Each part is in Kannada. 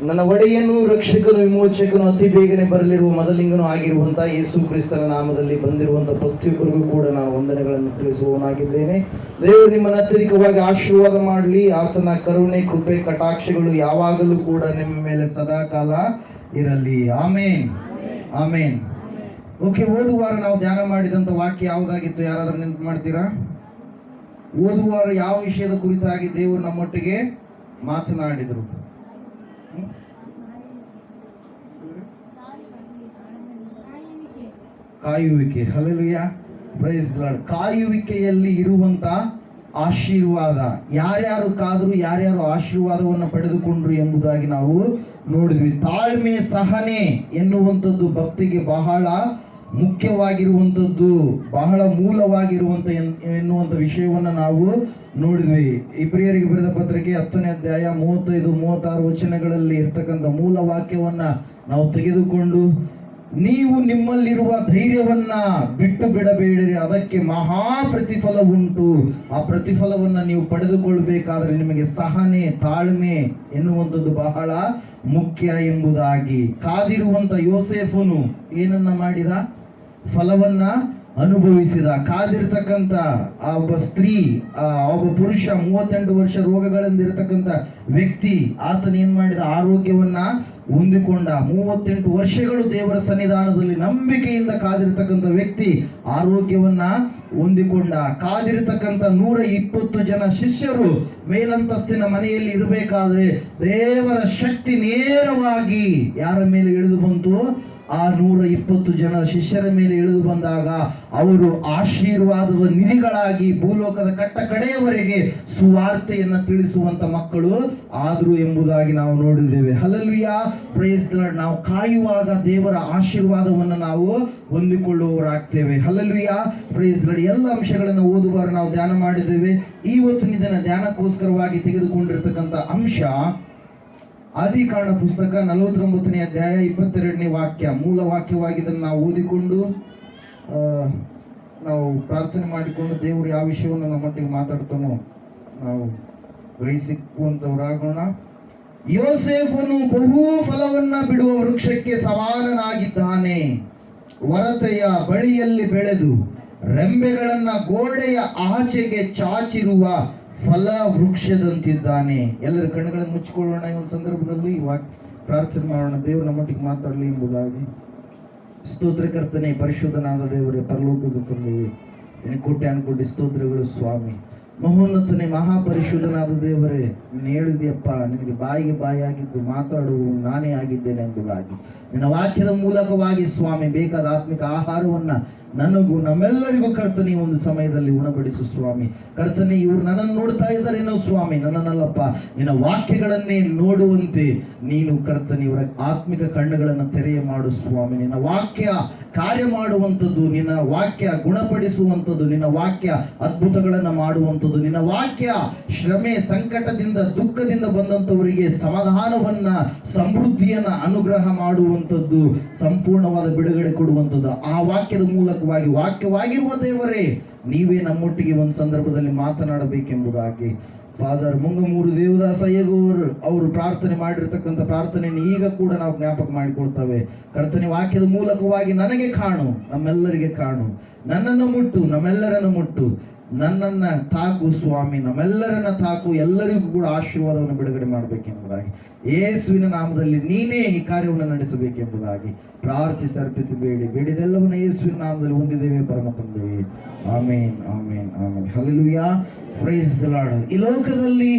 ನನ್ನ ಒಡೆಯನು, ರಕ್ಷಕನು, ವಿಮೋಚಕನು, ಅತಿ ಬೇಗನೆ ಬರಲಿರುವ ಮೊದಲಿಂಗನು ಆಗಿರುವಂತಹ ಯೇಸು ಕ್ರಿಸ್ತನ ನಾಮದಲ್ಲಿ ಬಂದಿರುವಂತಹ ಪ್ರತಿಯೊಬ್ಬರಿಗೂ ಕೂಡ ನಾನು ವಂದನೆಗಳನ್ನು ತಿಳಿಸುವವನಾಗಿದ್ದೇನೆ. ದೇವರು ನಿಮ್ಮನ್ನು ಅತ್ಯಧಿಕವಾಗಿ ಆಶೀರ್ವಾದ ಮಾಡಲಿ. ಆತನ ಕರುಣೆ, ಕೃಪೆ, ಕಟಾಕ್ಷಗಳು ಯಾವಾಗಲೂ ಕೂಡ ನಿಮ್ಮ ಮೇಲೆ ಸದಾಕಾಲ ಇರಲಿ. ಆಮೇನ್, ಆಮೇನ್. ಓಕೆ, ಓದುವಾರ ನಾವು ಧ್ಯಾನ ಮಾಡಿದಂತ ವಾಕ್ಯ ಯಾವುದಾಗಿತ್ತು? ಯಾರಾದ್ರೂ ನೆನಪು ಮಾಡ್ತೀರಾ? ಓದುವಾರ ಯಾವ ವಿಷಯದ ಕುರಿತಾಗಿ ದೇವರು ನಮ್ಮೊಟ್ಟಿಗೆ ಮಾತನಾಡಿದರು? ಕಾಯುವಿಕೆ. Hallelujah, praise the lord. ಕಾಯುವಿಕೆಯಲ್ಲಿ ಇರುವಂತ ಆಶೀರ್ವಾದ, ಯಾರ್ಯಾರು ಕಾದ್ರು, ಯಾರ್ಯಾರು ಆಶೀರ್ವಾದವನ್ನು ಪಡೆದುಕೊಂಡ್ರು ಎಂಬುದಾಗಿ ನಾವು ನೋಡಿದ್ವಿ. ತಾಳ್ಮೆ, ಸಹನೆ ಎನ್ನುವಂಥದ್ದು ಭಕ್ತಿಗೆ ಬಹಳ ಮುಖ್ಯವಾಗಿರುವಂಥದ್ದು, ಬಹಳ ಮೂಲವಾಗಿರುವಂತ ಎನ್ನುವಂಥ ವಿಷಯವನ್ನು ನಾವು ನೋಡಿದ್ವಿ. ಇಬ್ರಿಯರಿಗೆ ಬರೆದ ಪತ್ರಿಕೆ 10ನೇ ಅಧ್ಯಾಯ 35-36 ವಚನಗಳಲ್ಲಿ ಇರ್ತಕ್ಕಂಥ ಮೂಲ ವಾಕ್ಯವನ್ನ ನಾವು ತೆಗೆದುಕೊಂಡು, ನೀವು ನಿಮ್ಮಲ್ಲಿರುವ ಧೈರ್ಯವನ್ನ ಬಿಟ್ಟು ಬಿಡಬೇಡಿರಿ, ಅದಕ್ಕೆ ಮಹಾ ಪ್ರತಿಫಲ ಉಂಟು. ಆ ಪ್ರತಿಫಲವನ್ನ ನೀವು ಪಡೆದುಕೊಳ್ಬೇಕಾದ್ರೆ ನಿಮಗೆ ಸಹನೆ, ತಾಳ್ಮೆ ಎನ್ನುವಂಥದ್ದು ಬಹಳ ಮುಖ್ಯ ಎಂಬುದಾಗಿ. ಕಾದಿರುವಂತ ಯೋಸೇಫನು ಏನನ್ನ ಮಾಡಿದ? ಫಲವನ್ನ ಅನುಭವಿಸಿದ. ಕಾದಿರ್ತಕ್ಕಂಥ ಆ ಒಬ್ಬ ಸ್ತ್ರೀ, ಒಬ್ಬ ಪುರುಷ, 38 ವರ್ಷ ರೋಗಗಳಿಂದ ಇರತಕ್ಕಂಥ ವ್ಯಕ್ತಿ, ಆತನ ಏನ್ ಮಾಡಿದ? ಆರೋಗ್ಯವನ್ನ ಹೊಂದಿಕೊಂಡ. 38 ವರ್ಷಗಳು ದೇವರ ಸನ್ನಿಧಾನದಲ್ಲಿ ನಂಬಿಕೆಯಿಂದ ಕಾದಿರ್ತಕ್ಕಂಥ ವ್ಯಕ್ತಿ ಆರೋಗ್ಯವನ್ನ ಹೊಂದಿಕೊಂಡ. ಕಾದಿರ್ತಕ್ಕಂಥ 120 ಜನ ಶಿಷ್ಯರು ಮೇಲಂತಸ್ತಿನ ಮನೆಯಲ್ಲಿ ಇರಬೇಕಾದ್ರೆ ದೇವರ ಶಕ್ತಿ ನೇರವಾಗಿ ಯಾರ ಮೇಲೆ ಇಳಿದು ಬಂತು? ಆ 120 ಜನ ಶಿಷ್ಯರ ಮೇಲೆ ಇಳಿದು ಬಂದಾಗ ಅವರು ಆಶೀರ್ವಾದದ ನಿಧಿಗಳಾಗಿ ಭೂಲೋಕದ ಕಟ್ಟ ಕಡೆಯವರೆಗೆ ಸುವಾರ್ತೆಯನ್ನ ತಿಳಿಸುವಂತ ಮಕ್ಕಳು ಆದ್ರು ಎಂಬುದಾಗಿ ನಾವು ನೋಡಿದ್ದೇವೆ. Hallelujah, praise the lord. ನಾವು ಕಾಯುವಾಗ ದೇವರ ಆಶೀರ್ವಾದವನ್ನು ನಾವು ಹೊಂದಿಕೊಳ್ಳುವವರಾಗ್ತೇವೆ. Hallelujah, praise the lord. ಎಲ್ಲ ಅಂಶಗಳನ್ನು ಓದುವಾರ ನಾವು ಧ್ಯಾನ ಮಾಡಿದ್ದೇವೆ. ಇವತ್ತಿನ ದಿನ ಧ್ಯಾನಕ್ಕೋಸ್ಕರವಾಗಿ ತೆಗೆದುಕೊಂಡಿರ್ತಕ್ಕಂಥ ಅಂಶ ಆದಿಕಾಂಡ ಪುಸ್ತಕ 49ನೇ ಅಧ್ಯಾಯ 22ನೇ ವಾಕ್ಯ. ಮೂಲ ವಾಕ್ಯವಾಗಿ ಇದನ್ನು ನಾವು ಓದಿಕೊಂಡು ನಾವು ಪ್ರಾರ್ಥನೆ ಮಾಡಿಕೊಂಡು ದೇವರು ಯಾವ ವಿಷಯವನ್ನು ನಮ್ಮೊಟ್ಟಿಗೆ ಮಾತಾಡ್ತಾನೋ ನಾವು ಗ್ರಹಿಸಿಕೊಳ್ಳುವಂತವರಾಗೋಣ. ಯೋಸೇಫನು ಬಹು ಫಲವನ್ನ ಬಿಡುವ ವೃಕ್ಷಕ್ಕೆ ಸಮಾನನಾಗಿದ್ದಾನೆ. ವರತೆಯ ಬಳಿಯಲ್ಲಿ ಬೆಳೆದು ರೆಂಬೆಗಳನ್ನ ಗೋಡೆಯ ಆಚೆಗೆ ಚಾಚಿರುವ ಫಲ ವೃಕ್ಷದಂತಿದ್ದಾನೆ. ಎಲ್ಲರ ಕಣ್ಣುಗಳನ್ನು ಮುಚ್ಚಿಕೊಳ್ಳೋಣ. ಈ ಒಂದು ಸಂದರ್ಭದಲ್ಲಿ ಪ್ರಾರ್ಥನೆ ಮಾಡೋಣ. ದೇವರು ನಮ್ಮೊಟ್ಟಿಗೆ ಮಾತಾಡಲಿ ಎಂಬುದಾಗಿ. ಸ್ತೋತ್ರಕರ್ತನೆ, ಪರಿಶುದ್ಧನಾದ ದೇವರೇ, ಪರಲೋಕದ ತಂದೆಯೇ, ಕೋಟ್ಯಾನುಕೋಟಿ ಸ್ತೋತ್ರಗಳು ಸ್ವಾಮಿ. ಮಹೋನ್ನತನೇ, ಮಹಾಪರಿಶುದ್ಧನಾದ ದೇವರೇ, ನೀನು ಹೇಳಿದ್ಯಪ್ಪ, ನಿನಗೆ ಬಾಯಿಗೆ ಬಾಯಿಯಾಗಿದ್ದು ಮಾತಾಡುವ ನಾನೇ ಆಗಿದ್ದೇನೆ ಎಂಬುದಾಗಿ ನಿನ್ನ ವಾಕ್ಯದ ಮೂಲಕವಾಗಿ ಸ್ವಾಮಿ ಬೇಕಾದ ಆತ್ಮಿಕ ಆಹಾರವನ್ನ ನನಗೂ ನಮ್ಮೆಲ್ಲರಿಗೂ ಕರ್ತನೆ ಈ ಒಂದು ಸಮಯದಲ್ಲಿ ಉಣಬಡಿಸು ಸ್ವಾಮಿ. ಕರ್ತನೆ, ಇವರು ನನ್ನನ್ನು ನೋಡ್ತಾ ಇದ್ದಾರೇನೋ ಸ್ವಾಮಿ, ನನ್ನನ್ನಲ್ಲಪ್ಪ, ನಿನ್ನ ವಾಕ್ಯಗಳನ್ನೇ ನೋಡುವಂತೆ ನೀನು ಕರ್ತನೆ ಇವರ ಆತ್ಮಿಕ ಕಣ್ಣುಗಳನ್ನು ತೆರೆಯ ಮಾಡು ಸ್ವಾಮಿ. ನಿನ್ನ ವಾಕ್ಯ ಕಾರ್ಯ ಮಾಡುವಂಥದ್ದು, ನಿನ್ನ ವಾಕ್ಯ ಗುಣಪಡಿಸುವಂಥದ್ದು, ನಿನ್ನ ವಾಕ್ಯ ಅದ್ಭುತಗಳನ್ನು ಮಾಡುವಂಥದ್ದು, ನಿನ್ನ ವಾಕ್ಯ ಶ್ರಮೆ, ಸಂಕಟದಿಂದ, ದುಃಖದಿಂದ ಬಂದಂಥವರಿಗೆ ಸಮಾಧಾನವನ್ನ, ಸಮೃದ್ಧಿಯನ್ನ ಅನುಗ್ರಹ ಮಾಡುವಂಥದ್ದು, ಸಂಪೂರ್ಣವಾದ ಬಿಡುಗಡೆ ಕೊಡುವಂಥದ್ದು. ಆ ವಾಕ್ಯದ ಮೂಲಕವಾಗಿ ವಾಕ್ಯವಾಗಿರುವ ದೇವರೇ, ನೀವೇ ನಮ್ಮೊಟ್ಟಿಗೆ ಒಂದು ಸಂದರ್ಭದಲ್ಲಿ ಮಾತನಾಡಬೇಕೆಂಬುದಾಗಿ ಫಾದರ್ ಮುಂಗಮೂರು ದೇವದಾಸ ಹೇಗೋರ್ ಅವರು ಪ್ರಾರ್ಥನೆ ಮಾಡಿರ್ತಕ್ಕಂಥ ಪ್ರಾರ್ಥನೆಯನ್ನು ಈಗ ಕೂಡ ನಾವು ಜ್ಞಾಪಕ ಮಾಡಿಕೊಳ್ತೇವೆ. ಕರ್ತನೆ, ವಾಕ್ಯದ ಮೂಲಕವಾಗಿ ನನಗೆ ಕಾಣು, ನಮ್ಮೆಲ್ಲರಿಗೆ ಕಾಣು, ನನ್ನನ್ನು ಮುಟ್ಟು, ನಮ್ಮೆಲ್ಲರನ್ನು ಮುಟ್ಟು, ನನ್ನನ್ನ ತಾಕು ಸ್ವಾಮಿ, ನಮ್ಮೆಲ್ಲರನ್ನ ತಾಕು, ಎಲ್ಲರಿಗೂ ಕೂಡ ಆಶೀರ್ವಾದವನ್ನು ಬಿಡುಗಡೆ ಮಾಡಬೇಕೆಂಬುದಾಗಿ ಯೇಸುವಿನ ನಾಮದಲ್ಲಿ ನೀನೇ ಈ ಕಾರ್ಯವನ್ನು ನಡೆಸಬೇಕೆಂಬುದಾಗಿ ಪ್ರಾರ್ಥಿಸಿ ಅರ್ಪಿಸಿ ಬೇಡಿದೆಲ್ಲವನ್ನ ಯೇಸುವಿನ ನಾಮದಲ್ಲಿ ಹೊಂದಿದ್ದೇವೆ ಪರಮ ತಂದೆಯೇ. Amen, amen, amen. Hallelujah, praise the lord. ಈ ಲೋಕದಲ್ಲಿ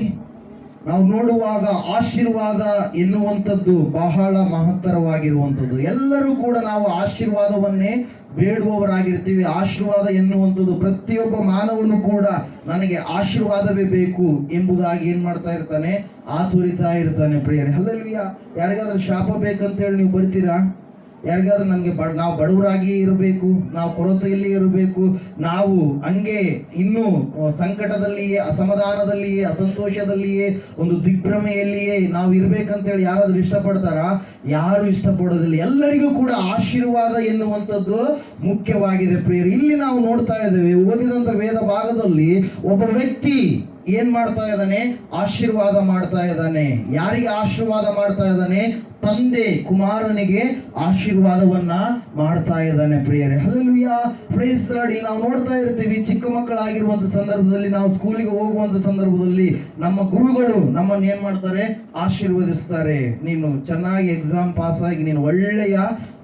ನಾವು ನೋಡುವಾಗ ಆಶೀರ್ವಾದ ಎನ್ನುವಂಥದ್ದು ಬಹಳ ಮಹತ್ತರವಾಗಿರುವಂಥದ್ದು. ಎಲ್ಲರೂ ಕೂಡ ನಾವು ಆಶೀರ್ವಾದವನ್ನೇ ಬೇಡುವವರಾಗಿರ್ತೀವಿ. ಆಶೀರ್ವಾದ ಎನ್ನುವಂಥದ್ದು ಪ್ರತಿಯೊಬ್ಬ ಮಾನವನು ಕೂಡ ನನಗೆ ಆಶೀರ್ವಾದವೇ ಬೇಕು ಎಂಬುದಾಗಿ ಏನ್ ಮಾಡ್ತಾ ಇರ್ತಾನೆ? ಆತುರಿತಾ ಇರ್ತಾನೆ. ಪ್ರಿಯರೇ, ಹಲ್ಲೆಲೂಯಾ. ಯಾರಿಗಾದ್ರೂ ಶಾಪ ಬೇಕಂತೇಳಿ ನೀವು ಬರ್ತೀರಾ? ಯಾರಿಗಾದ್ರೂ ನಮಗೆ ನಾವು ಬಡವರಾಗಿ ಇರಬೇಕು, ನಾವು ಕೊರತೆಯಲ್ಲಿ ಇರಬೇಕು, ನಾವು ಹಂಗೆ ಇನ್ನೂ ಸಂಕಟದಲ್ಲಿಯೇ, ಅಸಮಾಧಾನದಲ್ಲಿಯೇ, ಅಸಂತೋಷದಲ್ಲಿಯೇ, ಒಂದು ದಿಗ್ಭ್ರಮೆಯಲ್ಲಿಯೇ ನಾವು ಇರ್ಬೇಕಂತೇಳಿ ಯಾರಾದ್ರೂ ಇಷ್ಟಪಡ್ತಾರ? ಯಾರು ಇಷ್ಟಪಡೋದಿಲ್ಲ. ಎಲ್ಲರಿಗೂ ಕೂಡ ಆಶೀರ್ವಾದ ಎನ್ನುವಂಥದ್ದು ಮುಖ್ಯವಾಗಿದೆ ಪ್ರಿಯರು. ಇಲ್ಲಿ ನಾವು ನೋಡ್ತಾ ಇದ್ದೇವೆ, ಓದಿದಂತ ವೇದ ಭಾಗದಲ್ಲಿ ಒಬ್ಬ ವ್ಯಕ್ತಿ ಏನ್ ಮಾಡ್ತಾ ಇದ್ದಾನೆ? ಆಶೀರ್ವಾದ ಮಾಡ್ತಾ ಇದ್ದಾನೆ. ಯಾರಿಗೆ ಆಶೀರ್ವಾದ ಮಾಡ್ತಾ ಇದ್ದಾನೆ? ತಂದೆ ಕುಮಾರನಿಗೆ ಆಶೀರ್ವಾದವನ್ನ ಮಾಡ್ತಾ ಇದ್ದಾನೆ ಪ್ರಿಯರೇ. Hallelujah, praise the lord. ನಾವು ನೋಡ್ತಾ ಇರ್ತೀವಿ, ಚಿಕ್ಕ ಮಕ್ಕಳಾಗಿರುವಂತ ಸಂದರ್ಭದಲ್ಲಿ, ನಾವು ಸ್ಕೂಲಿಗೆ ಹೋಗುವಂತ ಸಂದರ್ಭದಲ್ಲಿ ನಮ್ಮ ಗುರುಗಳು ನಮ್ಮನ್ನು ಏನ್ ಮಾಡ್ತಾರೆ? ಆಶೀರ್ವದಿಸ್ತಾರೆ. ನೀನು ಚೆನ್ನಾಗಿ ಎಕ್ಸಾಮ್ ಪಾಸ್ ಆಗಿ ನೀನು ಒಳ್ಳೆಯ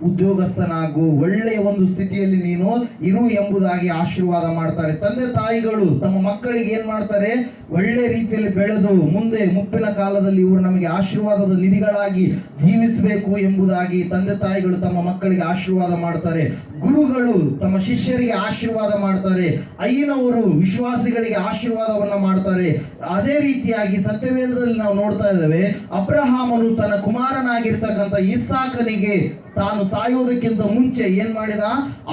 ಉದ್ಯೋಗಸ್ಥನಾಗು, ಒಳ್ಳೆಯ ಒಂದು ಸ್ಥಿತಿಯಲ್ಲಿ ನೀನು ಇರು ಎಂಬುದಾಗಿ ಆಶೀರ್ವಾದ ಮಾಡ್ತಾರೆ. ತಂದೆ ತಾಯಿಗಳು ತಮ್ಮ ಮಕ್ಕಳಿಗೆ ಏನ್ ಮಾಡ್ತಾರೆ? ಒಳ್ಳೆ ರೀತಿಯಲ್ಲಿ ಬೆಳೆದು ಮುಂದೆ ಮುಪ್ಪಿನ ಕಾಲದಲ್ಲಿ ಇವರು ನಮಗೆ ಆಶೀರ್ವಾದದ ನಿಧಿಗಳಾಗಿ ಜೀವಿಸಬೇಕು ಎಂಬುದಾಗಿ ತಂದೆ ತಾಯಿಗಳು ತಮ್ಮ ಮಕ್ಕಳಿಗೆ ಆಶೀರ್ವಾದ ಮಾಡ್ತಾರೆ. ಗುರುಗಳು ತಮ್ಮ ಶಿಷ್ಯರಿಗೆ ಆಶೀರ್ವಾದ ಮಾಡ್ತಾರೆ. ಅಯ್ಯನವರು ವಿಶ್ವಾಸಿಗಳಿಗೆ ಆಶೀರ್ವಾದವನ್ನ ಮಾಡ್ತಾರೆ. ಅದೇ ರೀತಿಯಾಗಿ ಸತ್ಯವೇದದಲ್ಲಿ ನಾವು ನೋಡ್ತಾ ಇದ್ದೇವೆ, ಅಬ್ರಹಾಮನು ತನ್ನ ಕುಮಾರನಾಗಿರ್ತಕ್ಕಂಥ ಇಸಾಕನಿಗೆ ತಾನು ಸಾಯುವುದಕ್ಕಿಂತ ಮುಂಚೆ ಏನ್ ಮಾಡಿದ?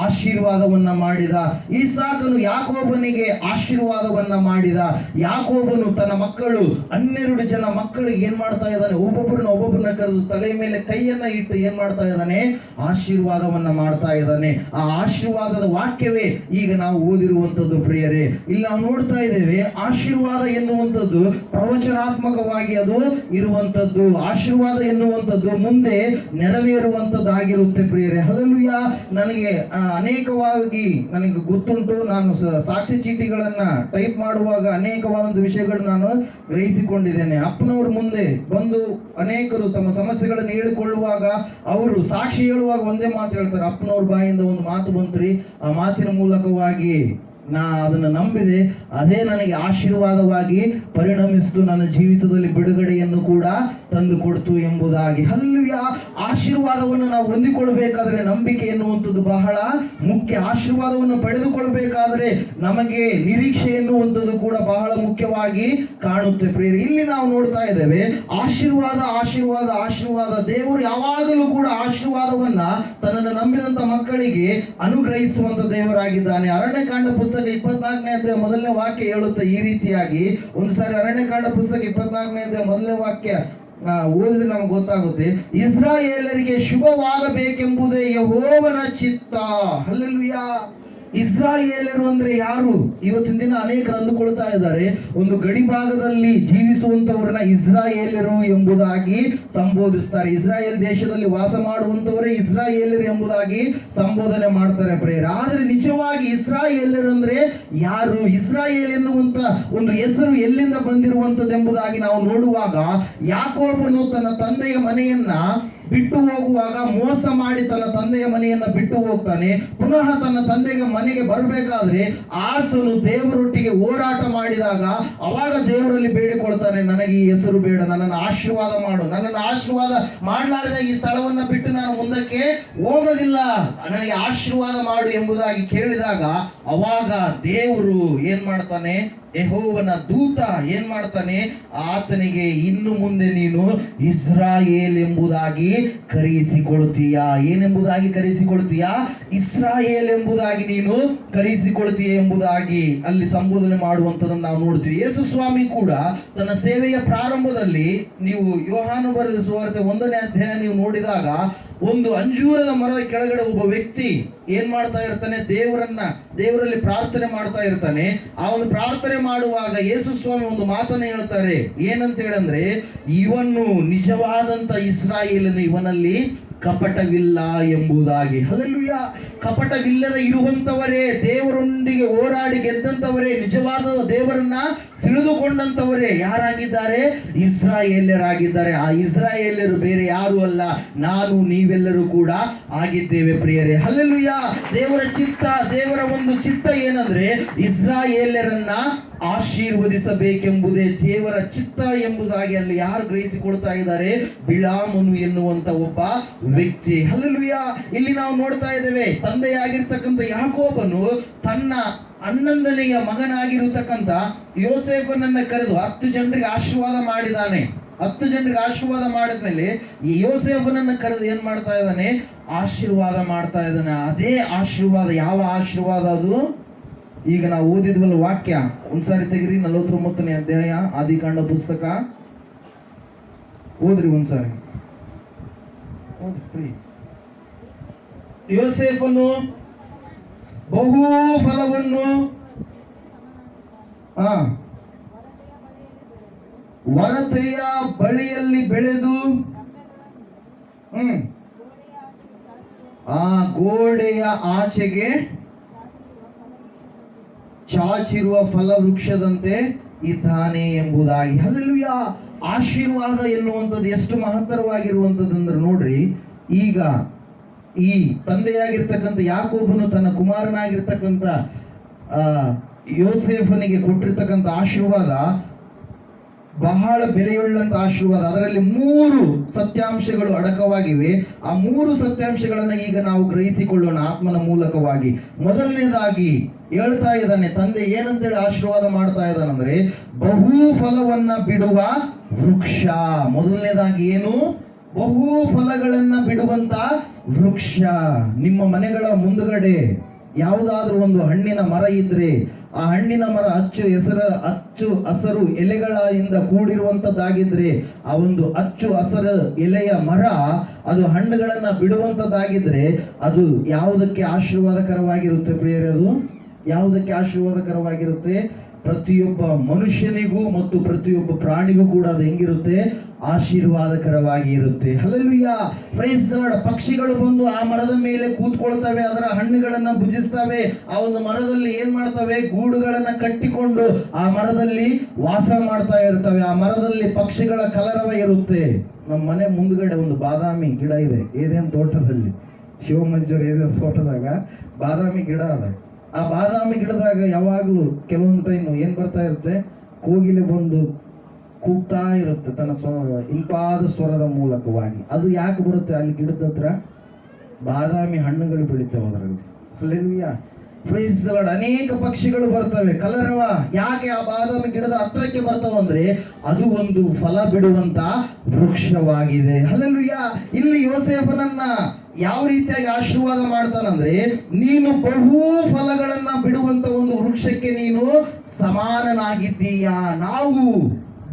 ಆಶೀರ್ವಾದವನ್ನ ಮಾಡಿದ. ಇಸಾಕನು ಯಾಕೋಬನಿಗೆ ಆಶೀರ್ವಾದವನ್ನ ಮಾಡಿದ. ಯಾಕೋಬನು ತನ್ನ ಮಕ್ಕಳು 12 ಜನ ಮಕ್ಕಳಿಗೆ ಏನ್ ಮಾಡ್ತಾ ಇದ್ದಾನೆ? ಒಬ್ಬೊಬ್ಬರನ್ನ ಕರೆದು ತಲೆ ಮೇಲೆ ಕೈಯನ್ನ ಇಟ್ಟು ಏನ್ ಮಾಡ್ತಾ ಇದ್ದಾನೆ? ಆಶೀರ್ವಾದವನ್ನ ಮಾಡ್ತಾ ಇದ್ದಾನೆ. ಆ ಆಶೀರ್ವಾದದ ವಾಕ್ಯವೇ ಈಗ ನಾವು ಓದಿರುವಂತದ್ದು ಪ್ರಿಯರೇ. ಇಲ್ಲಿ ನಾವು ನೋಡ್ತಾ ಇದ್ದೇವೆ, ಆಶೀರ್ವಾದ ಎನ್ನುವಂಥದ್ದು ಪ್ರವಚನಾತ್ಮಕವಾಗಿ ಅದು ಇರುವಂತದ್ದು. ಆಶೀರ್ವಾದ ಎನ್ನುವಂಥದ್ದು ಮುಂದೆ ನೆರವೇರುವಂತದ್ದಾಗಿರುತ್ತೆ ಪ್ರಿಯರೇ. ಹಲ್ಲೆಲೂಯಾ. ನನಗೆ ಅನೇಕವಾಗಿ ನನಗೆ ಗೊತ್ತುಂಟು. ನಾನು ಸಾಕ್ಷಿ ಚೀಟಿಗಳನ್ನ ಟೈಪ್ ಮಾಡುವಾಗ ಅನೇಕವಾದಂತ ವಿಷಯಗಳು ನಾನು ಗ್ರಹಿಸಿಕೊಂಡಿದ್ದೇನೆ. ಅಪ್ಪನವ್ರ ಮುಂದೆ ಬಂದು ಅನೇಕರು ತಮ್ಮ ಸಮಸ್ಯೆಗಳನ್ನು ಹೇಳಿಕೊಳ್ಳುವಾಗ ಅವರು ಸಾಕ್ಷಿ ಹೇಳುವಾಗ ಒಂದೇ ಮಾತು ಹೇಳ್ತಾರೆ. ಅಪ್ಪನವ್ರ ಬಾಯಿಂದ ಒಂದು ಮಾತು ಬಂತ್ರಿ, ಆ ಮಾತಿನ ಮೂಲಕವಾಗಿ ನಾ ಅದನ್ನು ನಂಬಿದೆ, ಅದೇ ನನಗೆ ಆಶೀರ್ವಾದವಾಗಿ ಪರಿಣಮಿಸಿತು, ನನ್ನ ಜೀವಿತದಲ್ಲಿ ಬಿಡುಗಡೆಯನ್ನು ಕೂಡ ತಂದು ಕೊಡ್ತು ಎಂಬುದಾಗಿ. ಹಲ್ಲೆಲೂಯಾ. ಆಶೀರ್ವಾದವನ್ನು ನಾವು ಹೊಂದಿಕೊಳ್ಳಬೇಕಾದ್ರೆ ನಂಬಿಕೆ ಎನ್ನುವಂಥದ್ದು ಬಹಳ ಮುಖ್ಯ. ಆಶೀರ್ವಾದವನ್ನು ಪಡೆದುಕೊಳ್ಳಬೇಕಾದ್ರೆ ನಮಗೆ ನಿರೀಕ್ಷೆ ಎನ್ನುವಂಥದ್ದು ಕೂಡ ಬಹಳ ಮುಖ್ಯವಾಗಿ ಕಾಣುತ್ತೆ ಪ್ರಿಯರೇ. ಇಲ್ಲಿ ನಾವು ನೋಡ್ತಾ ಇದ್ದೇವೆ, ಆಶೀರ್ವಾದ ಆಶೀರ್ವಾದ ಆಶೀರ್ವಾದ. ದೇವರು ಯಾವಾಗಲೂ ಕೂಡ ಆಶೀರ್ವಾದವನ್ನ ತನ್ನನ್ನು ನಂಬಿದಂತ ಮಕ್ಕಳಿಗೆ ಅನುಗ್ರಹಿಸುವಂತ ದೇವರಾಗಿದ್ದಾನೆ. ಅರಣ್ಯಕಾಂಡ ಪುಸ್ತಕ 24ನೇ ಅಧ್ಯಾಯ 1ನೇ ವಾಕ್ಯ ಹೇಳುತ್ತೆ ಈ ರೀತಿಯಾಗಿ. ಒಂದು ಸಾರಿ ಅರಣ್ಯಕಾಂಡ ಪುಸ್ತಕ 24ನೇ ಅಧ್ಯಾಯ 1ನೇ ವಾಕ್ಯ ಓದಿದ್ರೆ ನಮ್ಗೆ ಗೊತ್ತಾಗುತ್ತೆ. ಇಸ್ರಾಯೇಲರಿಗೆ ಶುಭವಾಗಬೇಕೆಂಬುದೇ ಯೆಹೋವನ ಚಿತ್ತ. ಹಲ್ಲೆಲೂಯಾ. ಇಸ್ರಾಯೇಲರು ಅಂದ್ರೆ ಯಾರು? ಇವತ್ತಿನ ದಿನ ಅನೇಕರು ಅಂದುಕೊಳ್ತಾ ಇದ್ದಾರೆ, ಒಂದು ಗಡಿ ಭಾಗದಲ್ಲಿ ಜೀವಿಸುವಂತವರನ್ನ ಇಸ್ರಾಯೇಲರು ಎಂಬುದಾಗಿ ಸಂಬೋಧಿಸ್ತಾರೆ. ಇಸ್ರಾಯೇಲ್ ದೇಶದಲ್ಲಿ ವಾಸ ಮಾಡುವಂತವರೇ ಇಸ್ರಾಯೇಲರು ಎಂಬುದಾಗಿ ಸಂಬೋಧನೆ ಮಾಡ್ತಾರೆ ಪ್ರೇರ. ಆದ್ರೆ ನಿಜವಾಗಿ ಇಸ್ರಾಯೇಲರು ಅಂದ್ರೆ ಯಾರು? ಇಸ್ರಾಯೇಲ್ ಎನ್ನುವಂತ ಒಂದು ಹೆಸರು ಎಲ್ಲಿಂದ ಬಂದಿರುವಂತದ್ದು ಎಂಬುದಾಗಿ ನಾವು ನೋಡುವಾಗ, ಯಾಕೋಬನು ತನ್ನ ತಂದೆಯ ಮನೆಯನ್ನ ಬಿಟ್ಟು ಹೋಗುವಾಗ ಮೋಸ ಮಾಡಿ ತನ್ನ ತಂದೆಯ ಮನೆಯನ್ನ ಬಿಟ್ಟು ಹೋಗ್ತಾನೆ. ಪುನಃ ತನ್ನ ತಂದೆಗೆ ಮನೆಗೆ ಬರಬೇಕಾದ್ರೆ ಆತನು ದೇವರೊಟ್ಟಿಗೆ ಹೋರಾಟ ಮಾಡಿದಾಗ ಅವಾಗ ದೇವರಲ್ಲಿ ಬೇಡಿಕೊಳ್ತಾನೆ, ನನಗೆ ಈ ಹೆಸರು ಬೇಡ, ನನ್ನನ್ನು ಆಶೀರ್ವಾದ ಮಾಡು, ನನ್ನನ್ನು ಆಶೀರ್ವಾದ ಮಾಡಲಾರದ ಈ ಸ್ಥಳವನ್ನ ಬಿಟ್ಟು ನಾನು ಮುಂದಕ್ಕೆ ಹೋಗೋದಿಲ್ಲ, ನನಗೆ ಆಶೀರ್ವಾದ ಮಾಡು ಎಂಬುದಾಗಿ ಕೇಳಿದಾಗ ಅವಾಗ ದೇವರು ಏನ್ ಮಾಡ್ತಾನೆ? ಯೆಹೋವನ ದೂತ ಏನ್ ಮಾಡ್ತಾನೆ? ಆತನಿಗೆ ಇನ್ನು ಮುಂದೆ ನೀನು ಇಸ್ರಾಯೇಲ್ ಎಂಬುದಾಗಿ ಕರೆಯಿಸಿಕೊಳ್ತೀಯಾ? ಏನೆಂಬುದಾಗಿ ಕರೆಯಿಸಿಕೊಳ್ತೀಯಾ? ಇಸ್ರಾಯೇಲ್ ಎಂಬುದಾಗಿ ನೀನು ಕರೆಯಿಸಿಕೊಳ್ತೀಯ ಎಂಬುದಾಗಿ ಅಲ್ಲಿ ಸಂಬೋಧನೆ ಮಾಡುವಂತದನ್ನು ನಾವು ನೋಡ್ತೀವಿ. ಯೇಸು ಸ್ವಾಮಿ ಕೂಡ ತನ್ನ ಸೇವೆಯ ಪ್ರಾರಂಭದಲ್ಲಿ, ನೀವು ಯೋಹಾನ ಬರೆದ ಸುವಾರ್ತೆ 1ನೇ ಅಧ್ಯಾಯ ನೀವು ನೋಡಿದಾಗ, ಒಂದು ಅಂಜೂರದ ಮರದ ಕೆಳಗಡೆ ಒಬ್ಬ ವ್ಯಕ್ತಿ ಏನ್ ಮಾಡ್ತಾ ಇರ್ತಾನೆ? ದೇವರಲ್ಲಿ ಪ್ರಾರ್ಥನೆ ಮಾಡ್ತಾ ಇರ್ತಾನೆ. ಆ ಒಂದು ಪ್ರಾರ್ಥನೆ ಮಾಡುವಾಗ ಯೇಸು ಸ್ವಾಮಿ ಒಂದು ಮಾತನ್ನು ಹೇಳ್ತಾರೆ. ಏನಂತ ಹೇಳಂದ್ರೆ, ಇವನು ನಿಜವಾದಂತ ಇಸ್ರಾಯೇಲನು, ಇವನಲ್ಲಿ ಕಪಟವಿಲ್ಲ ಎಂಬುದಾಗಿ. ಹಲ್ಲೆಲೂಯಾ. ಕಪಟವಿಲ್ಲದ ಇರುವಂತವರೇ, ದೇವರೊಂದಿಗೆ ಹೋರಾಡಿ ಗೆದ್ದಂತವರೇ, ನಿಜವಾದ ದೇವರನ್ನ ತಿಳಿದುಕೊಂಡಂತವರೇ ಯಾರಾಗಿದ್ದಾರೆ? ಇಸ್ರಾಯೇಲ್ಯರಾಗಿದ್ದಾರೆ. ಆ ಇಸ್ರಾಯೇಲ್ಯರು ಬೇರೆ ಯಾರು ಅಲ್ಲ, ನಾನು ನೀವೆಲ್ಲರೂ ಕೂಡ ಆಗಿದ್ದೇವೆ ಪ್ರಿಯರೇ. ಹಲ್ಲೆಲೂಯಾ. ದೇವರ ಚಿತ್ತ, ದೇವರ ಒಂದು ಚಿತ್ತ ಏನಂದ್ರೆ ಇಸ್ರಾಯೇಲ್ಯರನ್ನ ಆಶೀರ್ವದಿಸಬೇಕೆಂಬುದೇ ದೇವರ ಚಿತ್ತ ಎಂಬುದಾಗಿ ಅಲ್ಲಿ ಯಾರು ಗ್ರಹಿಸಿಕೊಳ್ತಾ ಇದ್ದಾರೆ? ಬಿಳಾಮನು ಎನ್ನುವಂತ ಒಬ್ಬ ವ್ಯಕ್ತಿ. ಹಲ್ಲೆಲೂಯಾ. ಇಲ್ಲಿ ನಾವು ನೋಡ್ತಾ ಇದ್ದೇವೆ, ತಂದೆಯಾಗಿರ್ತಕ್ಕಂಥ ಯಾಕೋಬನು ತನ್ನ 11ನೆಯ ಮಗನಾಗಿರತಕ್ಕಂಥ ಯೋಸೇಫನನ್ನ ಕರೆದು 10 ಜನರಿಗೆ ಆಶೀರ್ವಾದ ಮಾಡಿದಾನೆ. 10 ಜನರಿಗೆ ಆಶೀರ್ವಾದ ಮಾಡಿದ್ಮೇಲೆ ಈ ಯೋಸೇಫನನ್ನ ಕರೆದು ಏನ್ ಮಾಡ್ತಾ ಇದ್ದಾನೆ? ಆಶೀರ್ವಾದ ಮಾಡ್ತಾ ಇದ್ದಾನೆ. ಅದೇ ಆಶೀರ್ವಾದ ಯಾವ ಆಶೀರ್ವಾದ ಅದು? ಈಗ ನಾವು ಓದಿದ್ವಲ್ಲ ವಾಕ್ಯ, ಒಂದ್ಸಾರಿ ತೆಗಿರಿ. 49ನೇ ಅಧ್ಯಾಯ ಆದಿಕಾಂಡ ಪುಸ್ತಕ ಓದ್ರಿ ಒಂದ್ಸಾರಿ. ಯೋಸೇಫನು ಬಹು ಫಲವನ್ನು ವರತೆಯ ಬಳಿಯಲ್ಲಿ ಬೆಳೆದು ಆ ಗೋಡೆಯ ಆಚೆಗೆ ಚಾಚಿರುವ ಫಲವೃಕ್ಷದಂತೆ ಇದ್ದಾನೆ ಎಂಬುದಾಗಿ. ಹಲ್ಲೆಲೂಯ. ಆಶೀರ್ವಾದ ಎನ್ನುವಂಥದ್ದು ಎಷ್ಟು ಮಹತ್ತರವಾಗಿರುವಂಥದ್ದಂದ್ರೆ ನೋಡ್ರಿ, ಈಗ ಈ ತಂದೆಯಾಗಿರ್ತಕ್ಕಂಥ ಯಾಕೋಬನು ತನ್ನ ಕುಮಾರನಾಗಿರ್ತಕ್ಕಂಥ ಯೋಸೇಫನಿಗೆ ಕೊಟ್ಟಿರ್ತಕ್ಕಂಥ ಆಶೀರ್ವಾದ ಬಹಳ ಬೆಲೆಯುಳ್ಳಂತ ಆಶೀರ್ವಾದ. ಅದರಲ್ಲಿ 3 ಸತ್ಯಾಂಶಗಳು ಅಡಕವಾಗಿವೆ. ಆ 3 ಸತ್ಯಾಂಶಗಳನ್ನ ಈಗ ನಾವು ಗ್ರಹಿಸಿಕೊಳ್ಳೋಣ ಆತ್ಮನ ಮೂಲಕವಾಗಿ. ಮೊದಲನೇದಾಗಿ ಹೇಳ್ತಾ ಇದ್ದಾನೆ ತಂದೆ ಏನಂತೇಳಿ ಆಶೀರ್ವಾದ ಮಾಡ್ತಾ ಇದ್ದಾನಂದ್ರೆ ಬಹು ಫಲವನ್ನ ಬಿಡುವ ವೃಕ್ಷ. ಮೊದಲನೇದಾಗಿ ಏನು? ಬಹು ಫಲಗಳನ್ನ ಬಿಡುವಂತ ವೃಕ್ಷ. ನಿಮ್ಮ ಮನೆಗಳ ಮುಂದುಗಡೆ ಯಾವುದಾದ್ರೂ ಒಂದು ಹಣ್ಣಿನ ಮರ ಇದ್ರೆ ಆ ಹಣ್ಣಿನ ಮರ ಅಚ್ಚು ಹಸರು ಎಲೆಗಳಿಂದ ಕೂಡಿರುವಂತದ್ದಾಗಿದ್ರೆ ಆ ಒಂದು ಅಚ್ಚು ಹಸರು ಎಲೆಯ ಮರ ಅದು ಹಣ್ಣುಗಳನ್ನ ಬಿಡುವಂತದ್ದಾಗಿದ್ರೆ ಅದು ಯಾವುದಕ್ಕೆ ಆಶೀರ್ವಾದಕರವಾಗಿರುತ್ತೆ ಪ್ರಿಯರೇ? ಅದು ಯಾವುದಕ್ಕೆ ಆಶೀರ್ವಾದಕರವಾಗಿರುತ್ತೆ? ಪ್ರತಿಯೊಬ್ಬ ಮನುಷ್ಯನಿಗೂ ಮತ್ತು ಪ್ರತಿಯೊಬ್ಬ ಪ್ರಾಣಿಗೂ ಕೂಡ ಅದು ಹೆಂಗಿರುತ್ತೆ? ಆಶೀರ್ವಾದಕರವಾಗಿ ಇರುತ್ತೆ. ಹಲ್ಲೆಲೂಯ. Praise the Lord. ಪಕ್ಷಿಗಳು ಬಂದು ಆ ಮರದ ಮೇಲೆ ಕೂತ್ಕೊಳ್ತವೆ, ಅದರ ಹಣ್ಣುಗಳನ್ನ ಭುಜಿಸ್ತವೆ. ಆ ಒಂದು ಮರದಲ್ಲಿ ಏನ್ ಮಾಡ್ತವೆ? ಗೂಡುಗಳನ್ನ ಕಟ್ಟಿಕೊಂಡು ಆ ಮರದಲ್ಲಿ ವಾಸ ಮಾಡ್ತಾ ಇರ್ತವೆ. ಆ ಮರದಲ್ಲಿ ಪಕ್ಷಿಗಳ ಕಲರವ ಇರುತ್ತೆ. ನಮ್ಮ ಮನೆ ಮುಂದ್ಗಡೆ ಒಂದು ಬಾದಾಮಿ ಗಿಡ ಇದೆ, ಏದೇನ್ ತೋಟದಲ್ಲಿ, ಶಿವಮಂಜೂರು ಏದೇನ್ ತೋಟದಾಗ ಬಾದಾಮಿ ಗಿಡ ಅದ. ಆ ಬಾದಾಮಿ ಗಿಡದಾಗ ಯಾವಾಗ್ಲೂ ಕೆಲವೊಂದು ಟೈಮ್ ಏನ್ ಬರ್ತಾ ಇರುತ್ತೆ? ಕೋಗಿಲೆ ಬಂದು ಕೂಗ್ತಾ ಇರುತ್ತೆ ತನ್ನ ಇಂಪಾದ ಸ್ವರದ ಮೂಲಕವಾಗಿ. ಅದು ಯಾಕೆ ಬರುತ್ತೆ? ಅಲ್ಲಿ ಗಿಡದ ಹತ್ರ ಬಾದಾಮಿ ಹಣ್ಣುಗಳು ಬೆಳಿತಾವೆ ಅದರಲ್ಲಿ. ಹಲ್ಲೆಲೂಯಾ. Praise the Lord. ಅನೇಕ ಪಕ್ಷಿಗಳು ಬರ್ತವೆ, ಕಲರವ. ಯಾಕೆ ಆ ಬಾದಾಮಿ ಗಿಡದ ಹತ್ರಕ್ಕೆ ಬರ್ತಾವಂದ್ರೆ ಅದು ಒಂದು ಫಲ ಬಿಡುವಂತ ವೃಕ್ಷವಾಗಿದೆ. ಹಲ್ಲೆಲೂಯಾ. ಇಲ್ಲಿ ಯೋಸೇಫನನ್ನ ಯಾವ ರೀತಿಯಾಗಿ ಆಶೀರ್ವಾದ ಮಾಡ್ತಾನಂದ್ರೆ ನೀನು ಬಹು ಫಲಗಳನ್ನ ಬಿಡುವಂತ ಒಂದು ವೃಕ್ಷಕ್ಕೆ ನೀನು ಸಮಾನನಾಗಿದ್ದೀಯಾ. ನಾವು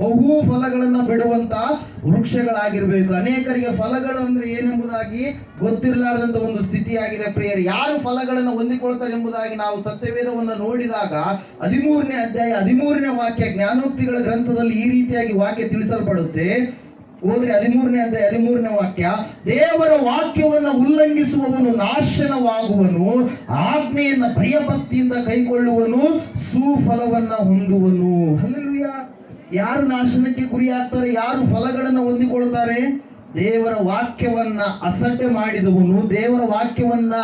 ಬಹು ಫಲಗಳನ್ನ ಬಿಡುವಂತ ವೃಕ್ಷಗಳಾಗಿರ್ಬೇಕು. ಅನೇಕರಿಗೆ ಫಲಗಳು ಅಂದ್ರೆ ಏನೆಂಬುದಾಗಿ ಗೊತ್ತಿರಲಾರದಂತ ಒಂದು ಸ್ಥಿತಿಯಾಗಿದೆ ಪ್ರಿಯರೇ. ಯಾರು ಫಲಗಳನ್ನು ಹೊಂದಿಕೊಳ್ತಾರೆ ಎಂಬುದಾಗಿ ನಾವು ಸತ್ಯವೇದವನ್ನು ನೋಡಿದಾಗ 13ನೇ ಅಧ್ಯಾಯ 13ನೇ ವಾಕ್ಯ ಜ್ಞಾನೋಕ್ತಿಗಳ ಗ್ರಂಥದಲ್ಲಿ ಈ ರೀತಿಯಾಗಿ ವಾಕ್ಯ ತಿಳಿಸಲ್ಪಡುತ್ತೆ. ಹೋದ್ರೆ 13ನೇ ಅಧ್ಯಾಯ 13ನೇ ವಾಕ್ಯ, ದೇವರ ವಾಕ್ಯವನ್ನ ಉಲ್ಲಂಘಿಸುವವನು ನಾಶನವಾಗುವನು, ಆಜ್ಞೆಯನ್ನ ಭಯಭಕ್ತಿಯಿಂದ ಕೈಗೊಳ್ಳುವನು ಸುಫಲವನ್ನ ಹೊಂದುವನು. ಹಲ್ಲೆಲೂಯಾ. ಯಾರು ನಾಶನಕ್ಕೆ ಗುರಿಯಾಗ್ತಾರೆ? ಯಾರು ಫಲಗಳನ್ನು ಹೊಂದಿಕೊಳ್ತಾರೆ? ದೇವರ ವಾಕ್ಯವನ್ನ ಅಸಡ್ಡೆ ಮಾಡಿದವನು, ದೇವರ ವಾಕ್ಯವನ್ನ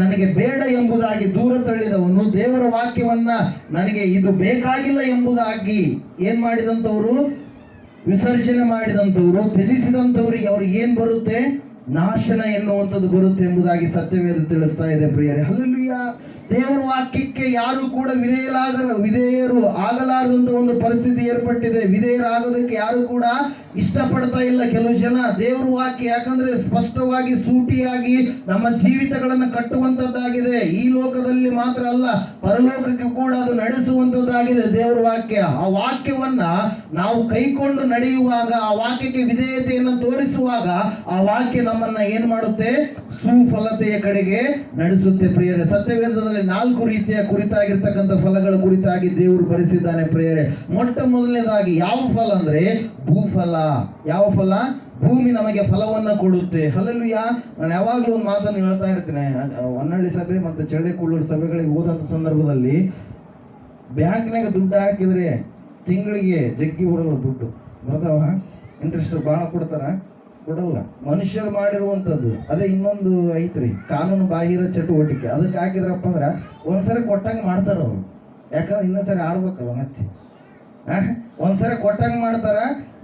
ನನಗೆ ಬೇಡ ಎಂಬುದಾಗಿ ದೂರ ತಳ್ಳಿದವನು, ದೇವರ ವಾಕ್ಯವನ್ನ ನನಗೆ ಇದು ಬೇಕಾಗಿಲ್ಲ ಎಂಬುದಾಗಿ ಏನ್ ಮಾಡಿದಂತವರು? ವಿಸರ್ಜನೆ ಮಾಡಿದಂಥವ್ರು, ತ್ಯಜಿಸಿದಂಥವ್ರಿಗೆ ಅವ್ರಿಗೆ ಏನ್ ಬರುತ್ತೆ? ನಾಶನ ಎನ್ನುವಂಥದ್ದು ಬರುತ್ತೆ ಎಂಬುದಾಗಿ ಸತ್ಯವೇದ ತಿಳಿಸ್ತಾ ಇದೆ ಪ್ರಿಯರೇ. ಹಲ್ಲೆಲೂಯಾ. ದೇವರ ವಾಕ್ಯಕ್ಕೆ ಯಾರು ಕೂಡ ವಿಧೇಯರು ಆಗಲಾರದಂತ ಒಂದು ಪರಿಸ್ಥಿತಿ ಏರ್ಪಟ್ಟಿದೆ. ವಿಧೇಯರಾಗೋದಕ್ಕೆ ಯಾರು ಕೂಡ ಇಷ್ಟಪಡ್ತಾ ಇಲ್ಲ ಕೆಲವು ಜನ. ದೇವರ ವಾಕ್ಯ ಯಾಕಂದ್ರೆ ಸ್ಪಷ್ಟವಾಗಿ ಸೂಟಿಯಾಗಿ ನಮ್ಮ ಜೀವಿತಗಳನ್ನು ಕಟ್ಟುವಂತದ್ದಾಗಿದೆ. ಈ ಲೋಕದಲ್ಲಿ ಮಾತ್ರ ಅಲ್ಲ, ಪರಲೋಕಕ್ಕೆ ಕೂಡ ಅದು ನಡೆಸುವಂತದ್ದಾಗಿದೆ ದೇವರ ವಾಕ್ಯ. ಆ ವಾಕ್ಯವನ್ನ ನಾವು ಕೈಕೊಂಡು ನಡೆಯುವಾಗ, ಆ ವಾಕ್ಯಕ್ಕೆ ವಿಧೇಯತೆಯನ್ನು ತೋರಿಸುವಾಗ ಆ ವಾಕ್ಯ ನಮ್ಮನ್ನ ಏನ್ ಮಾಡುತ್ತೆ? ಸುಫಲತೆಯ ಕಡೆಗೆ ನಡೆಸುತ್ತೆ ಪ್ರಿಯರೇ. ಸತ್ಯವೇದದಲ್ಲಿ 4 ರೀತಿಯ ಕುರಿತಾಗಿರ್ತಕ್ಕಂಥ ಫಲಗಳ ಕುರಿತಾಗಿ ದೇವರು ಬರೆಸಿದ್ದಾನೆ ಪ್ರಿಯರೇ. ಮೊಟ್ಟ ಮೊದಲನೇದಾಗಿ ಯಾವ ಫಲ ಅಂದ್ರೆ ಭೂಫಲ. ಯಾವ ಫಲ? ಭೂಮಿ ನಮಗೆ ಫಲವನ್ನ ಕೊಡುತ್ತೆ. ಹಲ್ಲೆಲೂಯಾ. ನಾನು ಯಾವಾಗಲೂ ಒಂದು ಮಾತನ್ನು ಹೇಳ್ತಾ ಇರ್ತೀನಿ. ಹೊನ್ನಳ್ಳಿ ಸಭೆ ಮತ್ತು ಚಳ್ಳಕೆರೆ ಸಭೆಗಳಿಗೆ ಹೋದಂತ ಸಂದರ್ಭದಲ್ಲಿ ಬ್ಯಾಂಕ್ನಾಗ ದುಡ್ಡು ಹಾಕಿದ್ರೆ ತಿಂಗಳಿಗೆ ಜಗ್ಗಿ ಬರಲ್ಲ, ದುಡ್ಡು ಬರ್ತಾವ, ಇಂಟ್ರೆಸ್ಟ್ ಬಹಳ ಕೊಡ್ತಾರ? ಕೊಡಲ್ಲ. ಮನುಷ್ಯರು ಮಾಡಿರುವಂಥದ್ದು ಅದೇ ಇನ್ನೊಂದು ಐತ್ರಿ, ಕಾನೂನು ಬಾಹಿರ ಚಟುವಟಿಕೆ. ಅದಕ್ಕೆ ಹಾಕಿದ್ರಪ್ಪ ಅಂದ್ರೆ ಒಂದ್ಸರಿ ಕೊಟ್ಟಂಗೆ ಮಾಡ್ತಾರ ಅವರು. ಯಾಕಂದ್ರೆ ಇನ್ನೊಂದ್ಸರಿ ಆಡ್ಬೇಕಲ್ಲ ಮತ್ತೆ. ಒಂದ್ಸರಿ ಕೊಟ್ಟಂಗೆ ಮಾಡ್ತಾರ,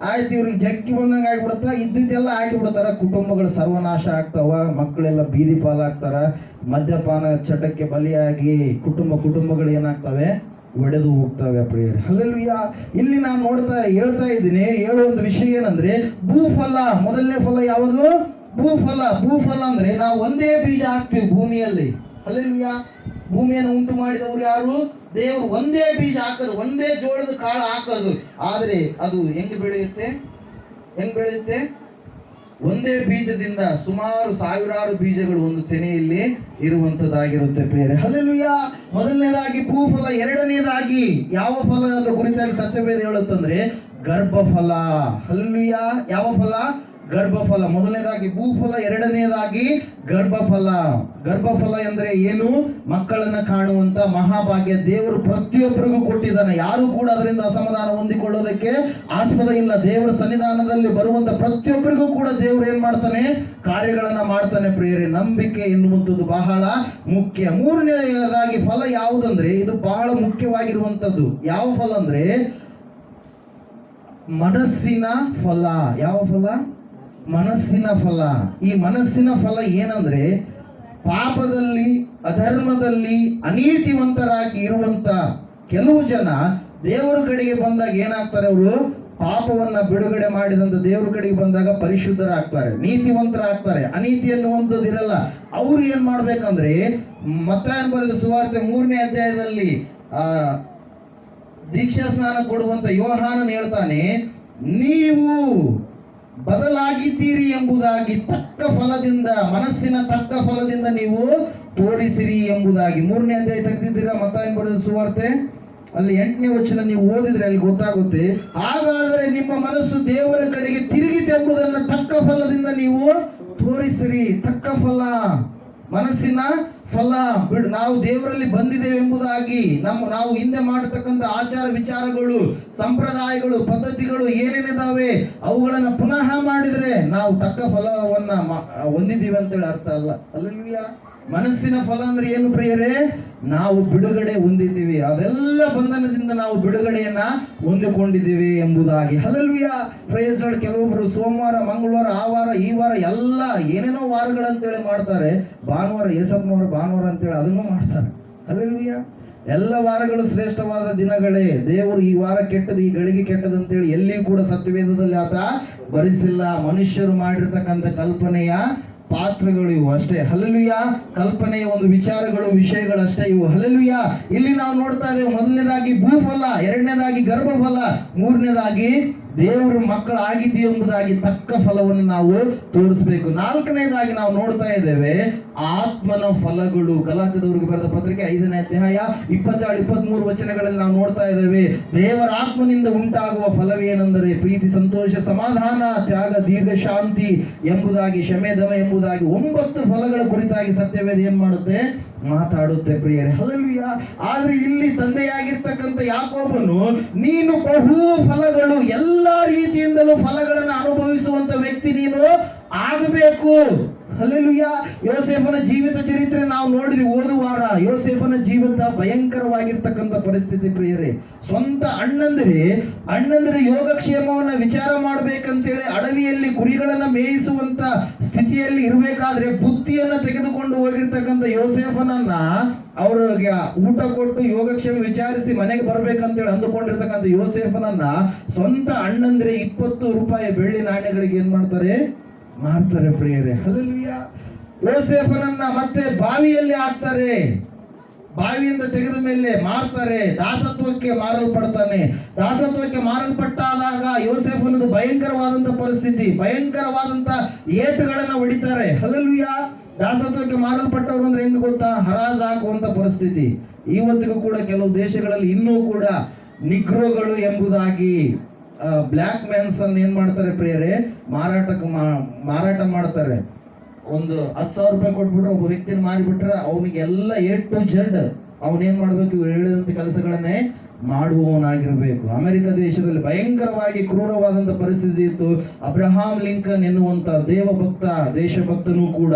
ಆಯ್ತು ಇವ್ರಿಗೆ ಜಗ್ಗಿ ಬಂದಂಗೆ ಆಗಿಬಿಡುತ್ತ, ಇದ್ದಿದ್ದೆಲ್ಲ ಹಾಕಿಬಿಡ್ತಾರ. ಕುಟುಂಬಗಳು ಸರ್ವನಾಶ ಆಗ್ತಾವ, ಮಕ್ಕಳೆಲ್ಲ ಬೀದಿ ಪಾಲಾಗ್ತಾರ, ಮದ್ಯಪಾನ ಚಟಕ್ಕೆ ಬಲಿಯಾಗಿ ಕುಟುಂಬಗಳು ಏನಾಗ್ತವೆ? ಒಡೆದು ಹೋಗ್ತವೆ ಪ್ರಿಯರೇ. ಹಲ್ಲೆಲೂಯಾ. ಇಲ್ಲಿ ನಾನು ಹೇಳ್ತಾ ಇದ್ದೀನಿ, ಹೇಳುವಂತ ವಿಷಯ ಏನಂದ್ರೆ ಭೂಫಲ. ಮೊದಲನೇ ಫಲ ಯಾವುದು? ಭೂಫಲ. ಭೂಫಲ ಅಂದ್ರೆ ನಾವು ಒಂದೇ ಬೀಜ ಹಾಕ್ತೀವಿ ಭೂಮಿಯಲ್ಲಿ. ಹಲ್ಲೆಲೂಯಾ. ಭೂಮಿಯನ್ನು ಉಂಟು ಮಾಡಿದವರು ಯಾರು? ದೇವರು. ಒಂದೇ ಬೀಜ ಹಾಕೋದು, ಒಂದೇ ಜೋಳದ ಕಾಳು ಹಾಕೋದು, ಆದ್ರೆ ಅದು ಹೆಂಗ್ ಬೆಳೆಯುತ್ತೆ? ಒಂದೇ ಬೀಜದಿಂದ ಸುಮಾರು ಸಾವಿರಾರು ಬೀಜಗಳು ಒಂದು ತೆನೆಯಲ್ಲಿ ಇರುವಂತದ್ದಾಗಿರುತ್ತೆ ಪ್ರಿಯರೇ. ಹಲ್ಲೆಲೂಯಾ. ಮೊದಲನೇದಾಗಿ ಭೂಫಲ. ಎರಡನೇದಾಗಿ ಯಾವ ಫಲ ಅಂತ ಕುರಿತಾಗಿ ಸತ್ಯವೇದ ಹೇಳುತ್ತಂದ್ರೆ ಗರ್ಭಫಲ. ಹಲ್ಲೆಲೂಯಾ. ಯಾವ ಫಲ? ಗರ್ಭಫಲ. ಮೊದಲನೇದಾಗಿ ಭೂಫಲ, ಎರಡನೇದಾಗಿ ಗರ್ಭಫಲ. ಗರ್ಭಫಲ ಎಂದ್ರೆ ಏನು? ಮಕ್ಕಳನ್ನ ಕಾಣುವಂತ ಮಹಾಭಾಗ್ಯ ದೇವರು ಪ್ರತಿಯೊಬ್ಬರಿಗೂ ಕೊಟ್ಟಿದ್ದಾನೆ. ಯಾರು ಕೂಡ ಅದರಿಂದ ಅಸಮಾಧಾನ ಹೊಂದಿಕೊಳ್ಳೋದಕ್ಕೆ ಆಸ್ಪದ ಇಲ್ಲ. ದೇವರ ಸನ್ನಿಧಾನದಲ್ಲಿ ಬರುವಂತ ಪ್ರತಿಯೊಬ್ಬರಿಗೂ ಕೂಡ ದೇವರು ಏನ್ ಮಾಡ್ತಾನೆ? ಕಾರ್ಯಗಳನ್ನ ಮಾಡ್ತಾನೆ ಪ್ರಿಯರೇ. ನಂಬಿಕೆ ಎನ್ನುವಂಥದ್ದು ಬಹಳ ಮುಖ್ಯ. ಮೂರನೇದಾಗಿ ಫಲ ಯಾವುದಂದ್ರೆ, ಇದು ಬಹಳ ಮುಖ್ಯವಾಗಿರುವಂತದ್ದು. ಯಾವ ಫಲ ಅಂದ್ರೆ ಮನಸ್ಸಿನ ಫಲ. ಯಾವ ಫಲ? ಮನಸ್ಸಿನ ಫಲ. ಈ ಮನಸ್ಸಿನ ಫಲ ಏನಂದ್ರೆ, ಪಾಪದಲ್ಲಿ, ಅಧರ್ಮದಲ್ಲಿ ಅನೀತಿವಂತರಾಗಿ ಇರುವಂತ ಕೆಲವು ಜನ ದೇವರ ಕಡೆಗೆ ಬಂದಾಗ ಏನಾಗ್ತಾರೆ? ಅವರು ಪಾಪವನ್ನ ಬಿಡುಗಡೆ ಮಾಡಿದಂತ ದೇವರ ಕಡೆಗೆ ಬಂದಾಗ ಪರಿಶುದ್ಧರಾಗ್ತಾರೆ, ನೀತಿವಂತರಾಗ್ತಾರೆ. ಅನೀತಿ ಅನ್ನುವಂಥದ್ದು ಇರಲ್ಲ. ಅವ್ರು ಏನ್ ಮಾಡ್ಬೇಕಂದ್ರೆ, ಮತ್ತಾಯನ ಬರೆದ ಸುವಾರ್ತೆ 3ನೇ ಅಧ್ಯಾಯದಲ್ಲಿ ದೀಕ್ಷಾ ಸ್ನಾನ ಕೊಡುವಂತ ಯೋಹಾನನ್ ಹೇಳ್ತಾನೆ, ನೀವು ಬದಲಾಗಿದ್ದೀರಿ ಎಂಬುದಾಗಿ ತಕ್ಕ ಫಲದಿಂದ, ಮನಸ್ಸಿನ ತಕ್ಕ ಫಲದಿಂದ ನೀವು ತೋರಿಸಿರಿ ಎಂಬುದಾಗಿ. 3ನೇ ಅಧ್ಯಾಯ ತೆಗೆದಿದ್ದೀರಾ? ಮತ್ತಾಯನ ಬರೆದ ಸುವಾರ್ತೆ ಅಲ್ಲಿ 8ನೇ ವಚನ ನೀವು ಓದಿದ್ರೆ ಅಲ್ಲಿ ಗೊತ್ತಾಗುತ್ತೆ. ಹಾಗಾದರೆ ನಿಮ್ಮ ಮನಸ್ಸು ದೇವರ ಕಡೆಗೆ ತಿರುಗಿತೆಂಬುದನ್ನು ತಕ್ಕ ಫಲದಿಂದ ನೀವು ತೋರಿಸಿರಿ. ತಕ್ಕ ಫಲ, ಮನಸ್ಸಿನ ಫಲ. ನಾವು ದೇವರಲ್ಲಿ ಬಂದಿದ್ದೇವೆ ಎಂಬುದಾಗಿ ನಾವು ಹಿಂದೆ ಮಾಡತಕ್ಕಂಥ ಆಚಾರ ವಿಚಾರಗಳು, ಸಂಪ್ರದಾಯಗಳು, ಪದ್ಧತಿಗಳು ಏನೇನಿದಾವೆ ಅವುಗಳನ್ನ ಪುನಃ ಮಾಡಿದ್ರೆ ನಾವು ತಕ್ಕ ಫಲವನ್ನ ಹೊಂದಿದ್ದೀವಿ ಅಂತೇಳಿ ಅರ್ಥ ಅಲ್ಲ. ಹಲ್ಲೆಲೂಯಾ. ಮನಸ್ಸಿನ ಫಲ ಅಂದ್ರೆ ಏನು ಪ್ರಿಯರೇ? ನಾವು ಬಿಡುಗಡೆ ಹೊಂದಿದ್ದೀವಿ. ಅದೆಲ್ಲ ಬಂಧನದಿಂದ ನಾವು ಬಿಡುಗಡೆಯನ್ನ ಹೊಂದಿಕೊಂಡಿದ್ದೀವಿ ಎಂಬುದಾಗಿ. ಹಲ್ಲೆಲೂಯಾ. Praise Lord. ಕೆಲವೊಬ್ರು ಸೋಮವಾರ, ಮಂಗಳವಾರ, ಆ ವಾರ, ಈ ವಾರ ಎಲ್ಲ ಏನೇನೋ ವಾರಗಳಂತೇಳಿ ಮಾಡ್ತಾರೆ. ಭಾನುವಾರ, ಯೇಸಪ್ಪನವರ ಭಾನುವಾರ ಅಂತೇಳಿ ಅದನ್ನು ಮಾಡ್ತಾರೆ. ಹಲ್ಲೆಲೂಯಾ. ಎಲ್ಲ ವಾರಗಳು ಶ್ರೇಷ್ಠವಾದ ದಿನಗಳೇ. ದೇವರು ಈ ವಾರ ಕೆಟ್ಟದು, ಈ ಗಳಿಗೆ ಕೆಟ್ಟದು ಅಂತೇಳಿ ಎಲ್ಲಿ ಕೂಡ ಸತ್ಯವೇದದಲ್ಲಿ ಆತ ಬರೆಸಿಲ್ಲ. ಮನುಷ್ಯರು ಮಾಡಿರ್ತಕ್ಕಂಥ ಕಲ್ಪನೆಯ ಪಾತ್ರಗಳು ಇವು ಅಷ್ಟೇ. ಹಲ್ಲೆಲೂಯಾ. ಕಲ್ಪನೆಯ ಒಂದು ವಿಚಾರಗಳು, ವಿಷಯಗಳು ಅಷ್ಟೇ ಇವು. ಹಲ್ಲೆಲೂಯಾ. ಇಲ್ಲಿ ನಾವು ನೋಡ್ತಾ ಇದ್ದೇವೆ, ಮೊದಲನೇದಾಗಿ ಭೂಫಲ, ಎರಡನೇದಾಗಿ ಗರ್ಭಫಲ, ಮೂರನೇದಾಗಿ ದೇವರು ಮಕ್ಕಳಾಗಿದ್ದೀವಿ ಎಂಬುದಾಗಿ ತಕ್ಕ ಫಲವನ್ನು ನಾವು ತೋರಿಸಬೇಕು. ನಾಲ್ಕನೇದಾಗಿ ನಾವು ನೋಡ್ತಾ ಇದ್ದೇವೆ ಆತ್ಮನ ಫಲಗಳು. ಗಲಾತ್ಯದವರಿಗೆ ಬರೆದ ಪತ್ರಿಕೆ 5ನೇ ಅಧ್ಯಾಯ 22-23 ವಚನಗಳಲ್ಲಿ ನಾವು ನೋಡ್ತಾ ಇದ್ದೇವೆ. ದೇವರ ಆತ್ಮನಿಂದ ಉಂಟಾಗುವ ಫಲವೇನೆಂದರೆ ಪ್ರೀತಿ, ಸಂತೋಷ, ಸಮಾಧಾನ, ತ್ಯಾಗ, ದೀರ್ಘ ಶಾಂತಿ ಎಂಬುದಾಗಿ, ಶಮೆ, ದಮ ಎಂಬುದಾಗಿ 9 ಫಲಗಳ ಕುರಿತಾಗಿ ಸತ್ಯವೇದ ಏನ್ ಮಾಡುತ್ತೆ? ಮಾತಾಡುತ್ತೆ ಪ್ರಿಯರೇ. ಹಲ್ಲೆಲೂಯಾ. ಆದ್ರೆ ಇಲ್ಲಿ ತಂದೆಯಾಗಿರ್ತಕ್ಕಂಥ ಯಾಕೋಬನು, ನೀನು ಬಹು ಫಲಗಳು, ಎಲ್ಲಾ ರೀತಿಯಿಂದಲೂ ಫಲಗಳನ್ನು ಅನುಭವಿಸುವಂತ ವ್ಯಕ್ತಿ ನೀನು ಆಗಬೇಕು. ಹಲ್ಲೆಲೂಯಾ. ಯೋಸೇಫನ ಜೀವಿತ ಚರಿತ್ರೆ ನಾವು ನೋಡಿದ್ವಿ ಹೋದ ವಾರ. ಯೋಸೇಫನ ಜೀವಿತ ಭಯಂಕರವಾಗಿರ್ತಕ್ಕಂಥ ಪರಿಸ್ಥಿತಿ ಪ್ರಿಯರೇ. ಸ್ವಂತ ಅಣ್ಣಂದಿರ ಯೋಗಕ್ಷೇಮವನ್ನ ವಿಚಾರ ಮಾಡ್ಬೇಕಂತೇಳಿ ಅಡವಿಯಲ್ಲಿ ಕುರಿಗಳನ್ನ ಮೇಯಿಸುವಂತ ಸ್ಥಿತಿಯಲ್ಲಿ ಇರಬೇಕಾದ್ರೆ ಬುತ್ತಿಯನ್ನ ತೆಗೆದುಕೊಂಡು ಹೋಗಿರ್ತಕ್ಕಂಥ ಯೋಸೇಫನನ್ನ ಅವ್ರಿಗೆ ಊಟ ಕೊಟ್ಟು ಯೋಗಕ್ಷೇಮ ವಿಚಾರಿಸಿ ಮನೆಗೆ ಬರ್ಬೇಕಂತೇಳಿ ಅಂದುಕೊಂಡಿರ್ತಕ್ಕಂಥ ಯೋಸೇಫನನ್ನ ಸ್ವಂತ ಅಣ್ಣಂದ್ರೆ 20 ರೂಪಾಯಿ ಬೆಳ್ಳಿ ನಾಣ್ಯಗಳಿಗೆ ಏನ್ ಮಾಡ್ತಾರೆ ಪ್ರಿಯರೇ. ಹಲ್ಲೆಲೂಯಾ. ಯೋಸೇಫನನ್ನ ಮತ್ತೆ ಬಾವಿಯಲ್ಲಿ ಹಾಕ್ತಾರೆ. ಬಾವಿಯಿಂದ ತೆಗೆದ ಮೇಲೆ ಮಾರ್ತಾರೆ. ದಾಸತ್ವಕ್ಕೆ ಮಾರಲ್ಪಡ್ತಾನೆ. ದಾಸತ್ವಕ್ಕೆ ಮಾರಲ್ಪಟ್ಟಾದಾಗ ಯೋಸೇಫನದು ಭಯಂಕರವಾದಂತ ಪರಿಸ್ಥಿತಿ, ಭಯಂಕರವಾದಂತ ಏಟುಗಳನ್ನ ಹೊಡಿತಾರೆ. ಹಲ್ಲೆಲೂಯಾ. ದಾಸತ್ವಕ್ಕೆ ಮಾರಲ್ಪಟ್ಟವರು ಅಂದ್ರೆ ಹೆಂಗ್ ಗೊತ್ತಾ? ಹರಾಜ್ ಹಾಕುವಂತ ಪರಿಸ್ಥಿತಿ. ಇವತ್ತಿಗೂ ಕೂಡ ಕೆಲವು ದೇಶಗಳಲ್ಲಿ ಇನ್ನೂ ಕೂಡ ನಿಗ್ರೋಗಳು ಎಂಬುದಾಗಿ ಬ್ಲ್ಯಾಕ್ ಮ್ಯಾನ್ಸ್ ಅನ್ನು ಏನ್ ಮಾಡ್ತಾರೆ ಪ್ರಿಯರೇ? ಮಾರಾಟ ಮಾಡ್ತಾರೆ. ಒಂದು 10,000 ರೂಪಾಯಿ ಕೊಟ್ಬಿಟ್ರೆ ಒಬ್ಬ ವ್ಯಕ್ತಿನ ಮಾರಿಬಿಟ್ರೆ ಅವನಿಗೆ ಎಲ್ಲ A to Z ಅವನೇನ್ ಮಾಡ್ಬೇಕು? ಇವ್ರು ಹೇಳಿದಂತ ಕೆಲಸಗಳನ್ನೇ ಮಾಡುವವನಾಗಿರ್ಬೇಕು. ಅಮೆರಿಕ ದೇಶದಲ್ಲಿ ಭಯಂಕರವಾಗಿ ಕ್ರೂರವಾದಂತ ಪರಿಸ್ಥಿತಿ ಇತ್ತು. ಅಬ್ರಹಾಂ ಲಿಂಕನ್ ಎನ್ನುವಂತ ದೇವಭಕ್ತ, ದೇಶಭಕ್ತನೂ ಕೂಡ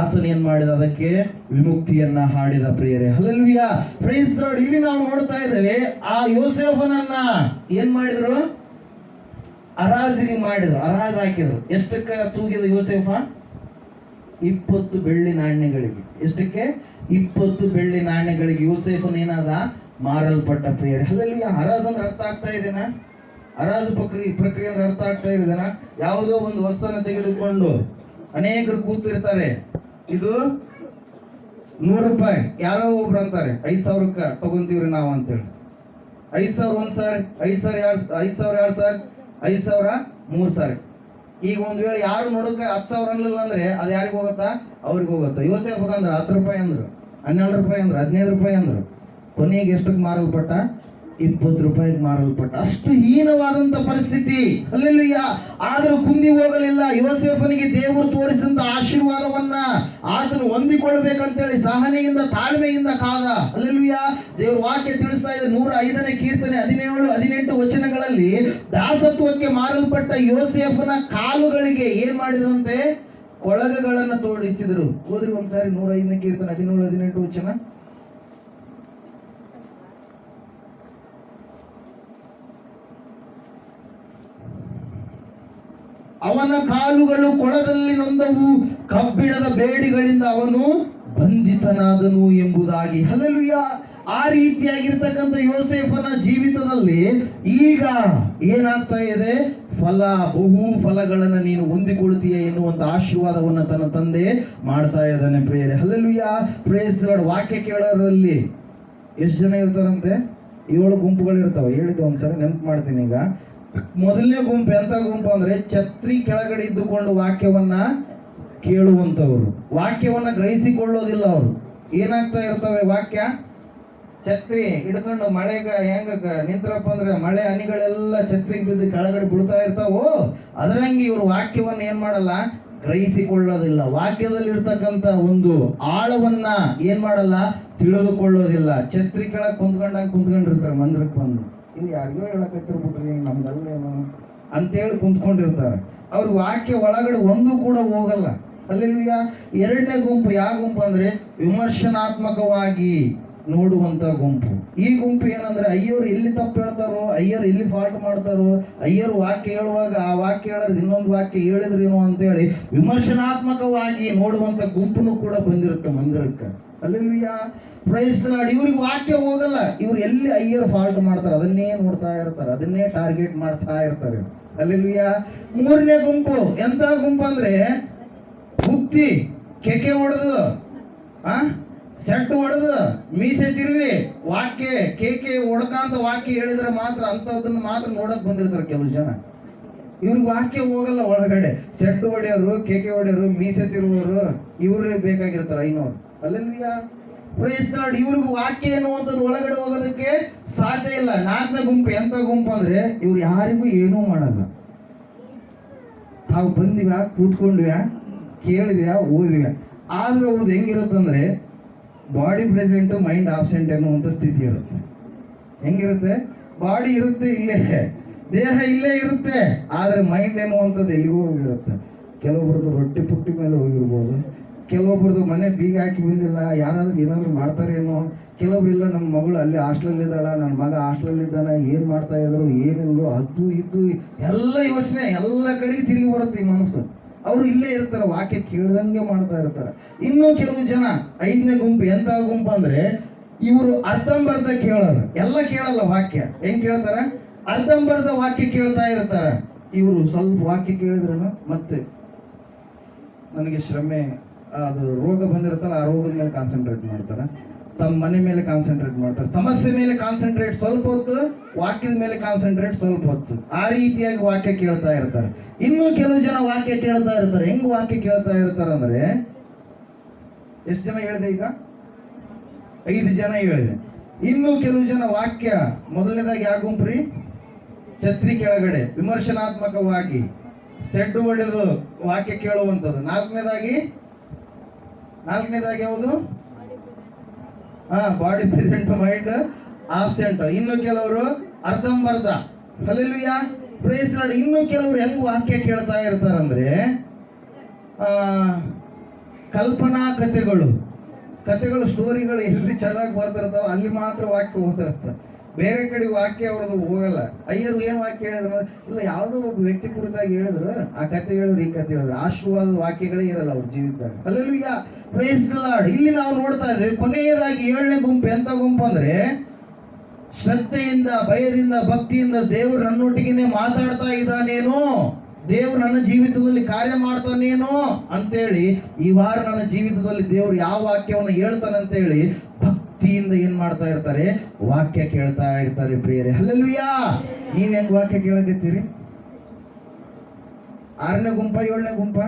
ಆತನ ಏನ್ ಮಾಡಿದ? ಅದಕ್ಕೆ ವಿಮುಕ್ತಿಯನ್ನ ಹಾಡಿದ ಪ್ರಿಯರೇ. ಹಲ್ಲೆಲೂಯಾ. Praise Lord. ಇಲ್ಲಿ ನಾವು ನೋಡ್ತಾ ಇದ್ದೇವೆ, ಆ ಯೋಸೇಫನನ್ನ ಏನ್ ಮಾಡಿದ್ರು? ಹರಾಜಿಗೆ ಮಾಡಿದ್ರು, ಹರಾಜ್ ಹಾಕಿದ್ರು. ಎಷ್ಟಕ್ಕೆ ತೂಗಿದ ಯೋಸೇಫ? 20 ಬೆಳ್ಳಿ ನಾಣ್ಯಗಳಿಗೆ. ಎಷ್ಟಕ್ಕೆ? 20 ಬೆಳ್ಳಿ ನಾಣ್ಯಗಳಿಗೆ ಯೋಸೇಫನ್ ಏನಾದ? ಮಾರಲ್ಪಟ್ಟ ಪ್ರಿಯರೇ. ಹಲ್ಲೆಲೂಯಾ. ಹರಾಜ್ ಅಂದ್ರೆ ಅರ್ಥ ಆಗ್ತಾ ಇದೆನಾ? ಹರಾಜು ಪ್ರಕ್ರಿಯೆ ಅಂದ್ರೆ ಅರ್ಥ ಆಗ್ತಾ ಇದೆನಾ? ಯಾವುದೋ ಒಂದು ವಸ್ತುನ ತೆಗೆದುಕೊಂಡು ಅನೇಕರು ಕೂತಿರ್ತಾರೆ. ಇದು 100 ರೂಪಾಯಿ. ಯಾರೋ ಒಬ್ರು ಅಂತಾರೆ 5,000ಕ್ಕೆ ತಗೊಂತೀವ್ರಿ ನಾವು ಅಂತೇಳಿ. 5,000 1 ಸಾರಿ, 5,000 2 ಸಾರಿ, 5,000 3 ಸಾರಿ. ಈಗ ಒಂದ್ ವೇಳೆ ಯಾರು ನೋಡಕ್ಕೆ 10,000 ಅನ್ಲಿಲ್ಲ ಅಂದ್ರೆ ಅದು ಯಾರಿಗೆ ಹೋಗುತ್ತಾ? ಅವ್ರಿಗೆ ಹೋಗುತ್ತೆ. ಯೋಸೇಫ್ ಅಂದ್ರೆ 10 ರೂಪಾಯಿ ಅಂದ್ರು, 12 ರೂಪಾಯಿ ಅಂದ್ರು, 15 ರೂಪಾಯಿ ಅಂದ್ರು. ಕೊನೆಗೆ ಎಷ್ಟಕ್ಕೆ ಮಾರಲ್ಪಟ್ಟ? 20 ರೂಪಾಯಿಗೆ ಮಾರಲ್ಪಟ್ಟ. ಅಷ್ಟು ಹೀನವಾದಂತ ಪರಿಸ್ಥಿತಿ. ಅಲ್ಲೆಲ್ಲೂಯ್ಯ. ಆದರೂ ಕುಂದಿ ಹೋಗಲಿಲ್ಲ. ಯೋಸೇಫನಿಗೆ ದೇವರು ತೋರಿಸಿದಂತ ಆಶೀರ್ವಾದವನ್ನ ಆತನು ಹೊಂದಿಕೊಳ್ಬೇಕಂತೇಳಿ ಸಹನೆಯಿಂದ ತಾಳ್ಮೆಯಿಂದ ಕಾದ. ಅಲ್ಲೆಲ್ಲೂಯ್ಯ. ದೇವ್ರ ವಾಕ್ಯ ತಿಳಿಸ್ತಾ ಇದೆ 105ನೇ ಕೀರ್ತನೆ 17-18 ವಚನಗಳಲ್ಲಿ ದಾಸತ್ವಕ್ಕೆ ಮಾರಲ್ಪಟ್ಟ ಯೋಸೇಫನ ಕಾಲುಗಳಿಗೆ ಏನ್ ಮಾಡಿದ್ರಂತೆ? ಕೊಳಗಗಳನ್ನು ತೋಡಿಸಿದರು. ಹೋದ್ರಿ ಒಂದ್ಸಾರಿ 105ನೇ ಕೀರ್ತನೆ 17-18 ವಚನ. ಅವನ ಕಾಲುಗಳು ಕೊಳದಲ್ಲಿ ನೊಂದವು, ಕಬ್ಬಿಣದ ಬೇಡಿಗಳಿಂದ ಅವನು ಬಂಧಿತನಾದನು ಎಂಬುದಾಗಿ. ಹಲ್ಲೆಲೂಯ. ಆ ರೀತಿಯಾಗಿರ್ತಕ್ಕಂಥ ಯೋಸೇಫನ ಜೀವಿತದಲ್ಲಿ ಈಗ ಏನಾಗ್ತಾ ಇದೆ? ಫಲ, ಬಹು ಫಲಗಳನ್ನು ನೀನು ಹೊಂದಿಕೊಳ್ತೀಯ ಎನ್ನುವಂತ ಆಶೀರ್ವಾದವನ್ನು ತನ್ನ ತಂದೆ ಮಾಡ್ತಾ ಇದ್ದಾನೆ ಪ್ರಿಯರೇ. ಹಲ್ಲೆಲೂಯ. Praise the Lord. ವಾಕ್ಯ ಕೇಳೋರಲ್ಲಿ ಎಷ್ಟು ಜನ ಇರ್ತಾರಂತೆ? 7 ಗುಂಪುಗಳು ಇರ್ತಾವೆ. ಹೇಳಿದ್ದೆ ಒಂದ್ಸರಿ ನೆನಪು ಮಾಡ್ತೀನಿ. ಈಗ ಮೊದಲನೇ ಗುಂಪು ಎಂತ ಗುಂಪು ಅಂದ್ರೆ ಛತ್ರಿ ಕೆಳಗಡೆ ಇದ್ದುಕೊಂಡು ವಾಕ್ಯವನ್ನ ಕೇಳುವಂತವ್ರು. ವಾಕ್ಯವನ್ನ ಗ್ರಹಿಸಿಕೊಳ್ಳೋದಿಲ್ಲ ಅವರು. ಏನಾಗ್ತಾ ಇರ್ತವೆ? ವಾಕ್ಯ ಛತ್ರಿ ಹಿಡ್ಕೊಂಡು ಮಳೆಗ ಹೆಂಗ ನಿಂತ್ರಪ್ಪ ಅಂದ್ರೆ ಮಳೆ ಹನಿಗಳೆಲ್ಲ ಛತ್ರಿಗೆ ಬಿದ್ದು ಕೆಳಗಡೆ ಬೀಳ್ತಾ ಇರ್ತಾವೋ, ಅದರಂಗೆ ಇವರು ವಾಕ್ಯವನ್ನ ಏನ್ ಮಾಡಲ್ಲ? ಗ್ರಹಿಸಿಕೊಳ್ಳೋದಿಲ್ಲ. ವಾಕ್ಯದಲ್ಲಿ ಇರ್ತಕ್ಕಂಥ ಒಂದು ಆಳವನ್ನ ಏನ್ ಮಾಡಲ್ಲ? ತಿಳಿದುಕೊಳ್ಳೋದಿಲ್ಲ. ಛತ್ರಿ ಕೆಳಗೆ ಕುಂತ್ಕೊಂಡಿರ್ತಾರೆ. ಮಂದಿರಕ್ಕೆ ಬಂದು ಇಲ್ಲಿ ಯಾರಿಗೋ ಹೇಳಕತ್ತಿರ್ಬಿಟ್ರಿ ನಮ್ದಲ್ಲೇನು ಅಂತೇಳಿ ಕುಂತ್ಕೊಂಡಿರ್ತಾರೆ. ಅವ್ರಿಗೆ ವಾಕ್ಯ ಒಳಗಡೆ ಒಂದು ಕೂಡ ಹೋಗಲ್ಲ. ಅಲ್ಲೆಲ್ಲೂಯ್ಯ. 2ನೇ ಗುಂಪು ಯಾವ ಗುಂಪು ಅಂದ್ರೆ ವಿಮರ್ಶನಾತ್ಮಕವಾಗಿ ನೋಡುವಂತ ಗುಂಪು. ಈ ಗುಂಪು ಏನಂದ್ರೆ ಅಯ್ಯರು ಎಲ್ಲಿ ತಪ್ಪು ಹೇಳ್ತಾರೋ, ಅಯ್ಯರು ಎಲ್ಲಿ ಫಾಲ್ಟ್ ಮಾಡ್ತಾರೋ, ಅಯ್ಯರು ವಾಕ್ಯ ಹೇಳುವಾಗ ಆ ವಾಕ್ಯ ಹೇಳೋದು ಇನ್ನೊಂದು ವಾಕ್ಯ ಹೇಳಿದ್ರೇನು ಅಂತೇಳಿ ವಿಮರ್ಶನಾತ್ಮಕವಾಗಿ ನೋಡುವಂತ ಗುಂಪುನು ಕೂಡ ಬಂದಿರುತ್ತೆ ಮಂದಿರಕ್ಕೆ. ಅಲ್ಲೆಲ್ಲೂಯ್ಯ. Praise the Lord. ಇವ್ರಿಗೆ ವಾಕ್ಯ ಹೋಗಲ್ಲ. ಇವ್ರು ಎಲ್ಲಿ ಅಯ್ಯರ್ ಫಾಲ್ಟ್ ಮಾಡ್ತಾರೆ ಅದನ್ನೇ ನೋಡ್ತಾ ಇರ್ತಾರೆ, ಅದನ್ನೇ ಟಾರ್ಗೆಟ್ ಮಾಡ್ತಾ ಇರ್ತಾರೆ. ಅಲ್ಲೆಲ್ಲೂಯ್ಯ. 3ನೇ ಗುಂಪು ಎಂತ ಗುಂಪು ಅಂದ್ರೆ ಬುತ್ತಿ ಕೆಕೆ ಹೊಡೆದು ಸೆಟ್ಟು ಹೊಡೆದು ಮೀಸೆ ತಿರುವಿ ವಾಕ್ಯ ಕೇಕೆ ಹೊಡ್ಕಂತ ವಾಕ್ಯ ಹೇಳಿದ್ರೆ ಮಾತ್ರ ಅಂತದನ್ನ ಮಾತ್ರ ನೋಡಕ್ ಬಂದಿರ್ತಾರೆ ಕೆಲವು ಜನ. ಇವ್ರಿಗೆ ವಾಕ್ಯ ಹೋಗಲ್ಲ ಒಳಗಡೆ. ಸೆಟ್ಟು ಹೊಡೆಯೋರು, ಕೇಕೆ ಹೊಡೆಯೋರು, ಮೀಸೆ ತಿರುವವರು ಇವ್ರೇ ಬೇಕಾಗಿರ್ತಾರೆ 500. ಅಲ್ಲೆಲ್ಲೂಯ್ಯ. Praise the Lord. ಇವ್ರಿಗೆ ವಾಕ್ಯ ಎನ್ನುವಂಥದ್ದು ಒಳಗಡೆ ಹೋಗೋದಕ್ಕೆ ಸಾಧ್ಯ ಇಲ್ಲ. 4ನೇ ಗುಂಪು ಎಂತ ಗುಂಪು ಅಂದ್ರೆ ಇವ್ರು ಯಾರಿಗೂ ಏನೂ ಮಾಡಲ್ಲ. ತಾವು ಬಂದಿವ್ಯಾ, ಕೂತ್ಕೊಂಡ್ವ್ಯಾ, ಕೇಳಿದ್ಯಾ, ಓದಿವ್ಯಾ. ಆದ್ರೆ ಅವ್ರದ್ದು ಹೆಂಗಿರುತ್ತಂದ್ರೆ ಬಾಡಿ ಪ್ರೆಸೆಂಟ್, ಮೈಂಡ್ ಆಬ್ಸೆಂಟ್ ಎನ್ನುವಂಥ ಸ್ಥಿತಿ ಇರುತ್ತೆ. ಹೆಂಗಿರುತ್ತೆ? ಬಾಡಿ ಇರುತ್ತೆ ಇಲ್ಲೇ, ದೇಹ ಇಲ್ಲೇ ಇರುತ್ತೆ, ಆದ್ರೆ ಮೈಂಡ್ ಎನ್ನುವಂಥದ್ದು ಎಲ್ಲಿಗೂ ಹೋಗಿರುತ್ತೆ. ಕೆಲವೊಬ್ರದ್ದು ರೊಟ್ಟಿ ಪುಟ್ಟಿ ಮೇಲೆ ಹೋಗಿರ್ಬೋದು, ಕೆಲವೊಬ್ರದ್ದು ಮನೆ ಬೀಗ ಹಾಕಿ ಬಂದಿಲ್ಲ, ಯಾರಾದ್ರೂ ಏನಾದ್ರು ಮಾಡ್ತಾರೇನೋ, ಕೆಲವೊಬ್ರು ಇಲ್ಲ ನನ್ನ ಮಗಳು ಅಲ್ಲಿ ಹಾಸ್ಟೆಲ್ ಇದ್ದಾಳ, ನನ್ನ ಮಗ ಹಾಸ್ಟೆಲ್ ಇದ್ದಾನೆ, ಏನ್ ಮಾಡ್ತಾ ಇದ್ರು ಏನಿಲ್ಲೋ, ಅದು ಇದು ಎಲ್ಲ ಯೋಚನೆ ಎಲ್ಲ ಕಡೆಗೆ ತಿರುಗಿ ಬರುತ್ತೆ ಈ ಮನಸ್ಸು. ಅವರು ಇಲ್ಲೇ ಇರ್ತಾರೆ, ವಾಕ್ಯ ಕೇಳ್ದಂಗೆ ಮಾಡ್ತಾ ಇರ್ತಾರೆ. ಇನ್ನೂ ಕೆಲವು ಜನ 5ನೇ ಗುಂಪು ಎಂತ ಗುಂಪು ಅಂದ್ರೆ ಇವರು ಅರ್ಧಂಬರ್ಧ ಕೇಳೋರು. ಎಲ್ಲ ಕೇಳಲ್ಲ ವಾಕ್ಯ. ಹೆಂಗ್ ಕೇಳ್ತಾರ? ಅರ್ಧಂಬರ್ಧ ವಾಕ್ಯ ಕೇಳ್ತಾ ಇರ್ತಾರ. ಇವರು ಸ್ವಲ್ಪ ವಾಕ್ಯ ಕೇಳಿದ್ರು ಮತ್ತೆ ನನಗೆ ಶ್ರಮೆ, ಅದು ರೋಗ ಬಂದಿರುತ್ತಲ್ಲ ಆ ರೋಗದ ಮೇಲೆ ಕಾನ್ಸಂಟ್ರೇಟ್ ಮಾಡ್ತಾರೆ, ತಮ್ಮ ಮನೆ ಮೇಲೆ ಕಾನ್ಸಂಟ್ರೇಟ್ ಮಾಡ್ತಾರೆ, ಸಮಸ್ಯೆ ಮೇಲೆ ಕಾನ್ಸಂಟ್ರೇಟ್ ಸ್ವಲ್ಪ ಹೊತ್ತು, ವಾಕ್ಯದ ಮೇಲೆ ಕಾನ್ಸಂಟ್ರೇಟ್ ಸ್ವಲ್ಪ ಹೊತ್ತು. ಆ ರೀತಿಯಾಗಿ ವಾಕ್ಯ ಕೇಳ್ತಾ ಇರ್ತಾರೆ. ಇನ್ನು ಕೆಲವು ಜನ ವಾಕ್ಯ ಕೇಳ್ತಾ ಇರ್ತಾರೆ. ಹೆಂಗ್ ವಾಕ್ಯ ಕೇಳ್ತಾ ಇರ್ತಾರೆ ಅಂದ್ರೆ, ಎಷ್ಟು ಜನ ಹೇಳಿದೆ ಈಗ? 5 ಜನ ಹೇಳಿದೆ. ಇನ್ನು ಕೆಲವು ಜನ ವಾಕ್ಯ ಮೊದಲನೇದಾಗಿ ಯಾವ ಗುಂಪ್ರಿ? ಛತ್ರಿ ಕೆಳಗಡೆ ವಿಮರ್ಶನಾತ್ಮಕವಾಗಿ ಸೆಡ್ಡು ಹೊಡೆದು ವಾಕ್ಯ ಕೇಳುವಂಥದ್ದು. ನಾಲ್ಕನೇದಾಗಿ ಯಾವುದು? Body present, mind absent. ಇನ್ನು ಕೆಲವರು ಅರ್ಧಂಬರ್ಧ. ಹಲ್ಲೆಲೂಯಾ. Praise the Lord. ಇನ್ನು ಕೆಲವರು ಹೆಂಗ್ ವಾಕ್ಯ ಕೇಳ್ತಾ ಇರ್ತಾರಂದ್ರೆ ಕಲ್ಪನಾ ಕಥೆಗಳು, ಸ್ಟೋರಿಗಳು ಎಲ್ಲಿ ಚೆನ್ನಾಗಿ ಬರ್ತಿರ್ತಾವ ಅಲ್ಲಿ ಮಾತ್ರ ವಾಕ್ಯ ಹೋಗ್ತಿರ್ತ. ಬೇರೆ ಕಡೆ ವಾಕ್ಯ ಅವ್ರದ್ದು ಹೋಗಲ್ಲ. ಅಯ್ಯರು ಏನ್ ವಾಕ್ಯ ಹೇಳಿದ್ರು? ಇಲ್ಲ, ಯಾವುದೋ ಒಬ್ಬ ವ್ಯಕ್ತಿ ಕುರಿತಾಗಿ ಹೇಳಿದ್ರು, ಆ ಕಥೆ ಹೇಳಿದ್ರು, ಈ ಕಥೆ ಹೇಳಿದ್ರು. ಆಶೀರ್ವಾದದ ವಾಕ್ಯಗಳೇ ಇರಲ್ಲ ಅವ್ರ ಜೀವಿತದಾಗ. ಹಲ್ಲೆಲೂಯಾ. Praise the Lord. ಇಲ್ಲಿ ನಾವು ನೋಡ್ತಾ ಇದ್ದೇವೆ ಕೊನೆಯದಾಗಿ 7ನೇ ಗುಂಪು ಎಂತ ಗುಂಪು ಅಂದ್ರೆ ಶ್ರದ್ಧೆಯಿಂದ, ಭಯದಿಂದ, ಭಕ್ತಿಯಿಂದ ದೇವರು ನನ್ನೊಟ್ಟಿಗೆ ಮಾತಾಡ್ತಾ ಇದ್ದಾನೇನೋ, ದೇವರು ನನ್ನ ಜೀವಿತದಲ್ಲಿ ಕಾರ್ಯ ಮಾಡ್ತಾನೇನೋ ಅಂತೇಳಿ ಈ ವಾರ ನನ್ನ ಜೀವಿತದಲ್ಲಿ ದೇವರು ಯಾವ ವಾಕ್ಯವನ್ನು ಹೇಳ್ತಾನೆ ಅಂತೇಳಿ ಭಕ್ತಿಯಿಂದ ಏನ್ ಮಾಡ್ತಾ ಇರ್ತಾರೆ? ವಾಕ್ಯ ಕೇಳ್ತಾ ಇರ್ತಾರೆ ಪ್ರಿಯರೇ. ಹಲ್ಲೆಲೂಯಾ. ನೀವ್ ಹೆಂಗ್ ವಾಕ್ಯ ಕೇಳಕತ್ತೀರಿ? 6ನೇ ಗುಂಪ 7ನೇ ಗುಂಪ?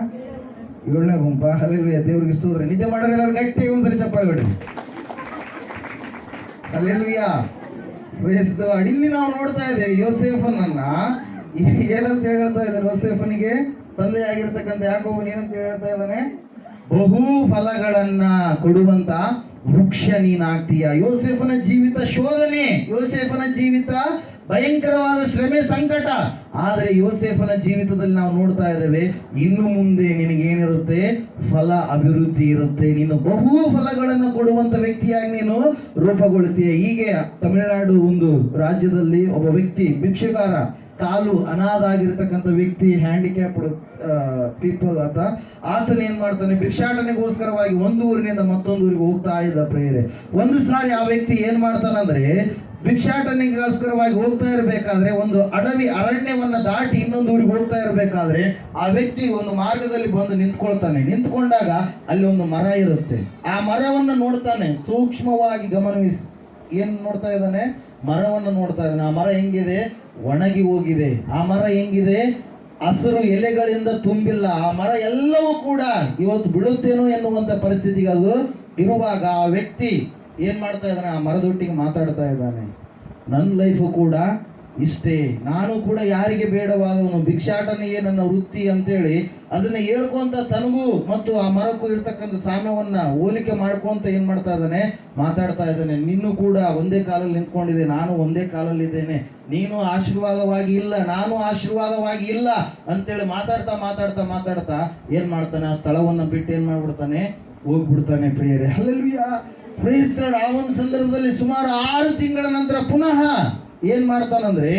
7ನೇ ಗುಂಪ. ಹಲ್ಲೆಲೂಯಾ. ದೇವ್ರಿಗೆ ಸ್ತೋತ್ರ. ನಿದ್ದೆ ಮಾಡೋರೆಲ್ಲ ಗಟ್ಟಿ ಒಂದ್ಸರಿ ಚಪ್ಪಾಳೆ ಬಿಡ್ರಿ. ಹಲ್ಲೆಲೂಯಾ. Praise the Lord. ಇಲ್ಲಿ ನಾವು ನೋಡ್ತಾ ಇದ್ದೇವೆ ಯೋಸೇಫನನ್ನ ಏನಂತ ಹೇಳ್ತಾ ಇದ್ದಾರೆ. ಯೋಸೇಫನಿಗೆ ತಂದೆಯಾಗಿರ್ತಕ್ಕಂಥ ಯಾಕೋಬನು ಏನಂತ ಹೇಳ್ತಾ ಇದ್ದಾನೆ? ಬಹು ಫಲಗಳನ್ನ ಕೊಡುವಂತ ವೃಕ್ಷ ನೀನಾಗ್ತೀಯ. ಯೋಸೇಫನ ಜೀವಿತ ಶೋಧನೆ, ಯೋಸೇಫನ ಜೀವಿತ ಭಯಂಕರವಾದ ಶ್ರಮೆ, ಸಂಕಟ. ಆದರೆ ಯೋಸೇಫನ ಜೀವಿತದಲ್ಲಿ ನಾವು ನೋಡ್ತಾ ಇದ್ದೇವೆ, ಇನ್ನು ಮುಂದೆ ನಿನಗೇನಿರುತ್ತೆ? ಫಲ, ಅಭಿವೃದ್ಧಿ ಇರುತ್ತೆ. ನೀನು ಬಹು ಫಲಗಳನ್ನು ಕೊಡುವಂತ ವ್ಯಕ್ತಿಯಾಗಿ ನೀನು ರೂಪುಗೊಳ್ಳುತ್ತೀಯ. ಹೀಗೆ ತಮಿಳುನಾಡು ಒಂದು ರಾಜ್ಯದಲ್ಲಿ ಒಬ್ಬ ವ್ಯಕ್ತಿ ಭಿಕ್ಷುಗಾರ, ಕಾಲು ಅನಾಥ ಆಗಿರ್ತಕ್ಕಂಥ ವ್ಯಕ್ತಿ, ಹ್ಯಾಂಡಿಕ್ಯಾಪ್ಡ್ ಪೀಪಲ್ ಆತನ ಏನ್ ಮಾಡ್ತಾನೆ? ಭಿಕ್ಷಾಟನೆಗೋಸ್ಕರವಾಗಿ ಒಂದು ಊರಿನಿಂದ ಮತ್ತೊಂದು ಊರಿಗೆ ಹೋಗ್ತಾ ಇದ್ದ ಪ್ರೇರೆ. ಒಂದು ಸಾರಿ ಆ ವ್ಯಕ್ತಿ ಏನ್ ಮಾಡ್ತಾನಂದ್ರೆ, ಭಿಕ್ಷಾಟನೆಗೋಸ್ಕರವಾಗಿ ಹೋಗ್ತಾ ಇರಬೇಕಾದ್ರೆ ಒಂದು ಅರಣ್ಯವನ್ನ ದಾಟಿ ಇನ್ನೊಂದು ಊರಿಗೆ ಹೋಗ್ತಾ ಇರಬೇಕಾದ್ರೆ ಆ ವ್ಯಕ್ತಿ ಒಂದು ಮಾರ್ಗದಲ್ಲಿ ಬಂದು ನಿಂತ್ಕೊಳ್ತಾನೆ. ನಿಂತ್ಕೊಂಡಾಗ ಅಲ್ಲಿ ಒಂದು ಮರ ಇರುತ್ತೆ. ಆ ಮರವನ್ನ ನೋಡ್ತಾನೆ, ಸೂಕ್ಷ್ಮವಾಗಿ ಗಮನಿಸಿ. ಏನ್ ನೋಡ್ತಾ ಇದ್ದಾನೆ? ಮರವನ್ನು ನೋಡ್ತಾ ಇದ್ದಾನೆ. ಆ ಮರ ಹೆಂಗಿದೆ? ಒಣಗಿ ಹೋಗಿದೆ. ಆ ಮರ ಹೆಂಗಿದೆ? ಹಸಿರು ಎಲೆಗಳಿಂದ ತುಂಬಿಲ್ಲ. ಆ ಮರ ಎಲ್ಲವೂ ಕೂಡ ಇವತ್ತು ಬಿಡುತ್ತೇನೋ ಎನ್ನುವಂತ ಪರಿಸ್ಥಿತಿಗೆ ಅದು ಇರುವಾಗ ಆ ವ್ಯಕ್ತಿ ಏನ್ ಮಾಡ್ತಾ ಇದ್ದಾನೆ? ಆ ಮರದೊಟ್ಟಿಗೆ ಮಾತಾಡ್ತಾ ಇದ್ದಾನೆ. ನನ್ನ ಲೈಫು ಕೂಡ ಇಷ್ಟೇ, ನಾನು ಕೂಡ ಯಾರಿಗೆ ಬೇಡವಾದವನು, ಭಿಕ್ಷಾಟನೆಯೇ ನನ್ನ ವೃತ್ತಿ ಅಂತೇಳಿ ಅದನ್ನ ಹೇಳ್ಕೊಂತ ತನಗೂ ಮತ್ತು ಆ ಮರಕ್ಕೂ ಇರ್ತಕ್ಕಂಥ ಸಾಮ್ಯವನ್ನ ಹೋಲಿಕೆ ಮಾಡ್ಕೊಂತ ಏನ್ ಮಾಡ್ತಾ ಇದ್ದಾನೆ? ಮಾತಾಡ್ತಾ ಇದ್ದಾನೆ. ನೀನು ಕೂಡ ಒಂದೇ ಕಾಲಲ್ಲಿ ನಿಂತ್ಕೊಂಡಿದೆ, ನಾನು ಒಂದೇ ಕಾಲಲ್ಲಿ ಇದ್ದೇನೆ. ನೀನು ಆಶೀರ್ವಾದವಾಗಿ ಇಲ್ಲ, ನಾನು ಆಶೀರ್ವಾದವಾಗಿ ಇಲ್ಲ ಅಂತೇಳಿ ಮಾತಾಡ್ತಾ ಮಾತಾಡ್ತಾ ಮಾತಾಡ್ತಾ ಏನ್ ಮಾಡ್ತಾನೆ? ಆ ಸ್ಥಳವನ್ನ ಬಿಟ್ಟು ಏನ್ ಮಾಡ್ಬಿಡ್ತಾನೆ? ಹೋಗ್ಬಿಡ್ತಾನೆ ಪ್ರಿಯರೇ. Hallelujah, praise the Lord. ಆ ಒಂದು ಸಂದರ್ಭದಲ್ಲಿ ಸುಮಾರು 6 ತಿಂಗಳ ನಂತರ ಪುನಃ ಏನ್ ಮಾಡ್ತಾನಂದ್ರೆ,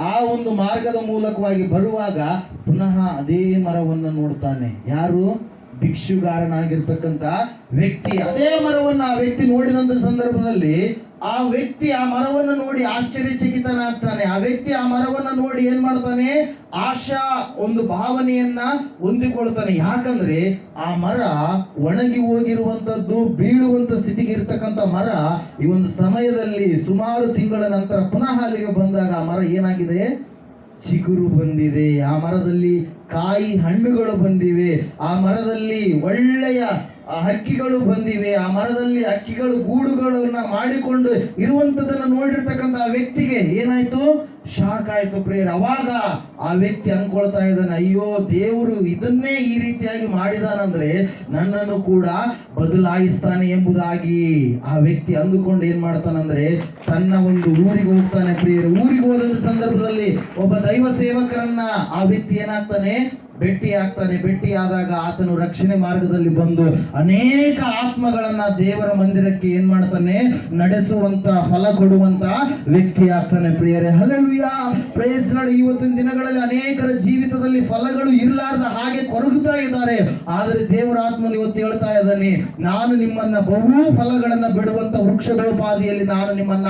ಆ ಒಂದು ಮಾರ್ಗದ ಮೂಲಕವಾಗಿ ಬರುವಾಗ ಪುನಃ ಅದೇ ಮರವನ್ನು ನೋಡ್ತಾನೆ. ಯಾರು? ಭಿಕ್ಷುಗಾರನಾಗಿರ್ತಕ್ಕಂಥ ವ್ಯಕ್ತಿ. ಅದೇ ಮರವನ್ನು ಆ ವ್ಯಕ್ತಿ ನೋಡಿದಂತ ಸಂದರ್ಭದಲ್ಲಿ ಆ ವ್ಯಕ್ತಿ ಆ ಮರವನ್ನು ನೋಡಿ ಆಶ್ಚರ್ಯಚಕಿತನಾಗ್ತಾನೆ. ಆ ವ್ಯಕ್ತಿ ಆ ಮರವನ್ನು ನೋಡಿ ಏನ್ ಮಾಡ್ತಾನೆ? ಆಶಾ ಒಂದು ಭಾವನೆಯನ್ನ ಹೊಂದಿಕೊಳ್ತಾನೆ. ಯಾಕಂದ್ರೆ ಆ ಮರ ಒಣಗಿ ಹೋಗಿರುವಂತದ್ದು, ಬೀಳುವಂತ ಸ್ಥಿತಿಗೆ ಇರ್ತಕ್ಕಂಥ ಮರ ಈ ಒಂದು ಸಮಯದಲ್ಲಿ ಸುಮಾರು ತಿಂಗಳ ನಂತರ ಪುನಃ ಅಲ್ಲಿಗೆ ಬಂದಾಗ ಆ ಮರ ಏನಾಗಿದೆ? ಚಿಗುರು ಬಂದಿದೆ. ಆ ಮರದಲ್ಲಿ ಕಾಯಿ ಹಣ್ಣುಗಳು ಬಂದಿವೆ. ಆ ಮರದಲ್ಲಿ ಒಳ್ಳೆಯ ಹಕ್ಕಿಗಳು ಬಂದಿವೆ. ಆ ಮರದಲ್ಲಿ ಹಕ್ಕಿಗಳು ಗೂಡುಗಳನ್ನ ಮಾಡಿಕೊಂಡು ಇರುವಂತದನ್ನ ನೋಡಿರ್ತಕ್ಕಂಥ ಆ ವ್ಯಕ್ತಿಗೆ ಏನಾಯ್ತು? ಶಾಕ್ ಆಯ್ತು ಪ್ರೇಯರ್. ಅವಾಗ ಆ ವ್ಯಕ್ತಿ ಅನ್ಕೊಳ್ತಾ ಇದ್ದಾನೆ, ಅಯ್ಯೋ ದೇವರು ಇದನ್ನೇ ಈ ರೀತಿಯಾಗಿ ಮಾಡಿದಾನಂದ್ರೆ ನನ್ನನ್ನು ಕೂಡ ಬದಲಾಯಿಸ್ತಾನೆ ಎಂಬುದಾಗಿ ಆ ವ್ಯಕ್ತಿ ಅಂದುಕೊಂಡು ಏನ್ ಮಾಡ್ತಾನಂದ್ರೆ ತನ್ನ ಒಂದು ಊರಿಗೆ ಹೋಗ್ತಾನೆ ಪ್ರಿಯರೇ. ಊರಿಗೆ ಹೋದ ಸಂದರ್ಭದಲ್ಲಿ ಒಬ್ಬ ದೈವ ಸೇವಕರನ್ನ ಆ ವ್ಯಕ್ತಿ ಏನಾಗ್ತಾನೆ? ಭೇಟಿಯಾಗ್ತಾನೆ. ಭೇಟಿಯಾದಾಗ ಆತನು ರಕ್ಷಣೆ ಮಾರ್ಗದಲ್ಲಿ ಬಂದು ಅನೇಕ ಆತ್ಮಗಳನ್ನ ದೇವರ ಮಂದಿರಕ್ಕೆ ಏನ್ ಮಾಡ್ತಾನೆ? ನಡೆಸುವಂತ, ಫಲ ಕೊಡುವಂತ ವ್ಯಕ್ತಿ ಆಗ್ತಾನೆ ಪ್ರಿಯರೇ. Hallelujah, praise the Lord. ಇವತ್ತಿನ ದಿನಗಳಲ್ಲಿ ಅನೇಕರ ಜೀವಿತದಲ್ಲಿ ಫಲಗಳು ಇರಲಾರ್ದ ಹಾಗೆ ಕೊರಗುತ್ತಾ ಇದ್ದಾರೆ. ಆದರೆ ದೇವರ ಆತ್ಮನು ಇವತ್ತು ಹೇಳ್ತಾ ಇದ್ದಾನೆ, ನಾನು ನಿಮ್ಮನ್ನ ಬಹು ಫಲಗಳನ್ನ ಬಿಡುವಂತ ವೃಕ್ಷದೋಪಾದಿಯಲ್ಲಿ ನಾನು ನಿಮ್ಮನ್ನ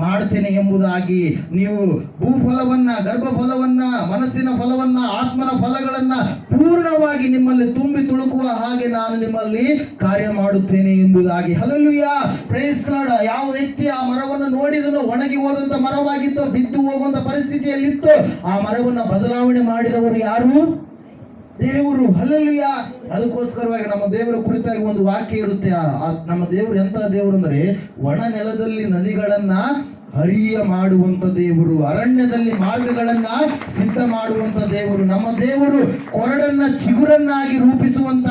ಮಾಡ್ತೇನೆ ಎಂಬುದಾಗಿ. ನೀವು ಭೂಫಲವನ್ನ, ಗರ್ಭಫಲವನ್ನ, ಮನಸ್ಸಿನ ಫಲವನ್ನ, ಆತ್ಮನ ಫಲಗಳನ್ನ ಪೂರ್ಣವಾಗಿ ನಿಮ್ಮಲ್ಲಿ ತುಂಬಿ ತುಳುಕುವ ಹಾಗೆ ನಾನು ನಿಮ್ಮಲ್ಲಿ ಕಾರ್ಯ ಮಾಡುತ್ತೇನೆ ಎಂಬುದಾಗಿ. Hallelujah, praise the Lord. ಯಾವ ವ್ಯಕ್ತಿ ಆ ಮರವನ್ನು ನೋಡಿದನೋ, ಒಣಗಿ ಹೋದಂತ ಮರವಾಗಿತ್ತು, ಬಿದ್ದು ಹೋಗುವಂತ ಪರಿಸ್ಥಿತಿಯಲ್ಲಿತ್ತು, ಆ ಮರವನ್ನ ಬದಲಾವಣೆ ಮಾಡಿದವರು ಯಾರು? ದೇವರು. ಹಲ್ಲೆಲೂಯಾ. ಅದಕ್ಕೋಸ್ಕರವಾಗಿ ನಮ್ಮ ದೇವರ ಕುರಿತಾಗಿ ಒಂದು ವಾಕ್ಯ ಇರುತ್ತೆ. ನಮ್ಮ ದೇವರು ಎಂತ ದೇವರು ಅಂದ್ರೆ, ಒಣ ನೆಲದಲ್ಲಿ ನದಿಗಳನ್ನ ಹರಿಯ ಮಾಡುವಂತ ದೇವರು, ಅರಣ್ಯದಲ್ಲಿ ಮಾರ್ಗಗಳನ್ನ ಸಿದ್ಧ ಮಾಡುವಂತ ದೇವರು. ನಮ್ಮ ದೇವರು ಕೊರಡನ್ನ ಚಿಗುರನ್ನಾಗಿ ರೂಪಿಸುವಂತ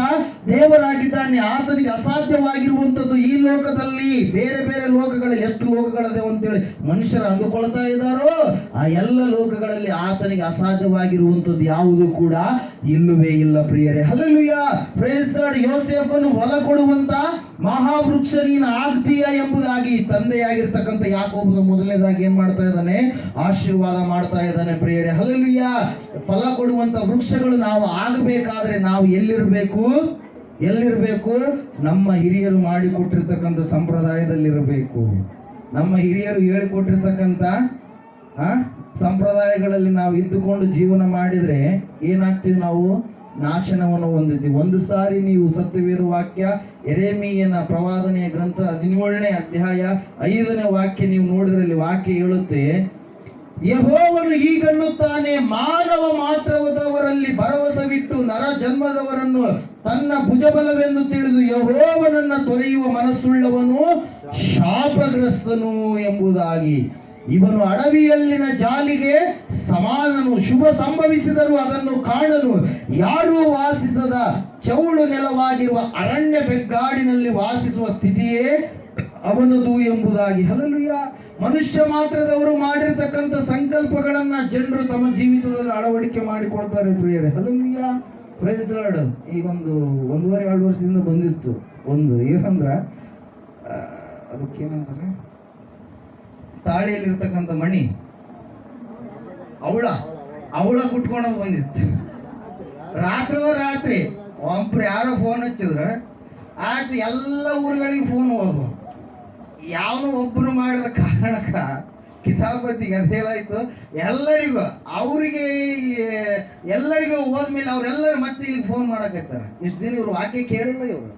ದೇವರಾಗಿದ್ದಾನೆ. ಆತನಿಗೆ ಅಸಾಧ್ಯವಾಗಿರುವಂತದ್ದು ಈ ಲೋಕದಲ್ಲಿ, ಬೇರೆ ಬೇರೆ ಲೋಕಗಳಲ್ಲಿ ಎಷ್ಟು ಲೋಕಗಳಿದೆ ಅಂತೇಳಿ ಮನುಷ್ಯರು ಅಂದುಕೊಳ್ತಾ ಇದ್ದಾರೋ ಆ ಎಲ್ಲ ಲೋಕಗಳಲ್ಲಿ ಆತನಿಗೆ ಅಸಾಧ್ಯವಾಗಿರುವಂತದ್ದು ಯಾವುದು ಕೂಡ ಇಲ್ಲವೇ ಇಲ್ಲ ಪ್ರಿಯರೇ. Hallelujah, praise the Lord. ಯೋಸೇಫನು ಹೊಲ ಕೊಡುವಂತ ಮಹಾವೃಕ್ಷ ನೀನು ಆಗ್ತೀಯ ಎಂಬುದಾಗಿ ತಂದೆಯಾಗಿರ್ತಕ್ಕಂಥ ಯಾಕೋಬ ಮೊದಲನೇದಾಗಿ ಏನ್ ಮಾಡ್ತಾ ಇದ್ದಾನೆ? ಆಶೀರ್ವಾದ ಮಾಡ್ತಾ ಇದ್ದಾನೆ ಪ್ರಿಯರೇ. ಹಲ್ಲೆಲೂಯಾ. ಫಲ ಕೊಡುವಂತ ವೃಕ್ಷಗಳು ನಾವು ಆಗಬೇಕಾದ್ರೆ ನಾವು ಎಲ್ಲಿರಬೇಕು? ನಮ್ಮ ಹಿರಿಯರು ಮಾಡಿಕೊಟ್ಟಿರ್ತಕ್ಕಂಥ ಸಂಪ್ರದಾಯದಲ್ಲಿರಬೇಕು. ನಮ್ಮ ಹಿರಿಯರು ಹೇಳಿಕೊಟ್ಟಿರ್ತಕ್ಕಂಥ ಸಂಪ್ರದಾಯಗಳಲ್ಲಿ ನಾವು ಇದ್ದುಕೊಂಡು ಜೀವನ ಮಾಡಿದ್ರೆ ಏನಾಗ್ತೀವಿ? ನಾವು ನಾಶನವನ್ನು ಹೊಂದಿದ್ದೀವಿ. ಒಂದು ಸಾರಿ ನೀವು ಸತ್ಯವೇದ ವಾಕ್ಯ ಯೆರೆಮೀಯನ ಪ್ರವಾದನೆಯ ಗ್ರಂಥ 17ನೇ ಅಧ್ಯಾಯ 5ನೇ ವಾಕ್ಯ ನೀವು ನೋಡಿದ್ರಲ್ಲಿ ವಾಕ್ಯ ಹೇಳುತ್ತೆ, ಯೆಹೋವನು ಹೀಗನ್ನುತ್ತಾನೆ, ಮಾನವ ಮಾತ್ರವದವರಲ್ಲಿ ಭರವಸವಿಟ್ಟು ನರ ಜನ್ಮದವರನ್ನು ತನ್ನ ಭುಜಬಲವೆಂದು ತಿಳಿದು ಯೆಹೋವನನ್ನ ತೊರೆಯುವ ಮನಸ್ಸುಳ್ಳವನು ಶಾಪಗ್ರಸ್ತನು ಎಂಬುದಾಗಿ. ಇವನು ಅಡವಿಯಲ್ಲಿನ ಜಾಲಿಗೆ ಸಮಾನನು. ಶುಭ ಸಂಭವಿಸಿದರೂ ಅದನ್ನು ಕಾಣನು. ಯಾರೂ ವಾಸಿಸದ ಚೌಳು ನೆಲವಾಗಿರುವ ಅರಣ್ಯ ಬೆಗ್ಗಾಡಿನಲ್ಲಿ ವಾಸಿಸುವ ಸ್ಥಿತಿಯೇ ಅವನದು ಎಂಬುದಾಗಿ. ಹಲ್ಲೆಲೂಯಾ. ಮನುಷ್ಯ ಮಾತ್ರದವರು ಮಾಡಿರ್ತಕ್ಕಂಥ ಸಂಕಲ್ಪಗಳನ್ನ ಜನರು ತಮ್ಮ ಜೀವಿತದಲ್ಲಿ ಅಳವಡಿಕೆ ಮಾಡಿಕೊಳ್ತಾರೆ ಪ್ರಿಯರೇ. ಹಲ್ಲೆಲೂಯಾ. Praise the Lord. ಈಗ ಒಂದೂವರೆ 2 ವರ್ಷದಿಂದ ಬಂದಿತ್ತು ಒಂದು, ಏನಂದ್ರ ಅದಕ್ಕೇನಂತಾರೆ, ತಾಳಿಯಲ್ಲಿರ್ತಕ್ಕಂಥ ಮಣಿ ಅವಳ ಕುಟ್ಕೊಂಡೋದು ಬಂದಿತ್ತು. ರಾತ್ರಿ ಒಬ್ರು ಯಾರೋ ಫೋನ್ ಹಚ್ಚಿದ್ರ ಆಯ್ತು, ಎಲ್ಲ ಊರುಗಳಿಗೆ ಫೋನ್ ಹೋದ್ವು. ಯಾವನು ಒಬ್ಬರು ಮಾಡಿದ ಕಾರಣಕ್ಕ ಕಿತಾಪತಿಗೆ ಅದೇನಾಯ್ತು, ಎಲ್ಲರಿಗೂ ಹೋದ್ಮೇಲೆ ಅವರೆಲ್ಲರೂ ಮತ್ತೆ ಇಲ್ಲಿ ಫೋನ್ ಮಾಡಕತ್ತಾರ. ಇಷ್ಟು ದಿನ ಇವ್ರು ವಾಕ್ಯ ಕೇಳಿಲ್ಲ, ಇವರು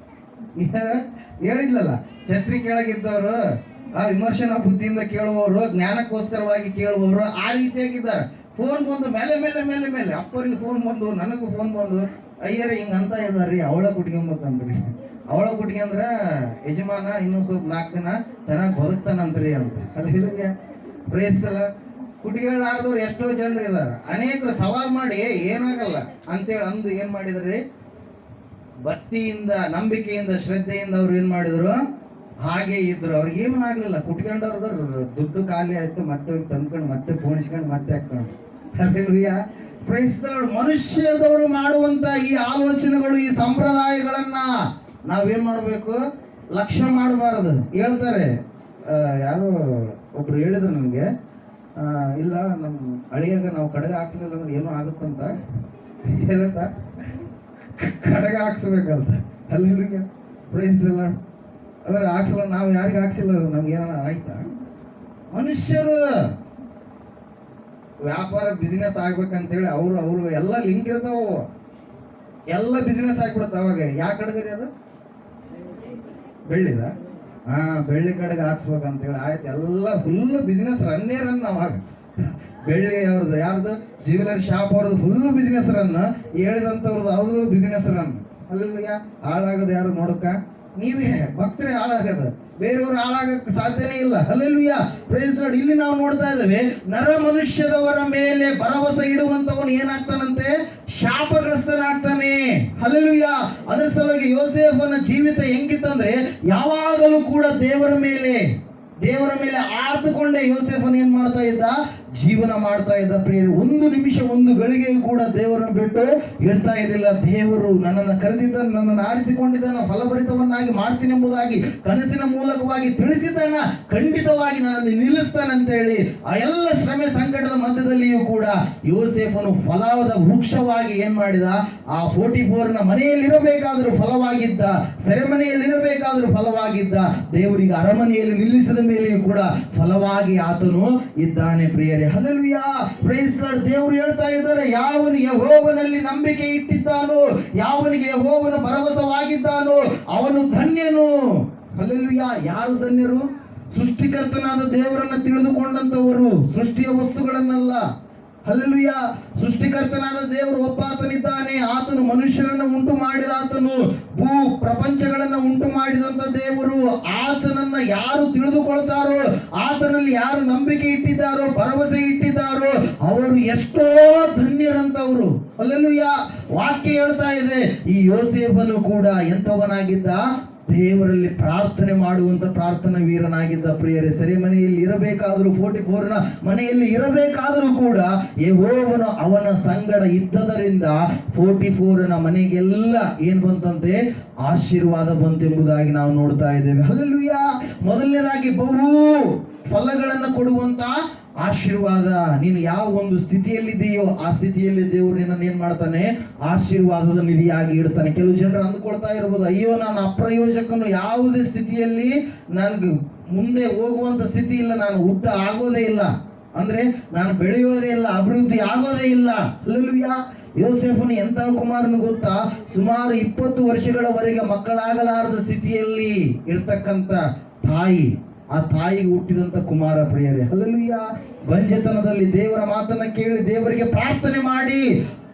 ಹೇಳಿದ್ಲಲ್ಲ, ಛತ್ರಿ ಕೆಳಗಿದ್ದವರು, ವಿಮರ್ಶನಾ ಬುದ್ಧಿಯಿಂದ ಕೇಳುವವರು, ಜ್ಞಾನಕ್ಕೋಸ್ಕರವಾಗಿ ಕೇಳುವವರು, ಆ ರೀತಿಯಾಗಿದ್ದಾರೆ. ಫೋನ್ ಬಂದು ಮೇಲೆ ಅಪ್ಪರಿಗೆ ಫೋನ್ ಬಂದು, ನನಗೂ ಫೋನ್ ಬಂದು, ಅಯ್ಯರೇ ಹಿಂಗಂತ ಇದಾರ್ರಿ, ಅವಳ ಕುಟ್ಕೊಂಬತ್ತಂದ್ರಿ. ಅವಳ ಕುಟ್ಕೊಂಡ್ರ ಯಜಮಾನ ಇನ್ನೂ ಸ್ವಲ್ಪ 4 ದಿನ ಚೆನ್ನಾಗಿ ಬದುಕ್ತಾನಂತ್ರಿ ಅಂತ. ಅಲ್ಲಿ ಪ್ರೇಸಲ್ಲ, ಕುಟಿಗಳಾದವ್ರು ಎಷ್ಟೋ ಜನರು ಇದಾರೆ. ಅನೇಕರು ಸವಾಲ್ ಮಾಡಿ ಏನಾಗಲ್ಲ ಅಂತೇಳಿ ಅಂದು ಏನ್ ಮಾಡಿದ್ರಿ, ಭಕ್ತಿಯಿಂದ, ನಂಬಿಕೆಯಿಂದ, ಶ್ರದ್ಧೆಯಿಂದ ಅವ್ರು ಏನ್ ಮಾಡಿದ್ರು, ಹಾಗೆ ಇದ್ರು. ಅವ್ರಿಗೆ ಏನು ಆಗ್ಲಿಲ್ಲ. ಕುಟ್ಕೊಂಡವ್ರ ದುಡ್ಡು ಖಾಲಿ ಆಯ್ತು, ಮತ್ತೆ ತಂದ್ಕೊಂಡು ಮತ್ತೆ ಪೋಣಿಸ್ಕೊಂಡು ಮತ್ತೆ ಹಾಕೊಂಡು. ಹಲ್ಲೆಲೂಯಾ. Praise the lord. ಮನುಷ್ಯದವರು ಮಾಡುವಂತ ಈ ಆಲೋಚನೆಗಳು, ಈ ಸಂಪ್ರದಾಯಗಳನ್ನ ನಾವೇನ್ ಮಾಡ್ಬೇಕು, ಲಕ್ಷ್ಯ ಮಾಡಬಾರದು. ಹೇಳ್ತಾರೆ, ಯಾರು ಒಬ್ರು ಹೇಳಿದ್ರು ನನಗೆ, ಇಲ್ಲ ನಮ್ಮ ಅಳಿಯಾಗ ನಾವು ಕಡಗ ಹಾಕ್ಸಲಿಲ್ಲ ಅಂದ್ರೆ ಏನೋ ಆಗುತ್ತಂತ ಹೇಳತ್ತ, ಕಡಗ ಹಾಕ್ಸ್ಬೇಕಂತ. ಹಲ್ಲೆಲೂಯಾ. Praise the Lord. ಅದ್ರ ಹಾಕ್ಸಲ್ಲ, ನಾವು ಯಾರಿಗೆ ಹಾಕ್ಸಿಲ್ಲ, ನಮ್ಗೆ ಏನಾರ ಆಯ್ತಾ? ಮನುಷ್ಯರು ವ್ಯಾಪಾರ ಬಿಸಿನೆಸ್ ಆಗ್ಬೇಕಂತೇಳಿ ಅವ್ರು ಎಲ್ಲ ಲಿಂಕ್ ಇರ್ತಾವ, ಎಲ್ಲ ಬಿಸಿನೆಸ್ ಆಗ್ಬಿಡುತ್ತೆ. ಅವಾಗ ಯಾಕೆ ಕಡಗರಿ ಅದು ಬೆಳ್ಳಿದ, ಬೆಳ್ಳಿ ಕಡೆಗೆ ಹಾಕ್ಸ್ಬೇಕಂತೇಳಿ ಆಯ್ತು, ಎಲ್ಲ ಫುಲ್ ಬಿಸಿನೆಸ್ ರನ್ನೇ ರನ್. ಅವಾಗ ಬೆಳ್ಳಿ ಅವ್ರದ್ದು, ಯಾರ್ದು, ಜ್ಯುವೆಲರಿ ಶಾಪ್ ಅವ್ರದ್ದು ಫುಲ್ ಬಿಸಿನೆಸ್ ರನ್, ಹೇಳಿದಂಥವ್ರದ್ದು ಅವ್ರದ್ದು ಬಿಸಿನೆಸ್ ರನ್. ಅಲ್ಲಿ ಹಾಳಾಗೋದು ಯಾರು ನೋಡಕ್ಕ? ನೀವೇ ಭಕ್ತರೇ ಹಾಳಾಗದ, ಬೇರೆಯವರು ಹಾಳಾಗಕ್ಕೆ ಸಾಧ್ಯನೇ ಇಲ್ಲ. ಹಲ್ಲೆಲೂಯಾ. Praise Lord. ಇಲ್ಲಿ ನಾವು ನೋಡ್ತಾ ಇದ್ದೇವೆ, ನರ ಮನುಷ್ಯದವರ ಮೇಲೆ ಭರವಸೆ ಇಡುವಂತವನು ಏನಾಗ್ತಾನಂತೆ, ಶಾಪಗ್ರಸ್ತನಾಗ್ತಾನೆ. ಹಲ್ಲೆಲೂಯಾ. ಅದರ ಸಲುವಾಗಿ ಯೋಸೇಫನ ಜೀವಿತ ಹೆಂಗಿತ್ತಂದ್ರೆ, ಯಾವಾಗಲೂ ಕೂಡ ದೇವರ ಮೇಲೆ ಆರ್ತುಕೊಂಡೇ ಯೋಸೇಫನ್ ಏನ್ ಮಾಡ್ತಾ ಇದ್ದ, ಜೀವನ ಮಾಡ್ತಾ ಇದ್ದ ಪ್ರಿಯರೇ. ಒಂದು ನಿಮಿಷ, ಒಂದು ಗಳಿಗೆಯೂ ಕೂಡ ದೇವರನ್ನು ಬಿಟ್ಟು ಇರ್ತಾ ಇರಲಿಲ್ಲ. ದೇವರು ನನ್ನನ್ನು ಕರೆದಿದ್ದ, ನನ್ನನ್ನು ಆರಿಸಿಕೊಂಡಿದ್ದಾನ, ಫಲಭರಿತವನ್ನಾಗಿ ಮಾಡ್ತೀನಿ ಎಂಬುದಾಗಿ ಕನಸಿನ ಮೂಲಕವಾಗಿ ತಿಳಿಸಿದ್ದಾನ. ಖಂಡಿತವಾಗಿ ನನ್ನನ್ನು ನಿಲ್ಲಿಸ್ತಾನಂತೇಳಿ ಆ ಎಲ್ಲ ಶ್ರಮೆ ಸಂಕಟದ ಮಧ್ಯದಲ್ಲಿಯೂ ಕೂಡ ಯೋಸೇಫನು ಫಲವಾದ ವೃಕ್ಷವಾಗಿ ಏನ್ ಮಾಡಿದ, ಆ 44ನ ಮನೆಯಲ್ಲಿ ಇರಬೇಕಾದ್ರೂ ಫಲವಾಗಿದ್ದ, ಸೆರೆಮನೆಯಲ್ಲಿ ಇರಬೇಕಾದ್ರೂ ಫಲವಾಗಿದ್ದ, ದೇವರಿಗೆ ಅರಮನೆಯಲ್ಲಿ ನಿಲ್ಲಿಸಿದ ಮೇಲೆಯೂ ಕೂಡ ಫಲವಾಗಿ ಆತನು ಇದ್ದಾನೆ ಪ್ರಿಯರೇ. ಹಲ್ಲೆಲೂಯಾ. Praise Lord. ದೇವರು ಹೇಳ್ತಾ ಇದ್ದಾರೆ, ಯಾವನು ಯೆಹೋವನಲ್ಲಿ ನಂಬಿಕೆ ಇಟ್ಟಿದ್ದಾನೋ, ಯಾವನಿಗೆ ಯೆಹೋವನ ಭರವಸವಾಗಿದ್ದಾನೋ ಅವನು ಧನ್ಯನು. ಹಲ್ಲೆಲೂಯಾ. ಯಾರು ಧನ್ಯರು? ಸೃಷ್ಟಿಕರ್ತನಾದ ದೇವರನ್ನ ತಿಳಿದುಕೊಂಡಂತವರು, ಸೃಷ್ಟಿಯ ವಸ್ತುಗಳನ್ನಲ್ಲ. ಹಲ್ಲೆಲೂಯಾ. ಸೃಷ್ಟಿಕರ್ತನಾದ ದೇವರು ಒಬ್ಬಾತನಿದ್ದಾನೆ. ಆತನು ಮನುಷ್ಯರನ್ನು ಉಂಟು ಮಾಡಿದ, ಆತನು ಭೂ ಪ್ರಪಂಚಗಳನ್ನ ಉಂಟು ಮಾಡಿದಂತ ದೇವರು. ಆತನನ್ನ ಯಾರು ತಿಳಿದುಕೊಳ್ತಾರೋ, ಆತನಲ್ಲಿ ಯಾರು ನಂಬಿಕೆ ಇಟ್ಟಿದ್ದಾರೋ, ಭರವಸೆ ಇಟ್ಟಿದ್ದಾರೋ, ಅವರು ಎಷ್ಟೋ ಧನ್ಯರಂತವರು. ಹಲ್ಲೆಲೂಯಾ. ವಾಕ್ಯ ಹೇಳ್ತಾ ಇದೆ, ಈ ಯೋಸೇಫನು ಕೂಡ ಎಂಥವನಾಗಿದ್ದ, ದೇವರಲ್ಲಿ ಪ್ರಾರ್ಥನೆ ಮಾಡುವಂತ ಪ್ರಾರ್ಥನಾ ವೀರನಾಗಿದ್ದ ಪ್ರಿಯರೇ. ಸೆರೆಮನೆಯಲ್ಲಿ ಇರಬೇಕಾದರೂ, 44ನ ಮನೆಯಲ್ಲಿ ಇರಬೇಕಾದರೂ ಕೂಡ ಯೆಹೋವನು ಅವನ ಸಂಗಡ ಇದ್ದದರಿಂದ 44ನ ಮನೆಗೆಲ್ಲ ಏನ್ ಬಂತಂತೆ, ಆಶೀರ್ವಾದ ಬಂತೆಂಬುದಾಗಿ ನಾವು ನೋಡ್ತಾ ಇದ್ದೇವೆ. ಹಲ್ಲೆಲೂಯಾ. ಮೊದಲನೇದಾಗಿ ಬಹು ಫಲಗಳನ್ನು ಕೊಡುವಂತ ಆಶೀರ್ವಾದ. ನೀನು ಯಾವ ಒಂದು ಸ್ಥಿತಿಯಲ್ಲಿದೆಯೋ ಆ ಸ್ಥಿತಿಯಲ್ಲಿ ದೇವರು ನಿನ್ನನ್ನು ಏನ್ ಮಾಡ್ತಾನೆ, ಆಶೀರ್ವಾದದ ನಿಧಿಯಾಗಿ ಇಡ್ತಾನೆ. ಕೆಲವು ಜನರು ಅಂದ್ಕೊಳ್ತಾ ಇರ್ಬೋದು, ಅಯ್ಯೋ ನಾನು ಅಪ್ರಯೋಜಕನು, ಯಾವುದೇ ಸ್ಥಿತಿಯಲ್ಲಿ ನನ್ಗೆ ಮುಂದೆ ಹೋಗುವಂತ ಸ್ಥಿತಿ ಇಲ್ಲ, ನಾನು ಉದ್ದ ಆಗೋದೇ ಇಲ್ಲ, ಅಂದ್ರೆ ನಾನು ಬೆಳೆಯೋದೇ ಇಲ್ಲ, ಅಭಿವೃದ್ಧಿ ಆಗೋದೇ ಇಲ್ಲ. ಹಲ್ಲೆಲೂಯಾ. ಯೋಸೇಫನು ಎಂತ ಕುಮಾರನು ಗೊತ್ತಾ, ಸುಮಾರು 20 ವರ್ಷಗಳವರೆಗೆ ಮಕ್ಕಳಾಗಲಾರದ ಸ್ಥಿತಿಯಲ್ಲಿ ಇರ್ತಕ್ಕಂಥ ತಾಯಿ, ಆ ತಾಯಿಗೆ ಹುಟ್ಟಿದಂತ ಕುಮಾರ ಪ್ರಿಯರೇ. ಹಲ್ಲೆಲೂಯಾ. ಬಂಜೆತನದಲ್ಲಿ ದೇವರ ಮಾತನ್ನ ಕೇಳಿ ದೇವರಿಗೆ ಪ್ರಾರ್ಥನೆ ಮಾಡಿ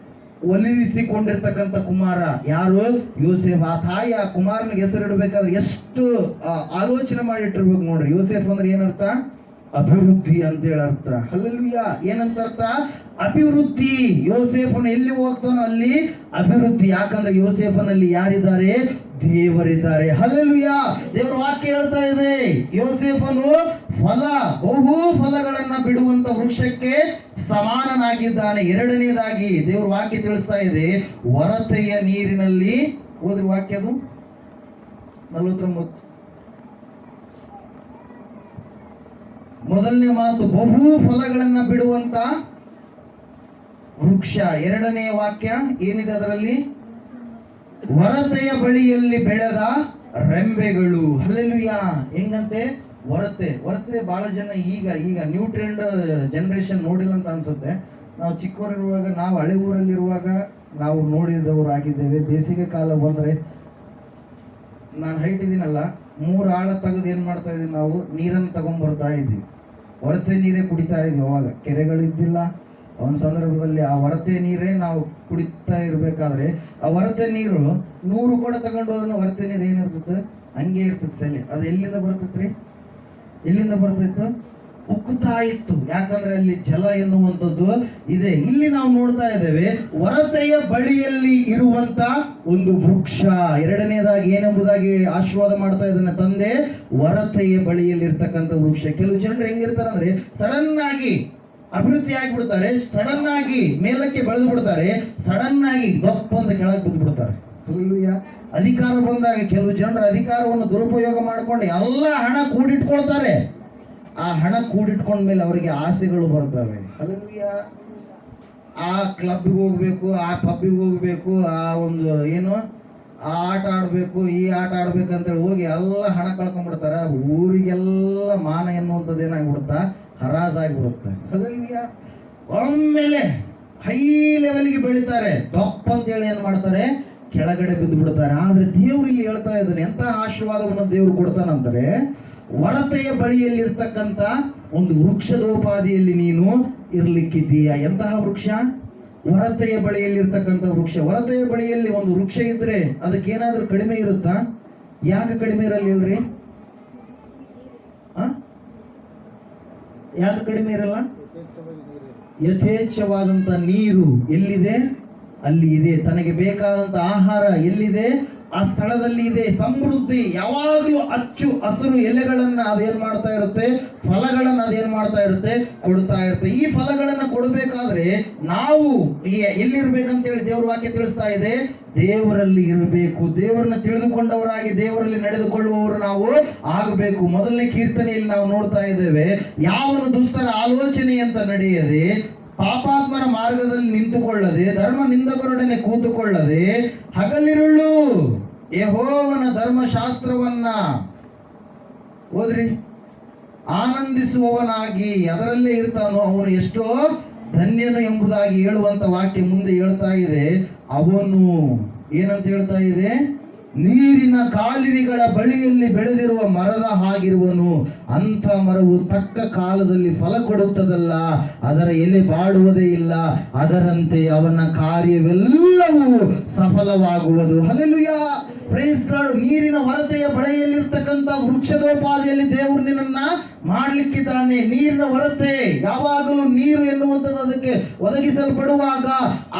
ಒಲಿಸಿಕೊಂಡಿರ್ತಕ್ಕಂಥ ಕುಮಾರ ಯಾರು? ಯೋಸೇಫ್. ಆ ತಾಯಿ ಆ ಕುಮಾರನಿಗೆ ಹೆಸರಿಡಬೇಕಾದ್ರೆ ಎಷ್ಟು ಆಲೋಚನೆ ಮಾಡಿಟ್ಟಿರ್ಬೇಕು ನೋಡ್ರಿ. ಯೋಸೇಫ್ ಅಂದ್ರೆ ಏನರ್ಥ? ಅಭಿವೃದ್ಧಿ ಅಂತೇಳಿ ಅರ್ಥ. ಹಲ್ಲೆಲೂಯಾ. ಏನಂತ ಅರ್ಥ? ಅಭಿವೃದ್ಧಿ. ಯೋಸೇಫನು ಎಲ್ಲಿ ಹೋಗ್ತಾನೋ ಅಲ್ಲಿ ಅಭಿವೃದ್ಧಿ. ಯಾಕಂದ್ರೆ ಯೋಸೇಫನಲ್ಲಿ ಯಾರಿದ್ದಾರೆ? ದೇವರಿದ್ದಾರೆ. ಹಲ್ಲೆಲೂಯಾ. ದೇವರ ವಾಕ್ಯ ಹೇಳ್ತಾ ಇದೆ, ಯೋಸೇಫನು ಬಹು ಫಲಗಳನ್ನ ಬಿಡುವಂತ ವೃಕ್ಷಕ್ಕೆ ಸಮಾನನಾಗಿದ್ದಾನೆ. ಎರಡನೇದಾಗಿ ದೇವರ ವಾಕ್ಯ ತಿಳಿಸ್ತಾ ಇದೆ, ಒರತೆಯ ನೀರಿನಲ್ಲಿ, ಓದ್ರಿ ವಾಕ್ಯದು 49. ಮೊದಲನೇ ಮಾತು ಬಹು ಫಲಗಳನ್ನ ಬಿಡುವಂತ ವೃಕ್ಷ. ಎರಡನೇ ವಾಕ್ಯ ಏನಿದೆ ಅದರಲ್ಲಿ? ಒರತೆಯ ಬಳಿಯಲ್ಲಿ ಬೆಳೆದ ರೆಂಬೆಗಳು. ಹಲ್ಲೆಲೂಯಾ. ಹೆಂಗಂತೆ? ಒರತೆ ಬಹಳ ಜನ ಈಗ ನ್ಯೂ ಟ್ರೆಂಡ್ ಜನರೇಷನ್ ನೋಡಿಲ್ಲ ಅಂತ ಅನ್ಸುತ್ತೆ. ನಾವು ಚಿಕ್ಕವರಿರುವಾಗ, ನಾವು ಹಳೆ ಊರಲ್ಲಿರುವಾಗ ನಾವು ನೋಡಿದವರಾಗಿದ್ದೇವೆ. ಬೇಸಿಗೆ ಕಾಲ ಬಂದ್ರೆ, ನಾನು ಹೈಟ್ ಇದೀನಲ್ಲ, 3 ಆಳ ತೆಗೆದು ಏನ್ ಮಾಡ್ತಾ ಇದೀವಿ ನಾವು? ನೀರನ್ನು ತಗೊಂಡ್ಬರ್ತಾ ಇದ್ವಿ. ಒರತೆ ನೀರೇ ಕುಡಿತಾ ಇದ್ವಿ. ಅವಾಗ ಕೆರೆಗಳಿದ್ದಿಲ್ಲ. ಒಂದು ಸಂದರ್ಭದಲ್ಲಿ ಆ ಒರತೆ ನೀರೇ ನಾವು ಕುಡಿತಾ ಇರ್ಬೇಕಾದ್ರೆ, ಆ ಒರತೆ ನೀರು 100 ಕೂಡ ತಗೊಂಡು ಹೋದ್ರೆ ಒರತೆ ನೀರು ಏನಿರ್ತದೆ? ಹಂಗೆ ಇರ್ತದೆ ಸೆಲೆ. ಅದು ಎಲ್ಲಿಂದ ಬರ್ತೈತ್ರಿ? ಎಲ್ಲಿಂದ ಬರ್ತಿತ್ತು? ಉಕ್ಕುತ್ತಾ ಇತ್ತು. ಯಾಕಂದ್ರೆ ಅಲ್ಲಿ ಜಲ ಎನ್ನುವಂಥದ್ದು ಇದೆ. ಇಲ್ಲಿ ನಾವು ನೋಡ್ತಾ ಇದ್ದೇವೆ, ಒರತೆಯ ಬಳಿಯಲ್ಲಿ ಇರುವಂತ ಒಂದು ವೃಕ್ಷ. ಎರಡನೇದಾಗಿ ಏನೆಂಬುದಾಗಿ ಆಶೀರ್ವಾದ ಮಾಡ್ತಾ ಇದ್ದಾನೆ ತಂದೆ? ಒರತೆಯ ಬಳಿಯಲ್ಲಿ ಇರ್ತಕ್ಕಂಥ ವೃಕ್ಷ. ಕೆಲವು ಜನರು ಹೆಂಗಿರ್ತಾರಂದ್ರೆ, ಸಡನ್ ಆಗಿ ಅಭಿವೃದ್ಧಿ ಆಗಿಬಿಡ್ತಾರೆ, ಸಡನ್ ಆಗಿ ಮೇಲಕ್ಕೆ ಬೆಳೆದು ಬಿಡ್ತಾರೆ, ಸಡನ್ ಆಗಿ ದಪ್ಪ ಅಂತ ಕೆಳಗೆ ಬಿದ್ದು ಬಿಡ್ತಾರೆ. ಅಧಿಕಾರ ಬಂದಾಗ ಕೆಲವು ಜನರ ಅಧಿಕಾರವನ್ನು ದುರುಪಯೋಗ ಮಾಡಿಕೊಂಡು ಎಲ್ಲ ಹಣ ಕೂಡಿಟ್ಕೊಳ್ತಾರೆ. ಆ ಹಣ ಕೂಡಿಟ್ಕೊಂಡ ಮೇಲೆ ಅವರಿಗೆ ಆಸೆಗಳು ಬರ್ತವೆ. ಹಲ್ಲೆಲೂಯಾ. ಆ ಕ್ಲಬ್ಗೆ ಹೋಗ್ಬೇಕು, ಆ ಪಬ್ಬಿಗೆ ಹೋಗ್ಬೇಕು, ಆ ಒಂದು ಏನು ಆ ಆಟ ಆಡ್ಬೇಕು, ಈ ಆಟ ಆಡ್ಬೇಕಂತೇಳಿ ಹೋಗಿ ಎಲ್ಲ ಹಣ ಕಳ್ಕೊಂಡ್ಬಿಡ್ತಾರ. ಊರಿಗೆಲ್ಲ ಮಾನ ಎನ್ನುವಂಥದ್ದು ಏನಾಗ್ಬಿಡುತ್ತಾ? ಹರಾಜಾಗಿಬಿಡುತ್ತೆ. ಹಲ್ಲೆಲೂಯಾ. ಒಮ್ಮೆಲೆ ಹೈ ಲೆವೆಲ್ಗೆ ಬೆಳಿತಾರೆ, ದಪ್ಪ ಅಂತೇಳಿ ಏನ್ ಮಾಡ್ತಾರೆ? ಕೆಳಗಡೆ ಬಿದ್ದು ಬಿಡ್ತಾರೆ. ಆದ್ರೆ ದೇವ್ರು ಇಲ್ಲಿ ಹೇಳ್ತಾ ಇದ್ದಾನೆ, ಎಂತ ಆಶೀರ್ವಾದವನ್ನು ದೇವ್ರು ಕೊಡ್ತಾನಂದ್ರೆ, ಒರತೆಯ ಬಳಿಯಲ್ಲಿ ಇರ್ತಕ್ಕಂಥ ಒಂದು ವೃಕ್ಷದೋಪಾದಿಯಲ್ಲಿ ನೀನು ಇರ್ಲಿಕ್ಕಿದ್ದೀಯ. ಎಂತಹ ವೃಕ್ಷ? ಒರತೆಯ ಬಳಿಯಲ್ಲಿ ಇರ್ತಕ್ಕಂಥ ವೃಕ್ಷ. ಒರತೆಯ ಬಳಿಯಲ್ಲಿ ಒಂದು ವೃಕ್ಷ ಇದ್ರೆ ಅದಕ್ಕೇನಾದ್ರೂ ಕಡಿಮೆ ಇರುತ್ತಾ? ಯಾಕೆ ಕಡಿಮೆ ಇರಲಿಲ್ರಿ? ಯಾಕೆ ಕಡಿಮೆ ಇರಲ್ಲ? ಯಥೇಚ್ಛವಾದಂತ ನೀರು ಎಲ್ಲಿದೆ ಅಲ್ಲಿ ಇದೆ. ತನಗೆ ಬೇಕಾದಂತ ಆಹಾರ ಎಲ್ಲಿದೆ ಆ ಸ್ಥಳದಲ್ಲಿ ಇದೆ. ಸಮೃದ್ಧಿ ಯಾವಾಗಲೂ ಅಚ್ಚು ಹಸಿರು ಎಲೆಗಳನ್ನ ಅದೇನ್ ಮಾಡ್ತಾ ಇರುತ್ತೆ? ಫಲಗಳನ್ನ ಅದೇನ್ ಮಾಡ್ತಾ ಇರುತ್ತೆ? ಕೊಡ್ತಾ ಇರುತ್ತೆ. ಈ ಫಲಗಳನ್ನ ಕೊಡಬೇಕಾದ್ರೆ ನಾವು ಎಲ್ಲಿರ್ಬೇಕಂತೇಳಿ ದೇವ್ರ ವಾಕ್ಯ ತಿಳಿಸ್ತಾ ಇದೆ, ದೇವರಲ್ಲಿ ಇರಬೇಕು. ದೇವರನ್ನ ತಿಳಿದುಕೊಂಡವರಾಗಿ ದೇವರಲ್ಲಿ ನಡೆದುಕೊಳ್ಳುವವರು ನಾವು ಆಗಬೇಕು. ಮೊದಲನೇ ಕೀರ್ತನೆಯಲ್ಲಿ ನಾವು ನೋಡ್ತಾ ಇದ್ದೇವೆ, ಯಾವನು ದುಷ್ಟರ ಆಲೋಚನೆಯಂತ ನಡೆಯದೆ, ಪಾಪಾತ್ಮರ ಮಾರ್ಗದಲ್ಲಿ ನಿಂತುಕೊಳ್ಳದೆ, ಧರ್ಮ ನಿಂದಕರೊಡನೆ ಕೂತುಕೊಳ್ಳದೆ, ಹಗಲಿರುಳು ಯೆಹೋವನ ಧರ್ಮಶಾಸ್ತ್ರವನ್ನ ಓದ್ರಿ ಆನಂದಿಸುವವನಾಗಿ ಅದರಲ್ಲೇ ಇರ್ತಾನೋ ಅವನು ಎಷ್ಟೋ ಧನ್ಯನು ಎಂಬುದಾಗಿ ಹೇಳುವಂತ ವಾಕ್ಯ ಮುಂದೆ ಹೇಳ್ತಾ ಇದೆ. ಅವನು ಏನಂತ ಹೇಳ್ತಾ ಇದೆ? ನೀರಿನ ಕಾಲುವೆಗಳ ಬಳಿಯಲ್ಲಿ ಬೆಳೆದಿರುವ ಮರದ ಹಾಗಿರುವನು. ಅಂಥ ಮರವು ತಕ್ಕ ಕಾಲದಲ್ಲಿ ಫಲ ಕೊಡುತ್ತದಲ್ಲ, ಅದರ ಎಲೆ ಬಾಡುವುದೇ ಇಲ್ಲ. ಅದರಂತೆ ಅವನ ಕಾರ್ಯವೆಲ್ಲವೂ ಸಫಲವಾಗುವುದು. ಹಲ್ಲೆಲೂಯಾ. Praise God. ನೀರಿನ ಹೊರತೆಯ ಬಳಿಯಲ್ಲಿರ್ತಕ್ಕಂಥ ವೃಕ್ಷದೋಪಾದಿಯಲ್ಲಿ ದೇವರು ನಿನ್ನನ್ನ ಮಾಡ್ಲಿಕ್ಕಿದ್ದಾನೆ. ನೀರಿನ ಹೊರತೆ ಯಾವಾಗಲೂ ನೀರು ಎನ್ನುವಂಥದ್ದು ಅದಕ್ಕೆ ಒದಗಿಸಲ್ಪಡುವಾಗ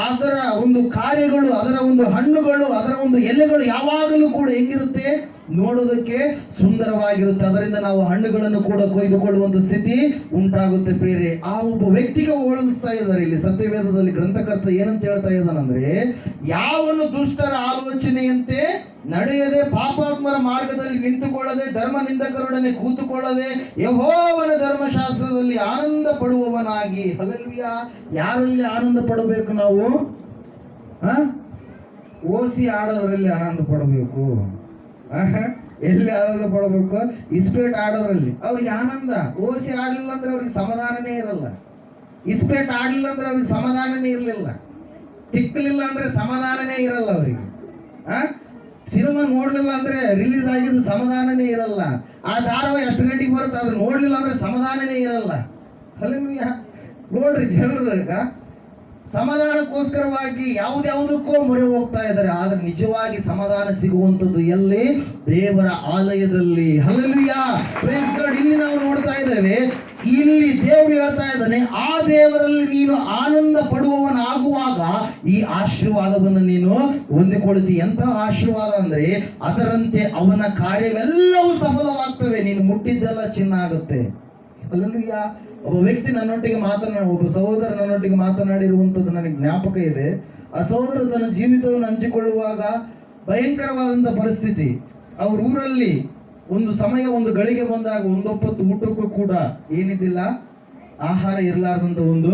ಅದರ ಒಂದು ಕಾರ್ಯಗಳು, ಅದರ ಒಂದು ಹಣ್ಣುಗಳು, ಅದರ ಒಂದು ಎಲೆಗಳು ಯಾವಾಗಲೂ ಕೂಡ ಹೆಂಗಿರುತ್ತೆ? ನೋಡೋದಕ್ಕೆ ಸುಂದರವಾಗಿರುತ್ತೆ. ಅದರಿಂದ ನಾವು ಹಣ್ಣುಗಳನ್ನು ಕೂಡ ಕೊಯ್ದುಕೊಳ್ಳುವಂತ ಸ್ಥಿತಿ ಉಂಟಾಗುತ್ತೆ. ಪ್ರಿಯರೇ, ಆ ಒಬ್ಬ ವ್ಯಕ್ತಿಗೆ ಹೋಲಿಸ್ತಾ ಇದ್ದಾರೆ ಇಲ್ಲಿ ಸತ್ಯವೇದದಲ್ಲಿ ಗ್ರಂಥಕರ್ತ. ಏನಂತ ಹೇಳ್ತಾ ಇದ್ದಾನಂದ್ರೆ, ಯಾವನು ದುಷ್ಟರ ಆಲೋಚನೆಯಂತೆ ನಡೆಯದೆ, ಪಾಪಾತ್ಮರ ಮಾರ್ಗದಲ್ಲಿ ನಿಂತುಕೊಳ್ಳದೆ, ಧರ್ಮ ನಿಂದಕರೊಡನೆ ಕೂತುಕೊಳ್ಳದೆ, ಯೆಹೋವನ ಧರ್ಮಶಾಸ್ತ್ರದಲ್ಲಿ ಆನಂದ ಪಡುವವನಾಗಿ. ಹಲ್ಲೆಲೂಯಾ. ಯಾರಲ್ಲಿ ಆನಂದ ಪಡಬೇಕು ನಾವು? ಓಸಿ ಆಡೋದ್ರಲ್ಲಿ ಆನಂದ ಪಡಬೇಕು. ಎಲ್ಲಿ ಆನಂದ ಪಡಬೇಕು? ಇಸ್ಪೇಟ್ ಆಡೋದ್ರಲ್ಲಿ ಅವ್ರಿಗೆ ಆನಂದ. ಓಸಿ ಆಡ್ಲಿಲ್ಲ ಅಂದ್ರೆ ಅವ್ರಿಗೆ ಸಮಾಧಾನನೇ ಇರಲ್ಲ. ಇಸ್ಪೇಟ್ ಆಡ್ಲಿಲ್ಲ ಅಂದ್ರೆ ಅವ್ರಿಗೆ ಸಮಾಧಾನನೇ ಇರಲಿಲ್ಲ. ತಿಕ್ಕಲಿಲ್ಲ ಅಂದ್ರೆ ಸಮಾಧಾನನೇ ಇರಲ್ಲ ಅವರಿಗೆ. ಸಿನಿಮಾ ನೋಡ್ಲಿಲ್ಲ ಅಂದ್ರೆ, ರಿಲೀಸ್ ಆಗಿದ್ದು ಸಮಾಧಾನನೇ ಇರಲ್ಲ. ಆ ಧಾರಾವಾಹಿ ಎಷ್ಟು ಗಂಟೆಗೆ ಬರುತ್ತೆ ಅದು ನೋಡ್ಲಿಲ್ಲ ಅಂದ್ರೆ ಸಮಾಧಾನನೇ ಇರಲ್ಲ. ಹಲ್ಲೆಲೂಯಾ. ನೋಡ್ರಿ ಜನರು ಸಮಾಧಾನಕ್ಕೋಸ್ಕರವಾಗಿ ಯಾವುದ್ಯಾವುದಕ್ಕೋ ಮೊರೆ ಹೋಗ್ತಾ ಇದ್ದಾರೆ. ಆದ್ರೆ ನಿಜವಾಗಿ ಸಮಾಧಾನ ಸಿಗುವಂಥದ್ದು ಎಲ್ಲಿ? ದೇವರ ಆಲಯದಲ್ಲಿ. Hallelujah, praise God. ಇಲ್ಲಿ ನಾವು ನೋಡ್ತಾ ಇದ್ದೇವೆ, ಇಲ್ಲಿ ದೇವರು ಹೇಳ್ತಾ ಇದ್ದಾನೆ, ಆ ದೇವರಲ್ಲಿ ನೀನು ಆನಂದ ಪಡುವವನಾಗುವಾಗ ಈ ಆಶೀರ್ವಾದವನ್ನು ನೀನು ಹೊಂದಿಕೊಳ್ಳುತ್ತಿ. ಎಂತಹ ಆಶೀರ್ವಾದ ಅಂದ್ರೆ, ಅದರಂತೆ ಅವನ ಕಾರ್ಯವೆಲ್ಲವೂ ಸಫಲವಾಗ್ತವೆ, ನೀನು ಮುಟ್ಟಿದ್ದೆಲ್ಲ ಚಿನ್ನ ಆಗುತ್ತೆ. ಹಲ್ಲೆಲೂಯಾ. ಒಬ್ಬ ವ್ಯಕ್ತಿ ನನ್ನೊಟ್ಟಿಗೆ ಒಬ್ಬ ಸಹೋದರ ನನ್ನೊಟ್ಟಿಗೆ ಮಾತನಾಡಿರುವಂಥದ್ದು ನನಗೆ ಜ್ಞಾಪಕ ಇದೆ. ಆ ಸಹೋದರ ತನ್ನ ಜೀವಿತವನ್ನು ಹಂಚಿಕೊಳ್ಳುವಾಗ ಭಯಂಕರವಾದಂಥ ಪರಿಸ್ಥಿತಿ. ಅವ್ರ ಊರಲ್ಲಿ ಒಂದು ಸಮಯ, ಒಂದು ಗಳಿಗೆ ಬಂದಾಗ ಒಂದೊಪ್ಪತ್ತು ಊಟಕ್ಕೂ ಕೂಡ ಏನಿದ್ದಿಲ್ಲ, ಆಹಾರ ಇರಲಾರ್ದಂಥ ಒಂದು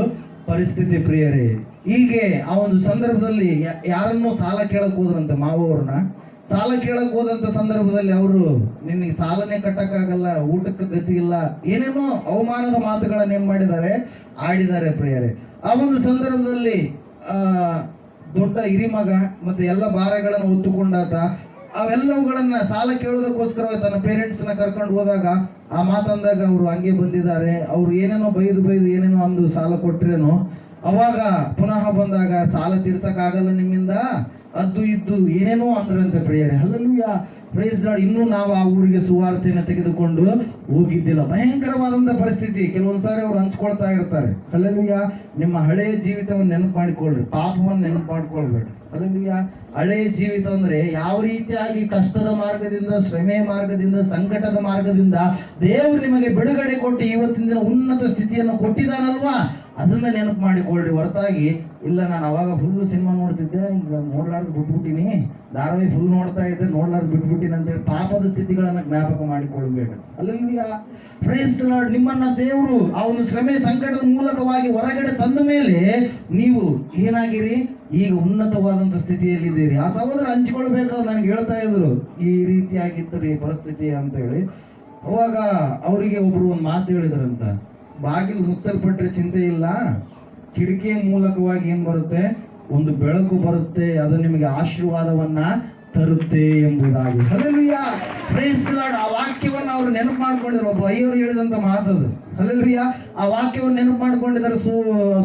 ಪರಿಸ್ಥಿತಿ ಪ್ರಿಯರೇ. ಹೀಗೆ ಆ ಒಂದು ಸಂದರ್ಭದಲ್ಲಿ ಯಾರನ್ನೋ ಸಾಲ ಕೇಳಕ್ ಹೋದ್ರಂತೆ, ಮಾವವ್ರನ್ನ ಸಾಲ ಕೇಳಕ್ ಹೋದಂತ ಸಂದರ್ಭದಲ್ಲಿ ಅವರು, ನಿನಗೆ ಸಾಲನೇ ಕಟ್ಟಕ್ಕಾಗಲ್ಲ, ಊಟಕ್ಕೆ ಗತಿ ಇಲ್ಲ, ಏನೇನೋ ಅವಮಾನದ ಮಾತುಗಳನ್ನ ಏನ್ ಮಾಡಿದ್ದಾರೆ, ಆಡಿದ್ದಾರೆ ಪ್ರಿಯರೇ. ಆ ಒಂದು ಸಂದರ್ಭದಲ್ಲಿ ದೊಡ್ಡ ಹಿರಿಮಗ ಮತ್ತೆ ಎಲ್ಲ ಭಾರಗಳನ್ನು ಹೊತ್ತುಕೊಂಡಾತ ಅವೆಲ್ಲವುಗಳನ್ನ ಸಾಲ ಕೇಳೋದಕ್ಕೋಸ್ಕರ ತನ್ನ ಪೇರೆಂಟ್ಸ್ನ ಕರ್ಕೊಂಡು ಹೋದಾಗ ಆ ಮಾತಂದಾಗ ಅವರು ಹಂಗೆ ಬಂದಿದ್ದಾರೆ. ಅವ್ರು ಏನೇನೋ ಬೈದು ಏನೇನೋ ಅಂದು ಸಾಲ ಕೊಟ್ರೇನೋ, ಅವಾಗ ಪುನಃ ಬಂದಾಗ ಸಾಲ ತೀರ್ಸಕ್ಕಾಗಲ್ಲ ನಿಮ್ಮಿಂದ, ಅದ್ದು ಇದ್ದು ಏನೇನೋ ಅಂದ್ರಂತೆ ಪ್ರಿಯರೇ. Hallelujah, praise God. ಇನ್ನೂ ನಾವು ಆ ಊರಿಗೆ ಸುವಾರ್ತೆಯನ್ನು ತೆಗೆದುಕೊಂಡು ಹೋಗಿದ್ದಿಲ್ಲ. ಭಯಂಕರವಾದಂಥ ಪರಿಸ್ಥಿತಿ. ಕೆಲವೊಂದ್ಸಾರಿ ಅವ್ರು ಹಂಚ್ಕೊಳ್ತಾ ಇರ್ತಾರೆ. ಹಲ್ಲೆಲೂಯಾ. ನಿಮ್ಮ ಹಳೆಯ ಜೀವಿತವನ್ನು ನೆನಪು ಮಾಡಿಕೊಳ್ಳ್ರಿ, ಪಾಪವನ್ನು ನೆನಪು ಮಾಡ್ಕೊಳ್ಬೇಡಿ. ಹಲ್ಲೆಲೂಯಾ. ಹಳೆಯ ಜೀವಿತ ಅಂದ್ರೆ ಯಾವ ರೀತಿಯಾಗಿ ಕಷ್ಟದ ಮಾರ್ಗದಿಂದ, ಶ್ರಮೆಯ ಮಾರ್ಗದಿಂದ, ಸಂಕಟದ ಮಾರ್ಗದಿಂದ ದೇವರು ನಿಮಗೆ ಬಿಡುಗಡೆ ಕೊಟ್ಟು ಇವತ್ತಿನ ದಿನ ಉನ್ನತ ಸ್ಥಿತಿಯನ್ನು ಕೊಟ್ಟಿದ್ದಾನಲ್ವಾ, ಅದನ್ನ ನೆನಪು ಮಾಡಿಕೊಳ್ಳ್ರಿ. ಹೊರತಾಗಿ ಇಲ್ಲ ನಾನು ಅವಾಗ ಫುಲ್ ಸಿನಿಮಾ ನೋಡ್ತಿದ್ದೆ, ಈಗ ನೋಡ್ಲಾರ್ದು ಬಿಟ್ಬಿಟ್ಟಿನಿ, ಧಾರಾವಾಹಿ ಫುಲ್ ನೋಡ್ತಾ ಇದ್ದೆ, ನೋಡ್ಲಾರ್ದು ಬಿಟ್ಬಿಟ್ಟಿನಿ ಅಂತೇಳಿ ಪಾಪದ ಸ್ಥಿತಿಗಳನ್ನ ಜ್ಞಾಪಕ ಮಾಡಿಕೊಳ್ಬೇಡ. Hallelujah, praise the lord. ನಿಮ್ಮನ್ನ ದೇವರು ಆ ಒಂದು ಶ್ರಮೆ ಸಂಕಟದ ಮೂಲಕವಾಗಿ ಹೊರಗಡೆ ತಂದ ಮೇಲೆ ನೀವು ಏನಾಗಿರಿ, ಈಗ ಉನ್ನತವಾದಂತ ಸ್ಥಿತಿಯಲ್ಲಿದ್ದೀರಿ. ಆ ಸಹೋದರ ಹಂಚಿಕೊಳ್ಬೇಕಾದ್ರೆ ನನಗೆ ಹೇಳ್ತಾ ಇದ್ರು, ಈ ರೀತಿಯಾಗಿತ್ತು ಪರಿಸ್ಥಿತಿ ಅಂತ ಹೇಳಿ. ಅವಾಗ ಅವರಿಗೆ ಒಬ್ರು ಒಂದು ಮಾತು ಹೇಳಿದ್ರಂತ, ಬಾಗಿಲು ಮುಚ್ಚಲ್ಪಟ್ರೆ ಚಿಂತೆ ಇಲ್ಲ, ಕಿಟಕಿಯ ಮೂಲಕವಾಗಿ ಏನ್ ಬರುತ್ತೆ, ಒಂದು ಬೆಳಕು ಬರುತ್ತೆ, ಅದು ನಿಮಗೆ ಆಶೀರ್ವಾದವನ್ನ ತರುತ್ತೆ ಎಂಬುದಾಗಿ. Hallelujah, praise the Lord. ಆ ವಾಕ್ಯವನ್ನು ಅವರು ನೆನಪು ಮಾಡ್ಕೊಂಡಿದ್ರು. ಒಬ್ಬ ಅಯ್ಯವರು ಹೇಳಿದಂತ ಮಾತದು. ಹಲ್ಲೆಲೂಯಾ. ಆ ವಾಕ್ಯವನ್ನು ನೆನಪು ಮಾಡ್ಕೊಂಡಿದ್ದಾರೆ.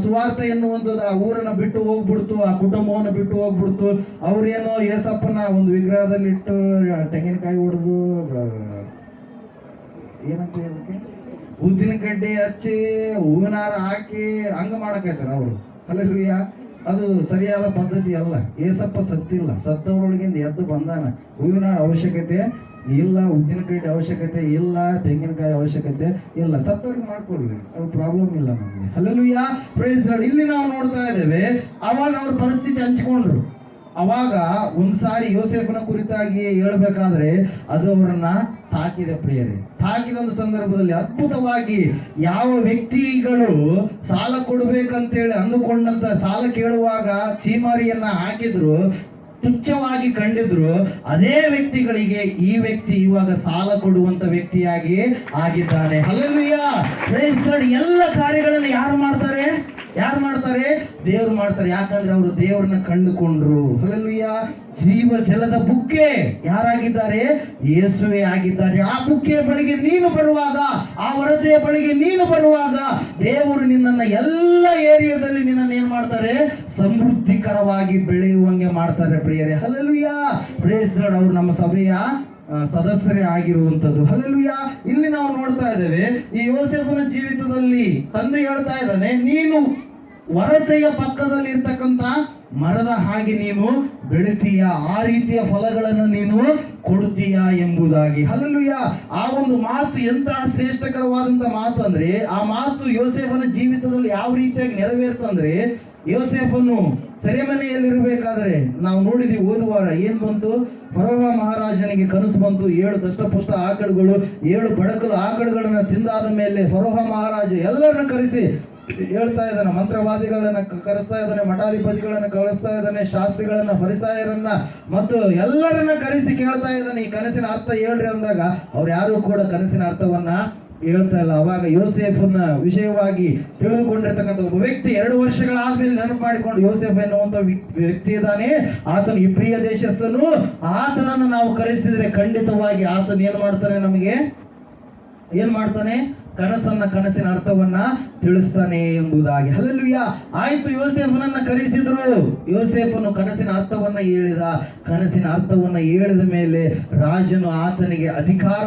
ಸುವಾರ್ತೆ ಎನ್ನುವಂಥದ್ದು ಆ ಊರನ್ನ ಬಿಟ್ಟು ಹೋಗ್ಬಿಡ್ತು, ಆ ಕುಟುಂಬವನ್ನು ಬಿಟ್ಟು ಹೋಗ್ಬಿಡ್ತು. ಅವ್ರೇನೋ ಏಸಪ್ಪನ ಒಂದು ವಿಗ್ರಹದಲ್ಲಿಟ್ಟು ತೆಂಗಿನಕಾಯಿ ಹೊಡೆದು, ಏನಂತ ಹೇಳಕ್ಕೆ, ಉದ್ದಿನ ಕಡ್ಡಿ ಹಚ್ಚಿ ಹೂವಿನಾರ ಹಾಕಿ ಹಂಗ ಮಾಡಕೈತಾರ ಅವರು. ಹಲ್ಲೆಲೂಯಾ. ಅದು ಸರಿಯಾದ ಪದ್ಧತಿ ಅಲ್ಲ. ಏಸಪ್ಪ ಸತ್ತಿಲ್ಲ, ಸತ್ತವರೊಳಗಿಂದ ಎದ್ದು ಬಂದಾನ. ಹೂವಿನ ಅವಶ್ಯಕತೆ ಇಲ್ಲ, ಉದ್ದಿನ ಕಡ್ಡಿ ಅವಶ್ಯಕತೆ ಇಲ್ಲ, ತೆಂಗಿನಕಾಯಿ ಅವಶ್ಯಕತೆ ಇಲ್ಲ. ಸತ್ತವ್ರಿಗೆ ಮಾಡ್ಕೊಡ್ಲಿ, ಅದು ಪ್ರಾಬ್ಲಮ್ ಇಲ್ಲ ನಮಗೆ. Hallelujah, praise God. ಇಲ್ಲಿ ನಾವು ನೋಡ್ತಾ ಇದ್ದೇವೆ, ಅವಾಗ ಅವ್ರ ಪರಿಸ್ಥಿತಿ ಹಂಚಿಕೊಂಡ್ರು. ಅವಾಗ ಒಂದ್ಸಾರಿ ಯೋಸೇಫನ ಕುರಿತಾಗಿ ಹೇಳ್ಬೇಕಾದ್ರೆ ಅದು ಅವರನ್ನ ತಾಕಿದೆ ಪ್ರಿಯರೇ. ತಾಕಿದ ಸಂದರ್ಭದಲ್ಲಿ ಅದ್ಭುತವಾಗಿ ಯಾವ ವ್ಯಕ್ತಿಗಳು ಸಾಲ ಕೊಡ್ಬೇಕಂತೇಳಿ ಅಂದುಕೊಂಡಂತ ಸಾಲ ಕೇಳುವಾಗ ಚೀಮಾರಿಯನ್ನ ಹಾಕಿದ್ರು, ತುಚ್ಛವಾಗಿ ಕಂಡಿದ್ರು, ಅದೇ ವ್ಯಕ್ತಿಗಳಿಗೆ ಈ ವ್ಯಕ್ತಿ ಇವಾಗ ಸಾಲ ಕೊಡುವಂತ ವ್ಯಕ್ತಿಯಾಗಿ ಆಗಿದ್ದಾನೆ. Hallelujah, praise God. ಎಲ್ಲ ಕಾರ್ಯಗಳನ್ನು ಯಾರು ಮಾಡ್ತಾರೆ? ದೇವರು ಮಾಡ್ತಾರೆ. ಯಾಕಂದ್ರೆ ಅವರು ದೇವರನ್ನ ಕಂಡುಕೊಂಡ್ರು. ಹಲ್ಲೆಲೂಯಾ. ಜೀವ ಜಲದ ಬುಕ್ಕೆ ಯಾರಾಗಿದ್ದಾರೆ? ಯೇಸುವೆ ಆಗಿದ್ದಾರೆ. ಆ ಬುಕ್ಕೆಯ ಬಳಿಗೆ ನೀನು ಬರುವಾಗ, ಆ ವರತೆಯ ಬಳಿಗೆ ನೀನು ಬರುವಾಗ ದೇವರು ನಿನ್ನನ್ನ ಎಲ್ಲ ಏರಿಯಾದಲ್ಲಿ ನಿನ್ನನ್ನು ಏನ್ ಮಾಡ್ತಾರೆ? ಸಮೃದ್ಧಿಕರವಾಗಿ ಬೆಳೆಯುವಂಗೆ ಮಾಡ್ತಾರೆ ಪ್ರಿಯರೇ. Hallelujah, praise God. ಅವರು ನಮ್ಮ ಸಭೆಯ ಸದಸ್ಯರೇ ಆಗಿರುವಂತದ್ದು. ಹಲ್ಲೆಲೂಯಾ. ಇಲ್ಲಿ ನಾವು ನೋಡ್ತಾ ಇದ್ದೇವೆ, ಈ ಯೋಸೇಫನ ಜೀವಿತದಲ್ಲಿ ತಂದೆ ಹೇಳ್ತಾ ಇದ್ದಾನೆ, ನೀನು ವರತೆಯ ಪಕ್ಕದಲ್ಲಿ ಇರ್ತಕ್ಕಂಥ ಮರದ ಹಾಗೆ ನೀನು ಬೆಳಿತೀಯ, ಆ ರೀತಿಯ ಫಲಗಳನ್ನು ನೀನು ಕೊಡುತ್ತೀಯ ಎಂಬುದಾಗಿ. ಹಲ್ಲೆಲೂಯಾ. ಆ ಒಂದು ಮಾತು ಎಂತಹ ಶ್ರೇಷ್ಠಕರವಾದಂತ ಮಾತು ಅಂದ್ರೆ, ಆ ಮಾತು ಯೋಸೇಫನ ಜೀವಿತದಲ್ಲಿ ಯಾವ ರೀತಿಯಾಗಿ ನೆರವೇರ್ತಂದ್ರೆ, ಯೋಸೇಫನು ಸೆರೆಮನೆಯಲ್ಲಿರಬೇಕಾದ್ರೆ ನಾವು ನೋಡಿದೀವಿ ಓದುವಾರ ಏನ್ ಬಂತು, ಫರೋಹ ಮಹಾರಾಜನಿಗೆ ಕನಸು ಬಂತು. 7 ದಷ್ಟಪುಷ್ಟ ಆಕಳುಗಳು, 7 ಬಡಕಲು ಆಕಳುಗಳನ್ನ ತಿಂದಾದ ಮೇಲೆ ಫರೋಹ ಮಹಾರಾಜ ಎಲ್ಲರನ್ನ ಕರೆಸಿ ಹೇಳ್ತಾ ಇದ್ದಾನೆ, ಮಂತ್ರವಾದಿಗಳನ್ನ ಕರೆಸ್ತಾ ಇದ್ದಾನೆ, ಮಠಾಧಿಪತಿಗಳನ್ನ ಕರೆಸ್ತಾ ಇದ್ದಾನೆ, ಶಾಸ್ತ್ರಿಗಳನ್ನ, ಫರಿಸಾಯರನ್ನ ಮತ್ತು ಎಲ್ಲರನ್ನ ಕರೆಸಿ ಕೇಳ್ತಾ ಇದ್ದಾನೆ, ಈ ಕನಸಿನ ಅರ್ಥ ಹೇಳ್ರಿ ಅಂದಾಗ ಅವ್ರು ಯಾರು ಕೂಡ ಕನಸಿನ ಅರ್ಥವನ್ನ ಹೇಳ್ತಾ ಇಲ್ಲ. ಅವಾಗ ಯೋಸೇಫನ ವಿಷಯವಾಗಿ ತಿಳಿದುಕೊಂಡಿರ್ತಕ್ಕಂಥ ಒಬ್ಬ ವ್ಯಕ್ತಿ 2 ವರ್ಷಗಳಾದ್ಮೇಲೆ ನೆನಪು ಮಾಡಿಕೊಂಡು, ಯೋಸೇಫ್ ಎನ್ನುವಂತ ವ್ಯಕ್ತಿ ಇದ್ದಾನೆ, ಆತನು ಇಬ್ರಿಯ ದೇಶಸ್ಥನು, ಆತನನ್ನು ನಾವು ಕರೆಸಿದ್ರೆ ಖಂಡಿತವಾಗಿ ಆತನ ಏನ್ ಮಾಡ್ತಾನೆ, ಕನಸಿನ ಅರ್ಥವನ್ನ ತಿಳಿಸ್ತಾನೆ ಎಂಬುದಾಗಿ. ಹಲ್ಲೆಲೂಯ. ಆಯ್ತು, ಯೋಸೇಫನನ್ನ ಕರೆಸಿದ್ರು. ಯೋಸೇಫನು ಕನಸಿನ ಅರ್ಥವನ್ನ ಹೇಳಿದ. ಕನಸಿನ ಅರ್ಥವನ್ನ ಹೇಳಿದ ಮೇಲೆ ರಾಜನು ಆತನಿಗೆ ಅಧಿಕಾರ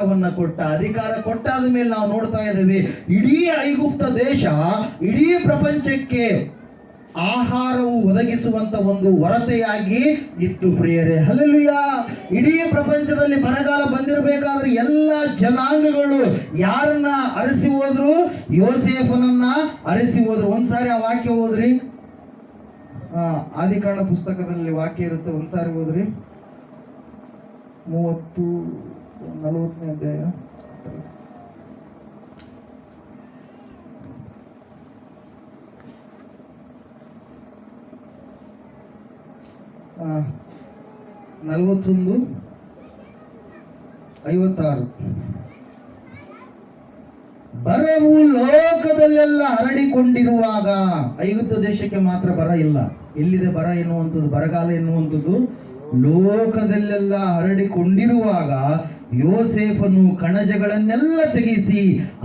ಕೊಟ್ಟಾದ ಮೇಲೆ ನಾವು ನೋಡ್ತಾ ಇದ್ದೇವೆ, ಇಡೀ ಐಗುಪ್ತ ದೇಶ, ಇಡೀ ಪ್ರಪಂಚಕ್ಕೆ ಆಹಾರವು ಒದಗಿಸುವಂತ ಒಂದು ಹೊರತೆಯಾಗಿ ಇತ್ತು ಪ್ರಿಯರೇ. ಹಲ್ಲೆಲೂಯ. ಇಡೀ ಪ್ರಪಂಚದಲ್ಲಿ ಬರಗಾಲ ಬಂದಿರಬೇಕಾದ್ರೆ ಎಲ್ಲ ಜನಾಂಗಗಳು ಯಾರನ್ನ ಅರಸಿ ಹೋದ್ರು? ಯೋಸೇಫನನ್ನ ಅರಸಿ ಹೋದ್ರು. ಒಂದ್ಸಾರಿ ಆ ವಾಕ್ಯ ಓದ್ರಿ. ಆದಿಕಾಂಡ ಪುಸ್ತಕದಲ್ಲಿ ವಾಕ್ಯ ಇರುತ್ತೆ, ಒಂದ್ಸಾರಿ ಓದ್ರಿ. 40-40ನೇ ಅಧ್ಯಾಯ. ಆ 41:56. ಬರವು ಲೋಕದಲ್ಲೆಲ್ಲ ಹರಡಿಕೊಂಡಿರುವಾಗ, ಐಗುಪ್ತ ದೇಶಕ್ಕೆ ಮಾತ್ರ ಬರ ಇಲ್ಲ. ಎಲ್ಲಿದೆ ಬರ ಎನ್ನುವಂಥದ್ದು, ಬರಗಾಲ ಎನ್ನುವಂಥದ್ದು? ಲೋಕದಲ್ಲೆಲ್ಲ ಹರಡಿಕೊಂಡಿರುವಾಗ ಯೋಸೇಫನು ಕಣಜಗಳನ್ನೆಲ್ಲ ತೆಗೆಸಿ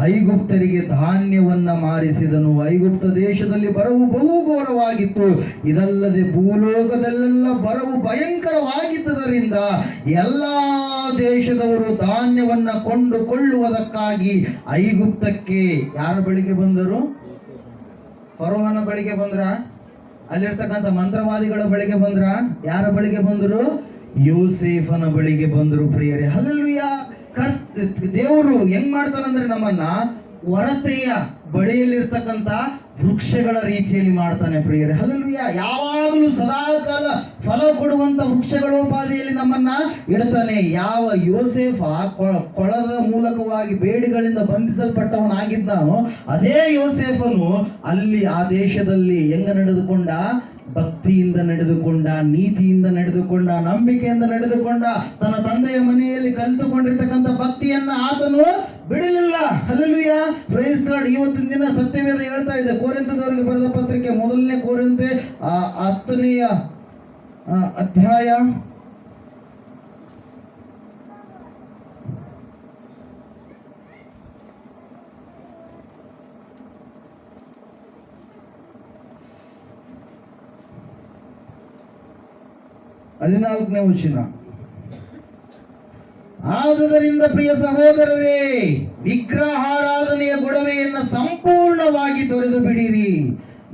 ಐಗುಪ್ತರಿಗೆ ಧಾನ್ಯವನ್ನ ಮಾರಿಸಿದನು. ಐಗುಪ್ತ ದೇಶದಲ್ಲಿ ಬರವು ಬಹುಘೋರವಾಗಿತ್ತು. ಇದಲ್ಲದೆ ಭೂಲೋಕದಲ್ಲೆಲ್ಲ ಬರವು ಭಯಂಕರವಾಗಿದ್ದರಿಂದ ಎಲ್ಲಾ ದೇಶದವರು ಧಾನ್ಯವನ್ನ ಕೊಂಡುಕೊಳ್ಳುವುದಕ್ಕಾಗಿ ಐಗುಪ್ತಕ್ಕೆ ಯಾರ ಬಳಿಗೆ ಬಂದರು? ಫರೋಹನ ಬಳಿಗೆ ಬಂದ್ರ? ಅಲ್ಲಿರ್ತಕ್ಕಂಥ ಮಂತ್ರವಾದಿಗಳ ಬಳಿಗೆ ಬಂದ್ರ? ಯಾರ ಬಳಿಗೆ ಬಂದರು? ಯೋಸೇಫನ ಬಳಿಗೆ ಬಂದರು ಪ್ರಿಯರೇ. ಹಲ್ಲೆಲೂಯ. ದೇವರು ಹೆಂಗ್ ಮಾಡ್ತಾನಂದ್ರೆ ನಮ್ಮನ್ನ ಹೊರತೆಯ ಬಳಿಯಲ್ಲಿರ್ತಕ್ಕಂಥ ವೃಕ್ಷಗಳ ರೀತಿಯಲ್ಲಿ ಮಾಡ್ತಾನೆ ಪ್ರಿಯರೇ. ಹಲ್ಲೆಲೂಯ. ಯಾವಾಗಲೂ ಸದಾಕಾಲ ಫಲ ಕೊಡುವಂತ ವೃಕ್ಷಗಳೋಪಾದಿಯಲ್ಲಿ ನಮ್ಮನ್ನ ಇಡ್ತಾನೆ. ಯಾವ ಯೋಸೇಫ ಕೊಳದ ಮೂಲಕವಾಗಿ ಬೇಡಿಗಳಿಂದ ಬಂಧಿಸಲ್ಪಟ್ಟವನಾಗಿದ್ದಾನೋ ಅದೇ ಯೋಸೇಫನು ಅಲ್ಲಿ ಆ ದೇಶದಲ್ಲಿ ಹೆಂಗ ನಡೆದುಕೊಂಡ? ಭಕ್ತಿಯಿಂದ ನಡೆದುಕೊಂಡ, ನೀತಿಯಿಂದ ನಡೆದುಕೊಂಡ, ನಂಬಿಕೆಯಿಂದ ನಡೆದುಕೊಂಡ, ತನ್ನ ತಂದೆಯ ಮನೆಯಲ್ಲಿ ಕಲಿತುಕೊಂಡಿರ್ತಕ್ಕಂಥ ಭಕ್ತಿಯನ್ನ ಆತನು ಬಿಡಲಿಲ್ಲ. ಹಲ್ಲೆಲೂಯ. Praise Lord. ಇವತ್ತಿನ ದಿನ ಸತ್ಯವೇದ ಹೇಳ್ತಾ ಇದೆ, ಕೊರಿಂಥದವರಿಗೆ ಬರೆದ ಪತ್ರಿಕೆ 1ನೇ ಕೊರಿಂಥೆ 10ನೇ ಅಧ್ಯಾಯ 14ನೇ ವಚನ. ಆದುದರಿಂದ ಪ್ರಿಯ ಸಹೋದರರೇ, ವಿಗ್ರಹಾರಾಧನೆಯ ಗೊಡವೆಯನ್ನು ಸಂಪೂರ್ಣವಾಗಿ ತೊರೆದು ಬಿಡಿರಿ.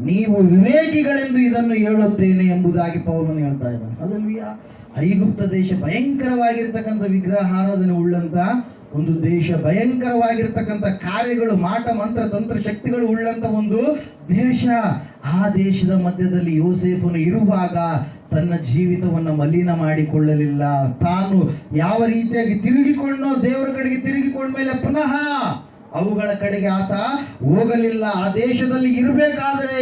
ನೀವು ವಿವೇಕಿಗಳೆಂದು ಇದನ್ನು ಹೇಳುತ್ತೇನೆ ಎಂಬುದಾಗಿ ಪೌಲನು ಹೇಳ್ತಾ ಇದ್ದಾನೆ. ಹಲ್ಲೆಲೂಯ. ಐಗುಪ್ತ ದೇಶ ಭಯಂಕರವಾಗಿರ್ತಕ್ಕಂಥ ವಿಗ್ರಹಾರಾಧನೆ ಉಳ್ಳಂತ ಒಂದು ದೇಶ, ಭಯಂಕರವಾಗಿರ್ತಕ್ಕಂಥ ಕಾರ್ಯಗಳು, ಮಾಟ ಮಂತ್ರ ತಂತ್ರ ಶಕ್ತಿಗಳು ಉಳ್ಳಂತ ಒಂದು ದೇಶ. ಆ ದೇಶದ ಮಧ್ಯದಲ್ಲಿ ಯೋಸೇಫನು ಇರುವಾಗ ತನ್ನ ಜೀವಿತವನ್ನು ಮಲಿನ ಮಾಡಿಕೊಳ್ಳಲಿಲ್ಲ. ತಾನು ಯಾವ ರೀತಿಯಾಗಿ ತಿರುಗಿಕೊಂಡೋ ದೇವರ ಕಡೆಗೆ ತಿರುಗಿಕೊಂಡ ಮೇಲೆ ಪುನಃ ಅವುಗಳ ಕಡೆಗೆ ಆತ ಹೋಗಲಿಲ್ಲ. ಆ ದೇಶದಲ್ಲಿ ಇರಬೇಕಾದರೆ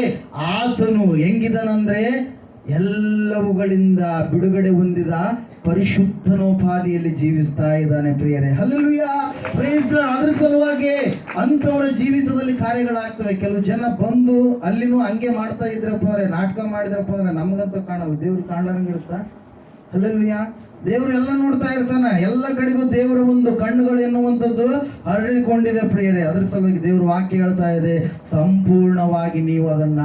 ಆತನು ಹೆಂಗಿದನಂದ್ರೆ ಎಲ್ಲವುಗಳಿಂದ ಬಿಡುಗಡೆ ಹೊಂದಿದ ಪರಿಶುದ್ಧನೋಪಾದಿಯಲ್ಲಿ ಜೀವಿಸ್ತಾ ಇದ್ದಾನೆ ಪ್ರಿಯರೇ. ಹಲ್ಲೆಲೂಯ. Praise Lord. ಅದರ ಸಲುವಾಗಿ ಅಂಥವರ ಜೀವಿತದಲ್ಲಿ ಕಾರ್ಯಗಳಾಗ್ತವೆ. ಕೆಲವು ಜನ ಬಂದು ಅಲ್ಲಿನೂ ಹಂಗೆ ಮಾಡ್ತಾ ಇದ್ರಪ್ಪ ಅಂದ್ರೆ, ನಾಟಕ ಮಾಡಿದ್ರಪ್ಪ ಅಂದ್ರೆ ನಮಗಂತೂ ಕಾಣಲ್ಲ, ದೇವ್ರು ಕಾಣಂಗಿರುತ್ತ. ಹಲ್ಲೆಲೂಯ. ದೇವರು ಎಲ್ಲ ನೋಡ್ತಾ ಇರ್ತಾನೆ. ಎಲ್ಲ ಕಡೆಗೂ ದೇವರ ಒಂದು ಕಣ್ಣುಗಳು ಎನ್ನುವಂಥದ್ದು ಹರಡಿಕೊಂಡಿದೆ ಪ್ರಿಯರೇ. ಅದರ ಸಲುವಾಗಿ ದೇವ್ರ ವಾಕ್ಯ ಹೇಳ್ತಾ ಇದೆ, ಸಂಪೂರ್ಣವಾಗಿ ನೀವು ಅದನ್ನ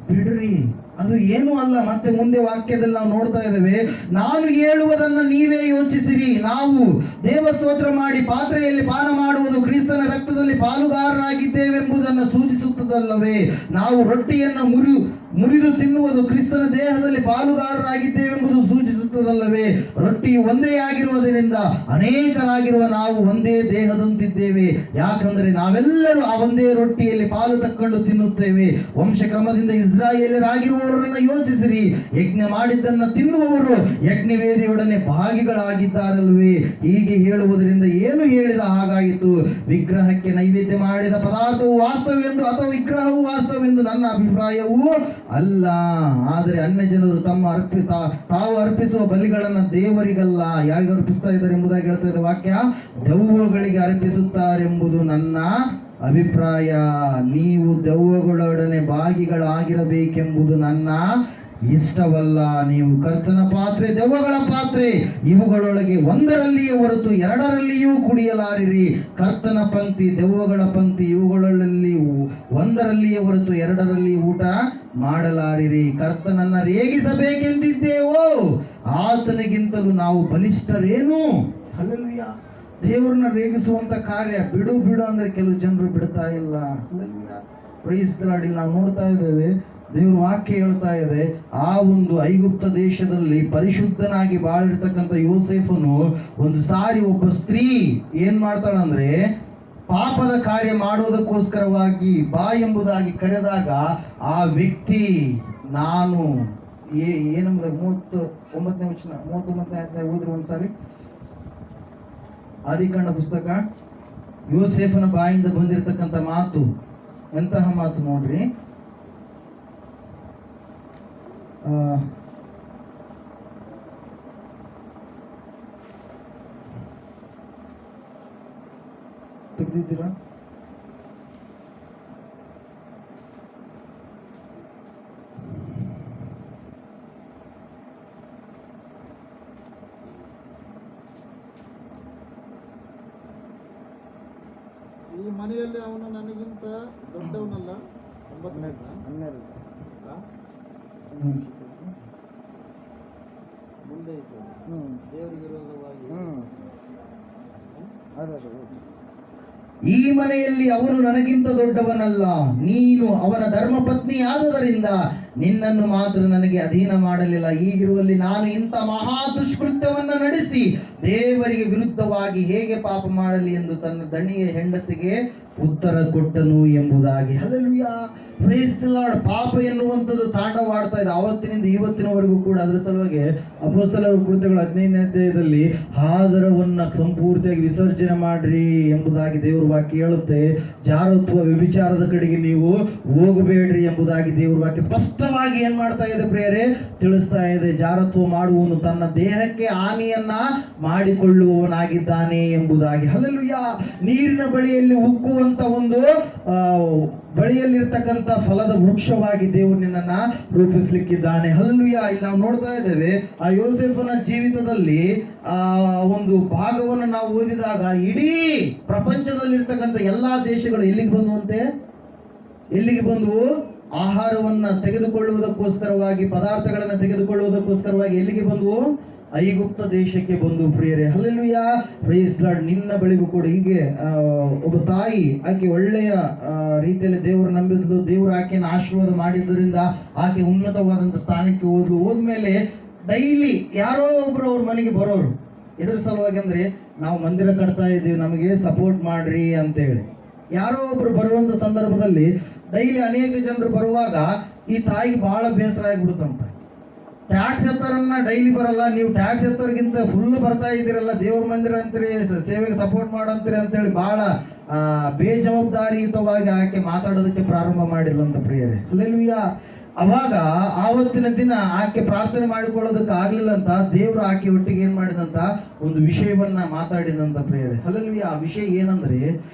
ಬಿಡ್ರಿ. ಅದು ಏನೂ ಅಲ್ಲ. ಮತ್ತೆ ಮುಂದೆ ವಾಕ್ಯದಲ್ಲಿ ನಾವು ನೋಡ್ತಾ ಇದ್ದೇವೆ, ನಾನು ಹೇಳುವುದನ್ನು ನೀವೇ ಯೋಚಿಸಿರಿ. ನಾವು ದೇವಸ್ತೋತ್ರ ಮಾಡಿ ಪಾತ್ರೆಯಲ್ಲಿ ಪಾನ ಮಾಡುವುದು ಕ್ರಿಸ್ತನ ರಕ್ತದಲ್ಲಿ ಪಾಲುಗಾರರಾಗಿದ್ದೇವೆಂಬುದನ್ನು ಸೂಚಿಸುತ್ತದಲ್ಲವೇ? ನಾವು ರೊಟ್ಟಿಯನ್ನು ಮುರಿದು ತಿನ್ನುವುದು ಕ್ರಿಸ್ತನ ದೇಹದಲ್ಲಿ ಪಾಲುಗಾರರಾಗಿದ್ದೇವೆಂಬುದು ಸೂಚಿಸುತ್ತದಲ್ಲವೇ? ರೊಟ್ಟಿ ಒಂದೇ ಆಗಿರುವುದರಿಂದ ಅನೇಕರಾಗಿರುವ ನಾವು ಒಂದೇ ದೇಹದಂತಿದ್ದೇವೆ. ಯಾಕಂದರೆ ನಾವೆಲ್ಲರೂ ಆ ಒಂದೇ ರೊಟ್ಟಿಯಲ್ಲಿ ಪಾಲು ತಕ್ಕೊಂಡು ತಿನ್ನುತ್ತೇವೆ. ವಂಶಕ್ರಮದಿಂದ ಇಸ್ರಾಯೇಲರಾಗಿರುವವರನ್ನು ಯೋಚಿಸಿರಿ. ಯಜ್ಞ ಮಾಡಿದ್ದನ್ನು ತಿನ್ನುವವರು ಯಜ್ಞವೇದಿಯೊಡನೆ ಭಾಗಿಗಳಾಗಿದ್ದಾರಲ್ವೇ? ಹೀಗೆ ಹೇಳುವುದರಿಂದ ಏನು ಹೇಳಿದ ಹಾಗಾಯಿತು? ವಿಗ್ರಹಕ್ಕೆ ನೈವೇದ್ಯ ಮಾಡಿದ ಪದಾರ್ಥವು ವಾಸ್ತವವೆಂದು ಅಥವಾ ವಿಗ್ರಹವು ವಾಸ್ತವವೆಂದು ನನ್ನ ಅಭಿಪ್ರಾಯವೂ ಅಲ್ಲ. ಆದರೆ ಅನ್ಯ ಜನರು ತಾವು ಅರ್ಪಿಸುವ ಬಲಿಗಳನ್ನು ದೇವರಿಗಲ್ಲ, ಯಾರಿಗೆ ಅರ್ಪಿಸ್ತಾ ಇದ್ದಾರೆ ಎಂಬುದಾಗಿ ಹೇಳ್ತಾ ಇದೆ ವಾಕ್ಯ. ದೆವ್ವಗಳಿಗೆ ಅರ್ಪಿಸುತ್ತಾರೆಂಬುದು ನನ್ನ ಅಭಿಪ್ರಾಯ. ನೀವು ದೆವ್ವಗಳೊಡನೆ ಭಾಗಿಗಳಾಗಿರಬೇಕೆಂಬುದು ನನ್ನ ಇಷ್ಟವಲ್ಲ. ನೀವು ಕರ್ತನ ಪಾತ್ರೆ, ದೆವ್ವಗಳ ಪಾತ್ರೆ, ಇವುಗಳೊಳಗೆ ಒಂದರಲ್ಲಿಯೇ ಹೊರತು ಎರಡರಲ್ಲಿಯೂ ಕುಡಿಯಲಾರಿರಿ. ಕರ್ತನ ಪಂಕ್ತಿ, ದೆವ್ವಗಳ ಪಂಕ್ತಿ, ಇವುಗಳಲ್ಲಿ ಒಂದರಲ್ಲಿಯೇ ಹೊರತು ಎರಡರಲ್ಲಿ ಊಟ ಮಾಡಲಾರಿರಿ. ಕರ್ತನನ್ನ ರೇಗಿಸಬೇಕೆಂದಿದ್ದೇವೋ, ಆತನಿಗಿಂತಲೂ ನಾವು ಬಲಿಷ್ಠರೇನು? ಹಲ್ಲೆಲೂಯಾ. ದೇವರನ್ನ ರೇಗಿಸುವಂತ ಕಾರ್ಯ ಬಿಡು ಬಿಡು ಅಂದ್ರೆ ಕೆಲವು ಜನರು ಬಿಡ್ತಾ ಇಲ್ಲ. ಹಲ್ಲೆಲೂಯಾ. Praise the lord. ನಾವು ನೋಡ್ತಾ ಇದ್ದೇವೆ, ದೇವ್ರ ವಾಕ್ಯ ಹೇಳ್ತಾ ಇದೆ, ಆ ಒಂದು ಐಗುಪ್ತ ದೇಶದಲ್ಲಿ ಪರಿಶುದ್ಧನಾಗಿ ಬಾಳಿರ್ತಕ್ಕಂಥ ಯೋಸೇಫನು ಒಂದು ಸಾರಿ ಒಬ್ಬ ಸ್ತ್ರೀ ಏನ್ ಮಾಡ್ತಾಳಂದ್ರೆ, ಪಾಪದ ಕಾರ್ಯ ಮಾಡುವುದಕ್ಕೋಸ್ಕರವಾಗಿ ಬಾ ಎಂಬುದಾಗಿ ಕರೆದಾಗ ಆ ವ್ಯಕ್ತಿ ನಾನು ಏನಂಬುದಾಗ 39ನೇ ವಚನ 39ನೇ ಓದ್ರಿ ಒಂದ್ಸಾರಿ. ಆದಿಕಾಂಡ ಪುಸ್ತಕ ಯೋಸೇಫನ ಬಾಯಿಂದ ಬಂದಿರತಕ್ಕಂಥ ಮಾತು ಎಂತಹ ಮಾತು ನೋಡ್ರಿ. ತೆಗೆದಿದ್ದೀರಾ? ಈ ಮನೆಯಲ್ಲಿ ಅವನು ನನಗಿಂತ ದೊಡ್ಡವನಲ್ಲ. 12 ಮುಂದೆ ಇತ್ತು ದೇವರಿಗೆ ವಿರೋಧವಾಗಿ. ಈ ಮನೆಯಲ್ಲಿ ಅವನು ನನಗಿಂತ ದೊಡ್ಡವನಲ್ಲ, ನೀನು ಅವನ ಧರ್ಮಪತ್ನಿ ಆದುದರಿಂದ ನಿನ್ನನ್ನು ಮಾತ್ರ ನನಗೆ ಅಧೀನ ಮಾಡಲಿಲ್ಲ. ಹೀಗಿರುವಲ್ಲಿ ನಾನು ಇಂಥ ಮಹಾ ದುಷ್ಕೃತ್ಯವನ್ನ ನಡೆಸಿ ದೇವರಿಗೆ ವಿರುದ್ಧವಾಗಿ ಹೇಗೆ ಪಾಪ ಮಾಡಲಿ ಎಂದು ತನ್ನ ದಣಿಯ ಹೆಂಡತಿಗೆ ಉತ್ತರ ಕೊಟ್ಟನು ಎಂಬುದಾಗಿ. ಹಲ್ಲೆಲೂಯಾ. Praise the Lord. ಪಾಪ ಎನ್ನುವಂಥದ್ದು ತಾಂಡವಾಡ್ತಾ ಇದೆ ಅವತ್ತಿನಿಂದ ಇವತ್ತಿನವರೆಗೂ ಕೂಡ. ಅದರ ಸಲುವಾಗಿ ಅಪೊಸ್ತಲರ ಕೃತ್ಯಗಳು 15ನೇ ಅಧ್ಯಾಯದಲ್ಲಿ ಆದರವನ್ನ ಸಂಪೂರ್ತಿಯಾಗಿ ವಿಸರ್ಜನೆ ಮಾಡ್ರಿ ಎಂಬುದಾಗಿ ದೇವರ ವಾಕ್ಯ ಹೇಳುತ್ತೆ. ಜಾರತ್ವ ವ್ಯಭಿಚಾರದ ಕಡೆಗೆ ನೀವು ಹೋಗಬೇಡ್ರಿ ಎಂಬುದಾಗಿ ದೇವರ ವಾಕ್ಯ ಸ್ಪಷ್ಟವಾಗಿ ಏನ್ ಮಾಡ್ತಾ ಇದೆ ಪ್ರಿಯರೇ? ತಿಳಿಸ್ತಾ ಇದೆ. ಜಾರತ್ವ ಮಾಡುವವನು ತನ್ನ ದೇಹಕ್ಕೆ ಹಾನಿಯನ್ನ ಮಾಡಿಕೊಳ್ಳುವವನಾಗಿದ್ದಾನೆ ಎಂಬುದಾಗಿ. ಹಲ್ಲೆಲೂಯಾ. ನೀರಿನ ಬಳಿಯಲ್ಲಿ ಉಕ್ಕುವಂತ ಒಂದು ಬಳಿಯಲ್ಲಿರ್ತಕ್ಕಂಥ ಫಲದ ವೃಕ್ಷವಾಗಿ ದೇವರು ನಿನ್ನನ್ನ ರೂಪಿಸ್ಲಿಕ್ಕಿದ್ದಾನೆ. ಹಲ್ಲೆಲೂಯಾ. ಇಲ್ಲಿ ನಾವು ನೋಡ್ತಾ ಇದ್ದೇವೆ, ಆ ಯೋಸೇಫನ ಜೀವಿತದಲ್ಲಿ ಒಂದು ಭಾಗವನ್ನು ನಾವು ಓದಿದಾಗ ಇಡೀ ಪ್ರಪಂಚದಲ್ಲಿರ್ತಕ್ಕಂಥ ಎಲ್ಲಾ ದೇಶಗಳು ಎಲ್ಲಿಗೆ ಬಂದುವಂತೆ? ಎಲ್ಲಿಗೆ ಬಂದವು? ಆಹಾರವನ್ನ ತೆಗೆದುಕೊಳ್ಳುವುದಕ್ಕೋಸ್ಕರವಾಗಿ, ಪದಾರ್ಥಗಳನ್ನ ತೆಗೆದುಕೊಳ್ಳುವುದಕ್ಕೋಸ್ಕರವಾಗಿ ಎಲ್ಲಿಗೆ ಬಂದವು? ಐಗುಪ್ತ ದೇಶಕ್ಕೆ ಬಂದು ಪ್ರಿಯರೇ. ಹಲ್ಲೆಲೂಯಾ. Praise the Lord. ನಿನ್ನ ಬಳಿಗೂ ಕೂಡ ಹೀಗೆ ಒಬ್ಬ ತಾಯಿ, ಆಕೆ ಒಳ್ಳೆಯ ರೀತಿಯಲ್ಲಿ ದೇವರು ನಂಬಿದ್ಲು. ದೇವರು ಆಕೆಯನ್ನು ಆಶೀರ್ವಾದ ಮಾಡಿದ್ದರಿಂದ ಆಕೆ ಉನ್ನತವಾದಂಥ ಸ್ಥಾನಕ್ಕೆ ಹೋದ್ಮೇಲೆ ಡೈಲಿ ಯಾರೋ ಒಬ್ರು ಅವ್ರ ಮನೆಗೆ ಬರೋರು. ಎದ್ರ ಸಲುವಾಗಿ ಅಂದ್ರೆ, ನಾವು ಮಂದಿರ ಕಟ್ತಾ ಇದ್ದೀವಿ, ನಮಗೆ ಸಪೋರ್ಟ್ ಮಾಡ್ರಿ ಅಂತೇಳಿ ಯಾರೋ ಒಬ್ರು ಬರುವಂತ ಸಂದರ್ಭದಲ್ಲಿ ಡೈಲಿ ಅನೇಕ ಜನರು ಬರುವಾಗ ಈ ತಾಯಿಗೆ ಬಹಳ ಬೇಸರ ಆಗಿಬಿಡುತ್ತಂತ. ಟ್ಯಾಕ್ಸ್ ಎತ್ತರನ್ನ ಡೈಲಿ ಬರಲ್ಲ, ನೀವು ಟ್ಯಾಕ್ಸ್ ಎತ್ತರಿಗಿಂತ ಫುಲ್ ಬರ್ತಾ ಇದ್ದೀರಲ್ಲ, ದೇವ್ರ ಮಂದಿರ ಅಂತೀರಿ, ಸೇವೆಗೆ ಸಪೋರ್ಟ್ ಮಾಡಂತೀರಿ ಅಂತೇಳಿ ಬಹಳ ಬೇಜವಾಬ್ದಾರಿಯುತವಾಗಿ ಆಕೆ ಮಾತಾಡೋದಕ್ಕೆ ಪ್ರಾರಂಭ ಮಾಡಿದ್ಲಂತ ಪ್ರಿಯರೇ. ಹಲ್ಲೆಲೂಯಾ. ಅವಾಗ ಆವತ್ತಿನ ದಿನ ಆಕೆ ಪ್ರಾರ್ಥನೆ ಮಾಡಿಕೊಳ್ಳೋದಕ್ಕೆ ಆಗ್ಲಿಲ್ಲ ಅಂತ ದೇವರು ಆಕೆ ಒಟ್ಟಿಗೆ ಏನ್ ಮಾಡಿದಂತ ಒಂದು ವಿಷಯವನ್ನ ಮಾತಾಡಿದಂತ ಪ್ರಿಯರೇ. ಹಲ್ಲೆಲೂಯಾ. ಆ ವಿಷಯ ಏನಂದ್ರೆ,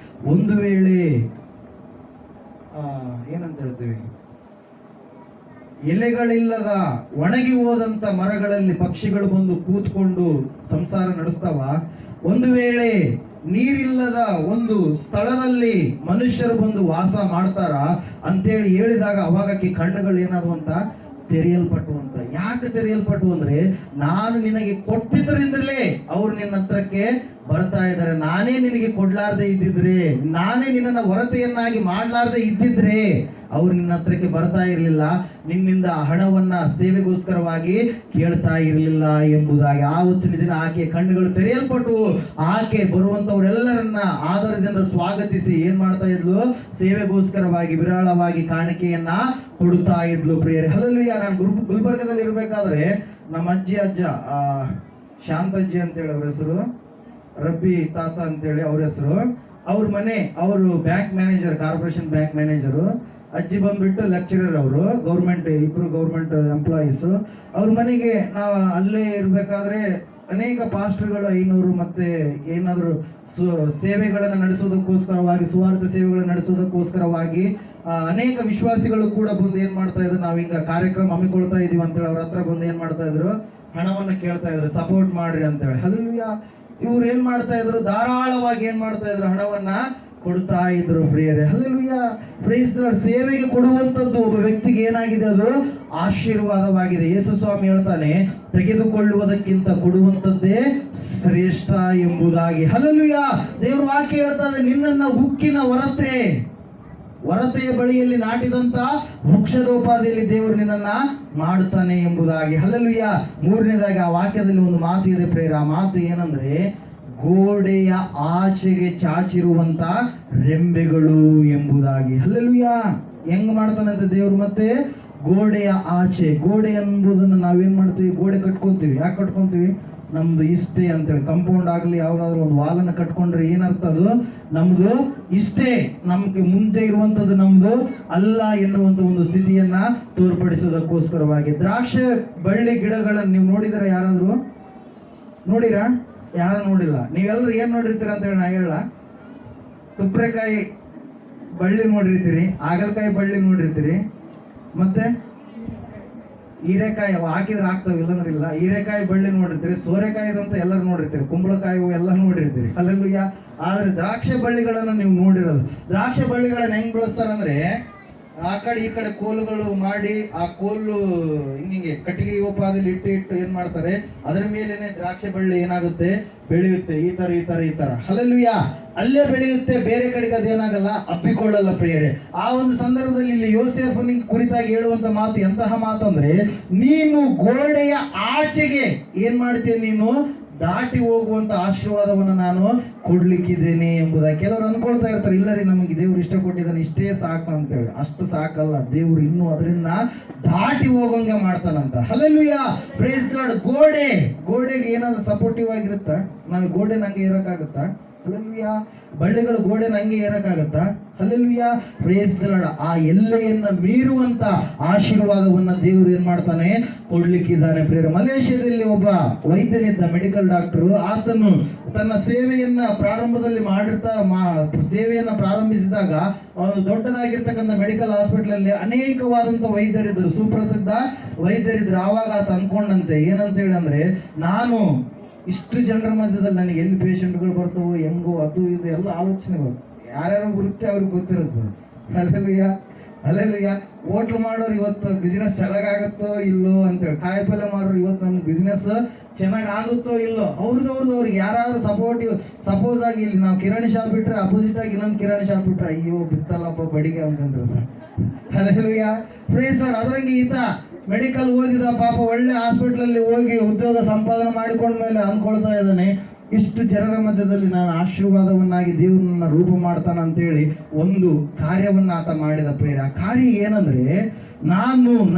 ಒಂದು ವೇಳೆ ಏನಂತ ಹೇಳ್ತೀವಿ, ಎಲೆಗಳಿಲ್ಲದ ಒಣಗಿ ಹೋದಂತ ಮರಗಳಲ್ಲಿ ಪಕ್ಷಿಗಳು ಬಂದು ಕೂತ್ಕೊಂಡು ಸಂಸಾರ ನಡೆಸ್ತಾವ, ಒಂದು ವೇಳೆ ನೀರಿಲ್ಲದ ಒಂದು ಸ್ಥಳದಲ್ಲಿ ಮನುಷ್ಯರು ಬಂದು ವಾಸ ಮಾಡ್ತಾರ ಅಂತೇಳಿ ಹೇಳಿದಾಗ ಅವಾಗಕ್ಕೆ ಕಣ್ಣುಗಳು ಏನಾದ್ರು ಅಂತ ತೆರೆಯಲ್ಪಟ್ಟುವಂತ. ಯಾಕೆ ತೆರೆಯಲ್ಪಟ್ಟು ಅಂದ್ರೆ, ನಾನು ನಿನಗೆ ಕೊಟ್ಟಿದ್ದರಿಂದಲೇ ಅವ್ರು ನಿನ್ನ ಹತ್ರಕ್ಕೆ ಬರ್ತಾ ಇದ್ದಾರೆ. ನಾನೇ ನಿನಗೆ ಕೊಡ್ಲಾರ್ದೆ ಇದ್ದಿದ್ರೆ, ನಾನೇ ನಿನ್ನನ್ನು ಹೊರತೆಯನ್ನಾಗಿ ಮಾಡ್ಲಾರ್ದೆ ಇದ್ದಿದ್ರೆ ಅವ್ರು ನಿನ್ನ ಹತ್ರಕ್ಕೆ ಬರ್ತಾ ಇರಲಿಲ್ಲ, ನಿನ್ನಿಂದ ಹಣವನ್ನ ಸೇವೆಗೋಸ್ಕರವಾಗಿ ಕೇಳ್ತಾ ಇರಲಿಲ್ಲ ಎಂಬುದಾಗಿ. ಆವತ್ತಿನ ದಿನ ಆಕೆಯ ಕಣ್ಣುಗಳು ತೆರೆಯಲ್ಪಟ್ಟು ಆಕೆ ಬರುವಂತವರೆಲ್ಲರನ್ನ ಆದರದಿಂದ ಸ್ವಾಗತಿಸಿ ಏನ್ ಮಾಡ್ತಾ ಇದ್ಲು? ಸೇವೆಗೋಸ್ಕರವಾಗಿ ವಿರಾಳವಾಗಿ ಕಾಣಿಕೆಯನ್ನ ಕೊಡುತ್ತಾ ಇದ್ಲು ಪ್ರಿಯರೇ. ಹಲ್ಲೆಲೂಯಾ. ನಾನು ಗುಲ್ಬರ್ಗದಲ್ಲಿ ಇರ್ಬೇಕಾದ್ರೆ ನಮ್ಮ ಅಜ್ಜ ಶಾಂತಜ್ಜಿ ಅಂತೇಳಿ ಅವ್ರ ಹೆಸರು, ರಬ್ಬಿ ತಾತ ಅಂತೇಳಿ ಅವ್ರ ಹೆಸರು. ಅವ್ರ ಮನೆ, ಅವರು bank manager, corporation bank manager. ಅಜ್ಜಿ ಬಂದ್ಬಿಟ್ಟು ಲೆಕ್ಚರರ್, ಅವರು ಗೌರ್ಮೆಂಟ್, ಇಬ್ರು ಗೌರ್ಮೆಂಟ್ ಎಂಪ್ಲಾಯೀಸ್. ಅವ್ರ ಮನೆಗೆ ನಾವು ಅಲ್ಲೇ ಇರ್ಬೇಕಾದ್ರೆ ಅನೇಕ ಪಾಸ್ಟರ್ಗಳು 500 ಮತ್ತೆ ಏನಾದ್ರು ಸೇವೆಗಳನ್ನು ನಡೆಸೋದಕ್ಕೋಸ್ಕರವಾಗಿ, ಸುವಾರ್ಥ ಸೇವೆಗಳನ್ನು ನಡೆಸೋದಕ್ಕೋಸ್ಕರವಾಗಿ ಅನೇಕ ವಿಶ್ವಾಸಿಗಳು ಕೂಡ ಬಂದು ಏನ್ ಮಾಡ್ತಾ ಇದ್ರು, ನಾವೀಗ ಕಾರ್ಯಕ್ರಮ ಹಮ್ಮಿಕೊಳ್ತಾ ಇದೀವಿ ಅಂತೇಳಿ ಅವ್ರ ಹತ್ರ ಬಂದು ಏನ್ ಮಾಡ್ತಾ ಇದ್ರು, ಹಣವನ್ನ ಕೇಳ್ತಾ ಇದ್ರು, ಸಪೋರ್ಟ್ ಮಾಡ್ರಿ ಅಂತೇಳಿ. ಹಲ್ಲೆಲೂಯಾ. ಇವ್ರು ಏನ್ ಮಾಡ್ತಾ ಇದ್ರು, ಧಾರಾಳವಾಗಿ ಏನ್ ಮಾಡ್ತಾ ಇದ್ರು, ಹಣವನ್ನ ಕೊಡ್ತಾ ಇದ್ರು ಪ್ರಿಯರೇ. ಹಲ್ಲೆಲೂಯಾ. Praise the Lord. ಸೇವೆಗೆ ಕೊಡುವಂತದ್ದು ಒಬ್ಬ ವ್ಯಕ್ತಿಗೆ ಏನಾಗಿದೆ, ಅದು ಆಶೀರ್ವಾದವಾಗಿದೆ. ಯೇಸು ಸ್ವಾಮಿ ಹೇಳ್ತಾನೆ, ತೆಗೆದುಕೊಳ್ಳುವುದಕ್ಕಿಂತ ಕೊಡುವಂತದ್ದೇ ಶ್ರೇಷ್ಠ ಎಂಬುದಾಗಿ. ಹಲ್ಲೆಲೂಯಾ. ದೇವ್ರ ವಾಕ್ಯ ಹೇಳ್ತಾನೆ, ನಿನ್ನನ್ನ ಉಕ್ಕಿನ ಹೊರತೆಯ ಬಳಿಯಲ್ಲಿ ನಾಟಿದಂತ ವೃಕ್ಷದೋಪಾದಿಯಲ್ಲಿ ದೇವರು ನಿನ್ನನ್ನ ಮಾಡುತ್ತಾನೆ ಎಂಬುದಾಗಿ. ಹಲ್ಲೆಲೂಯಾ. ಮೂರನೇದಾಗಿ ಆ ವಾಕ್ಯದಲ್ಲಿ ಒಂದು ಮಾತು ಇದೆ ಪ್ರೇರ. ಆ ಮಾತು ಏನಂದ್ರೆ, ಗೋಡೆಯ ಆಚೆಗೆ ಚಾಚಿರುವಂತ ರೆಂಬೆಗಳು ಎಂಬುದಾಗಿ. ಹಲ್ಲೆಲೂಯಾ. ಹೆಂಗ್ ಮಾಡ್ತಾನಂತೆ ದೇವ್ರು? ಮತ್ತೆ ಗೋಡೆಯ ಆಚೆ. ಗೋಡೆ ಎಂಬುದನ್ನು ನಾವೇನ್ ಮಾಡ್ತೀವಿ, ಗೋಡೆ ಕಟ್ಕೊಂತೀವಿ. ಯಾಕೆ ಕಟ್ಕೊಂತೀವಿ? ನಮ್ದು ಇಷ್ಟೇ ಅಂತೇಳಿ. ಕಂಪೌಂಡ್ ಆಗ್ಲಿ ಯಾವ್ದಾದ್ರು ಒಂದು ವಾಲನ್ನ ಕಟ್ಕೊಂಡ್ರೆ ಏನರ್ಥ, ಅದು ನಮ್ದು ಇಷ್ಟೇ, ನಮ್ಗೆ ಮುಂದೆ ಇರುವಂತದ್ದು ನಮ್ದು ಅಲ್ಲ ಎನ್ನುವಂತ ಒಂದು ಸ್ಥಿತಿಯನ್ನ ತೋರ್ಪಡಿಸೋದಕ್ಕೋಸ್ಕರವಾಗಿ. ದ್ರಾಕ್ಷೆ ಬಳ್ಳಿ ಗಿಡಗಳನ್ನು ನೀವು ನೋಡಿದಿರ? ಯಾರಾದ್ರು ನೋಡಿರಾ? ಯಾರು ನೋಡಿಲ್ಲ. ನೀವೆಲ್ಲರೂ ಏನ್ ನೋಡಿರ್ತೀರ ಅಂತ ಹೇಳಿ ನಾ ಹೇಳ. ತುಪ್ರೆಕಾಯಿ ಬಳ್ಳಿ ನೋಡಿರ್ತೀರಿ, ಹಾಗಲಕಾಯಿ ಬಳ್ಳಿ ನೋಡಿರ್ತೀರಿ, ಮತ್ತೆ ಹೀರೆಕಾಯಿ ಹಾಕಿದ್ರೆ ಆಗ್ತಾವ, ಇಲ್ಲಂದ್ರೆ ಇಲ್ಲ. ಹೀರೆಕಾಯಿ ಬಳ್ಳಿ ನೋಡಿರ್ತೀರಿ, ಸೋರೆಕಾಯಿದಂತ ಎಲ್ಲರೂ ನೋಡಿರ್ತೀರಿ, ಕುಂಬಳಕಾಯಿ ಎಲ್ಲ ನೋಡಿರ್ತೀರಿ. ಹಲ್ಲೆಲೂಯಾ. ಆದ್ರೆ ದ್ರಾಕ್ಷೆ ಬಳ್ಳಿಗಳನ್ನ ನೀವು ನೋಡಿರೋದು. ದ್ರಾಕ್ಷೆ ಬಳ್ಳಿಗಳನ್ನ ಹೆಂಗ್ ಬೆಳೆಸ್ತಾರಂದ್ರೆ, ಆ ಕಡೆ ಈ ಕಡೆ ಕೋಲುಗಳು ಮಾಡಿ, ಆ ಕೋಲು ಹಿಂಗೆ ಕಟ್ಟಿಗೆ ಉಪಾದಿಲಿ ಇಟ್ಟು ಏನ್ ಮಾಡ್ತಾರೆ, ಅದರ ಮೇಲೇನೆ ದ್ರಾಕ್ಷೆ ಬಳ್ಳಿ ಏನಾಗುತ್ತೆ, ಬೆಳೆಯುತ್ತೆ. ಈ ತರ. ಹಲ್ಲೆಲೂಯಾ. ಅಲ್ಲೇ ಬೆಳೆಯುತ್ತೆ, ಬೇರೆ ಕಡೆಗೆ ಅದೇನಾಗಲ್ಲ, ಅಪ್ಪಿಕೊಳ್ಳಲ್ಲ ಪ್ರಿಯರೇ. ಆ ಒಂದು ಸಂದರ್ಭದಲ್ಲಿ ಇಲ್ಲಿ ಯೋಸೇಫನಿಗೆ ಕುರಿತಾಗಿ ಹೇಳುವಂತ ಮಾತು ಎಂತಹ ಮಾತಂದ್ರೆ, ನೀನು ಗೋಡೆಯ ಆಚೆಗೆ ಏನ್ ಮಾಡ್ತೀಯ, ನೀನು ದಾಟಿ ಹೋಗುವಂತ ಆಶೀರ್ವಾದವನ್ನು ನಾನು ಕೊಡ್ಲಿಕ್ಕಿದ್ದೇನೆ ಎಂಬುದಾಗಿ. ಕೆಲವರು ಅನ್ಕೊಳ್ತಾ ಇರ್ತಾರೆ, ಇಲ್ಲ ರೀ, ನಮಗೆ ದೇವ್ರು ಇಷ್ಟ ಕೊಟ್ಟಿದ್ದಾನೆ, ಇಷ್ಟೇ ಸಾಕು ಅಂತೇಳಿ. ಅಷ್ಟು ಸಾಕಲ್ಲ, ದೇವ್ರು ಇನ್ನೂ ಅದರಿಂದ ದಾಟಿ ಹೋಗೋಂಗೆ ಮಾಡ್ತಾನಂತ. ಹಲ್ಲೆಲೂಯಾ. Praise the Lord. ಗೋಡೆಗೆ ಏನಾದ್ರು ಸಪೋರ್ಟಿವ್ ಆಗಿರುತ್ತಾ? ನಾವು ಗೋಡೆ ನಂಗೆ ಇರಕ್ಕಾಗತ್ತಾ? ಹಲ್ಲೆಲೂಯಾ. ಬಳ್ಳಿಗಳು ಗೋಡೆ ನಂಗೆ ಏರಕ್ಕಾಗತ್ತಾ? ಹಲ್ಲೆಲೂಯಾ. Praise the Lord. ಆ ಎಲ್ಲೆಯನ್ನ ಮೀರುವಂತ ಆಶೀರ್ವಾದವನ್ನ ದೇವರು ಏನ್ ಮಾಡ್ತಾನೆ, ಕೊಡ್ಲಿಕ್ಕಿದ್ದಾನೆ ಪ್ರಿಯರೇ. ಮಲೇಷ್ಯಾದಲ್ಲಿ ಒಬ್ಬ ವೈದ್ಯನಿದ್ದ, ಮೆಡಿಕಲ್ ಡಾಕ್ಟರ್. ಆತನು ತನ್ನ ಸೇವೆಯನ್ನ ಪ್ರಾರಂಭಿಸಿದಾಗ ಅವನು ದೊಡ್ಡದಾಗಿರ್ತಕ್ಕಂಥ ಮೆಡಿಕಲ್ ಹಾಸ್ಪಿಟಲ್ ಅಲ್ಲಿ ಅನೇಕವಾದಂತ ವೈದ್ಯರಿದ್ದರು, ಸುಪ್ರಸಿದ್ಧ ವೈದ್ಯರಿದ್ರು. ಆವಾಗ ಆತ ಅನ್ಕೊಂಡಂತೆ, ಏನಂತ ಹೇಳಿ ಅಂದ್ರೆ, ನಾನು ಇಷ್ಟು ಜನರ ಮಧ್ಯದಲ್ಲಿ ನನಗೆ ಎಲ್ಲಿ ಪೇಷಂಟ್ಗಳು ಬರ್ತವೋ, ಹೆಂಗೋ, ಅದು ಇದು ಎಲ್ಲ ಆಲೋಚನೆಗಳು ಯಾರ್ಯಾರು ಬರುತ್ತೆ ಅವ್ರಿಗೆ ಗೊತ್ತಿರುತ್ತದೆ. ಅಲ್ಲೆಲ್ಲ ಹೋಟ್ಲು ಮಾಡೋರು ಇವತ್ತು ಬಿಸ್ನೆಸ್ ಚೆನ್ನಾಗಾಗುತ್ತೋ ಇಲ್ಲೋ ಅಂತೇಳಿ, ಕಾಯಿಪಲ್ಯ ಮಾಡೋರು ಇವತ್ತು ನಮ್ಗೆ ಬಿಸ್ನೆಸ್ ಚೆನ್ನಾಗಿ ಆಗುತ್ತೋ ಇಲ್ಲೋ, ಅವ್ರಿಗೆ ಯಾರಾದ್ರೂ ಸಪೋಸ್ ಆಗಿ ಇಲ್ಲಿ ನಾವು ಕಿರಾಣಿ ಶಾಪ್ ಬಿಟ್ರೆ ಅಪೋಸಿಟ್ ಆಗಿ ಇನ್ನೊಂದು ಕಿರಾಣಿ ಶಾಪ್ ಬಿಟ್ರೆ, ಅಯ್ಯೋ ಬಿತ್ತಲ್ಲಪ್ಪ ಬಡಿಗೆ ಅಂತಂದ್ರೆ. ಅಲ್ಲೆಲ್ಲ ಪ್ರೈಸ್ ಲಾರ್ಡ್. ಅದ್ರಂಗೆ ಈತ ಮೆಡಿಕಲ್ ಓದಿದ, ಪಾಪ ಒಳ್ಳೆ ಹಾಸ್ಪಿಟಲ್ ಹೋಗಿ ಉದ್ಯೋಗ ಸಂಪಾದನೆ ಮಾಡಿಕೊಂಡ್ಮೇಲೆ ಅನ್ಕೊಳ್ತಾ ಇದ್ದಾನೆ, ಇಷ್ಟು ಜನರ ಮಧ್ಯದಲ್ಲಿ ನಾನು ಆಶೀರ್ವಾದವನ್ನಾಗಿ ದೇವ್ರನ್ನ ರೂಪ ಮಾಡ್ತಾನ ಅಂತೇಳಿ ಒಂದು ಕಾರ್ಯವನ್ನ ಆತ ಮಾಡಿದ ಪ್ರೇರ. ಆ ಕಾರ್ಯ ಏನಂದ್ರೆ,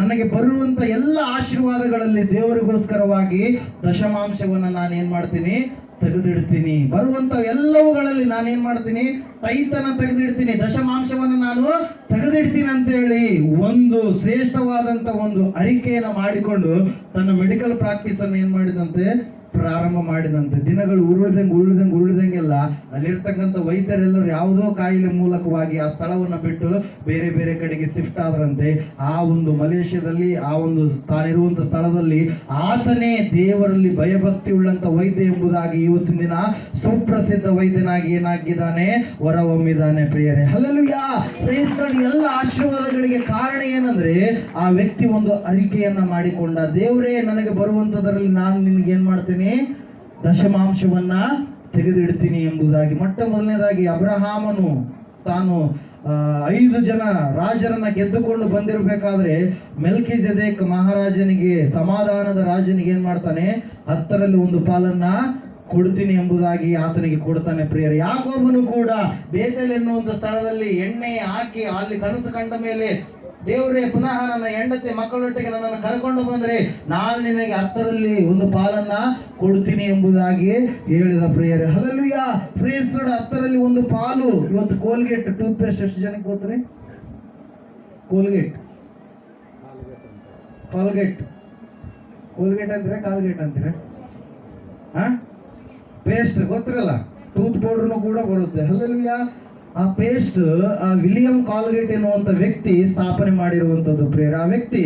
ನನಗೆ ಬರುವಂತ ಎಲ್ಲ ಆಶೀರ್ವಾದಗಳಲ್ಲಿ ದೇವರಿಗೋಸ್ಕರವಾಗಿ ದಶಮಾಂಶವನ್ನ ನಾನೇನ್ ಮಾಡ್ತೀನಿ, ತೆಗೆದಿಡ್ತೀನಿ. ಬರುವಂತ ಎಲ್ಲವುಗಳಲ್ಲಿ ನಾನೇನ್ ಮಾಡ್ತೀನಿ, ಟೈತನ ತೆಗೆದಿಡ್ತೀನಿ, ದಶಮಾಂಶವನ್ನು ನಾನು ತೆಗೆದಿಡ್ತೀನಿ ಅಂತ ಹೇಳಿ ಒಂದು ಶ್ರೇಷ್ಠವಾದಂತ ಒಂದು ಅರಿಕೆಯನ್ನು ಮಾಡಿಕೊಂಡು ತನ್ನ ಮೆಡಿಕಲ್ ಪ್ರಾಕ್ಟೀಸ್ ಅನ್ನು ಏನ್ ಮಾಡಿದಂತೆ, ಪ್ರಾರಂಭ ಮಾಡಿದಂತೆ. ದಿನಗಳು ಉರುಳಿದಂಗೆಲ್ಲ ಅಲ್ಲಿರ್ತಕ್ಕಂಥ ವೈದ್ಯರೆಲ್ಲರೂ ಯಾವುದೋ ಕಾಯಿಲೆ ಮೂಲಕವಾಗಿ ಆ ಸ್ಥಳವನ್ನು ಬಿಟ್ಟು ಬೇರೆ ಬೇರೆ ಕಡೆಗೆ ಶಿಫ್ಟ್ ಆದ್ರಂತೆ. ಆ ಒಂದು ಮಲೇಷ್ಯಾದಲ್ಲಿ, ಆ ಒಂದು ತಾನಿರುವಂತ ಸ್ಥಳದಲ್ಲಿ ಆತನೇ ದೇವರಲ್ಲಿ ಭಯಭಕ್ತಿ ಉಳ್ಳಂತ ವೈದ್ಯ ಎಂಬುದಾಗಿ ಇವತ್ತಿನ ದಿನ ಸುಪ್ರಸಿದ್ಧ ವೈದ್ಯನಾಗಿ ಏನಾಗಿದ್ದಾನೆ, ಹೊರಹೊಮ್ಮಿದ್ದಾನೆ ಪ್ರಿಯರೇ. ಹಲ್ಲೆಲೂಯಾ. Praise the lord. ಎಲ್ಲ ಆಶೀರ್ವಾದಗಳಿಗೆ ಕಾರಣ ಏನಂದ್ರೆ, ಆ ವ್ಯಕ್ತಿ ಒಂದು ಅರಿಕೆಯನ್ನ ಮಾಡಿಕೊಂಡ, ದೇವರೇ ನನಗೆ ಬರುವಂತದರಲ್ಲಿ ನಾನು ನಿನಗೆ ಏನ್ ಮಾಡ್ತೀನಿ, ದಶಮಾಂಶವನ್ನ ತೆಗೆದಿಡ್ತೀನಿ ಎಂಬುದಾಗಿ. ಮೊದಲನೇದಾಗಿ ಅಬ್ರಹಾಮನು ತಾನು 5 ಜನ ರಾಜರನ್ನ ಗೆದ್ದುಕೊಂಡು ಬಂದಿರಬೇಕಾದ್ರೆ ಮೆಲ್ಕಿಜೆದೇಕ್ ಮಹಾರಾಜನಿಗೆ, ಸಮಾಧಾನದ ರಾಜನಿಗೆ ಏನ್ ಮಾಡ್ತಾನೆ, 10ರಲ್ಲಿ 1 ಪಾಲನ್ನ ಕೊಡ್ತೀನಿ ಎಂಬುದಾಗಿ ಆತನಿಗೆ ಕೊಡ್ತಾನೆ ಪ್ರಿಯರೇ. ಯಾಕೋಬನು ಕೂಡ ಬೇತೇಲ್ ಎನ್ನುವಂತ ಸ್ಥಳದಲ್ಲಿ ಎಣ್ಣೆ ಹಾಕಿ ಅಲ್ಲಿ ಕನಸು ಕಂಡ ಮೇಲೆ, ದೇವರೇ ಪುನಃ ನನ್ನ ಹೆಂಡತಿ ಮಕ್ಕಳೊಟ್ಟಿಗೆ ನನ್ನನ್ನು ಕರ್ಕೊಂಡು ಬಂದ್ರೆ ನಾನು ನಿನಗೆ 10ರಲ್ಲಿ 1 ಪಾಲನ್ನ ಕೊಡ್ತೀನಿ ಎಂಬುದಾಗಿ ಹೇಳಿದ ಪ್ರಿಯರೇ. ಹಲ್ಲೆಲೂಯಾ. Praise the lord. 10ರಲ್ಲಿ 1 ಪಾಲು. ಇವತ್ತು ಕೋಲ್ಗೇಟ್ ಟೂತ್ ಪೇಸ್ಟ್ ಎಷ್ಟು ಜನಕ್ಕೆ ಗೊತ್ತ್ರಿ? ಕೋಲ್ಗೇಟ್ ಅಂದ್ರೆ ಕಾಲ್ಗೇಟ್ ಅಂತೀರ? ಪೇಸ್ಟ್ ಗೊತ್ತಿರಲ್ಲ, ಟೂತ್ ಪೌಡರ್ನು ಕೂಡ ಬರುತ್ತೆ. ಹಲ್ಲೆಲೂಯಾ. ಆ ಪೇಸ್ಟ್ ಆ ವಿಲಿಯಂ ಕಾಲ್ಗೇಟ್ ಎನ್ನುವಂತ ವ್ಯಕ್ತಿ ಸ್ಥಾಪನೆ ಮಾಡಿರುವಂತದ್ದು ಪ್ರಿಯರ. ಆ ವ್ಯಕ್ತಿ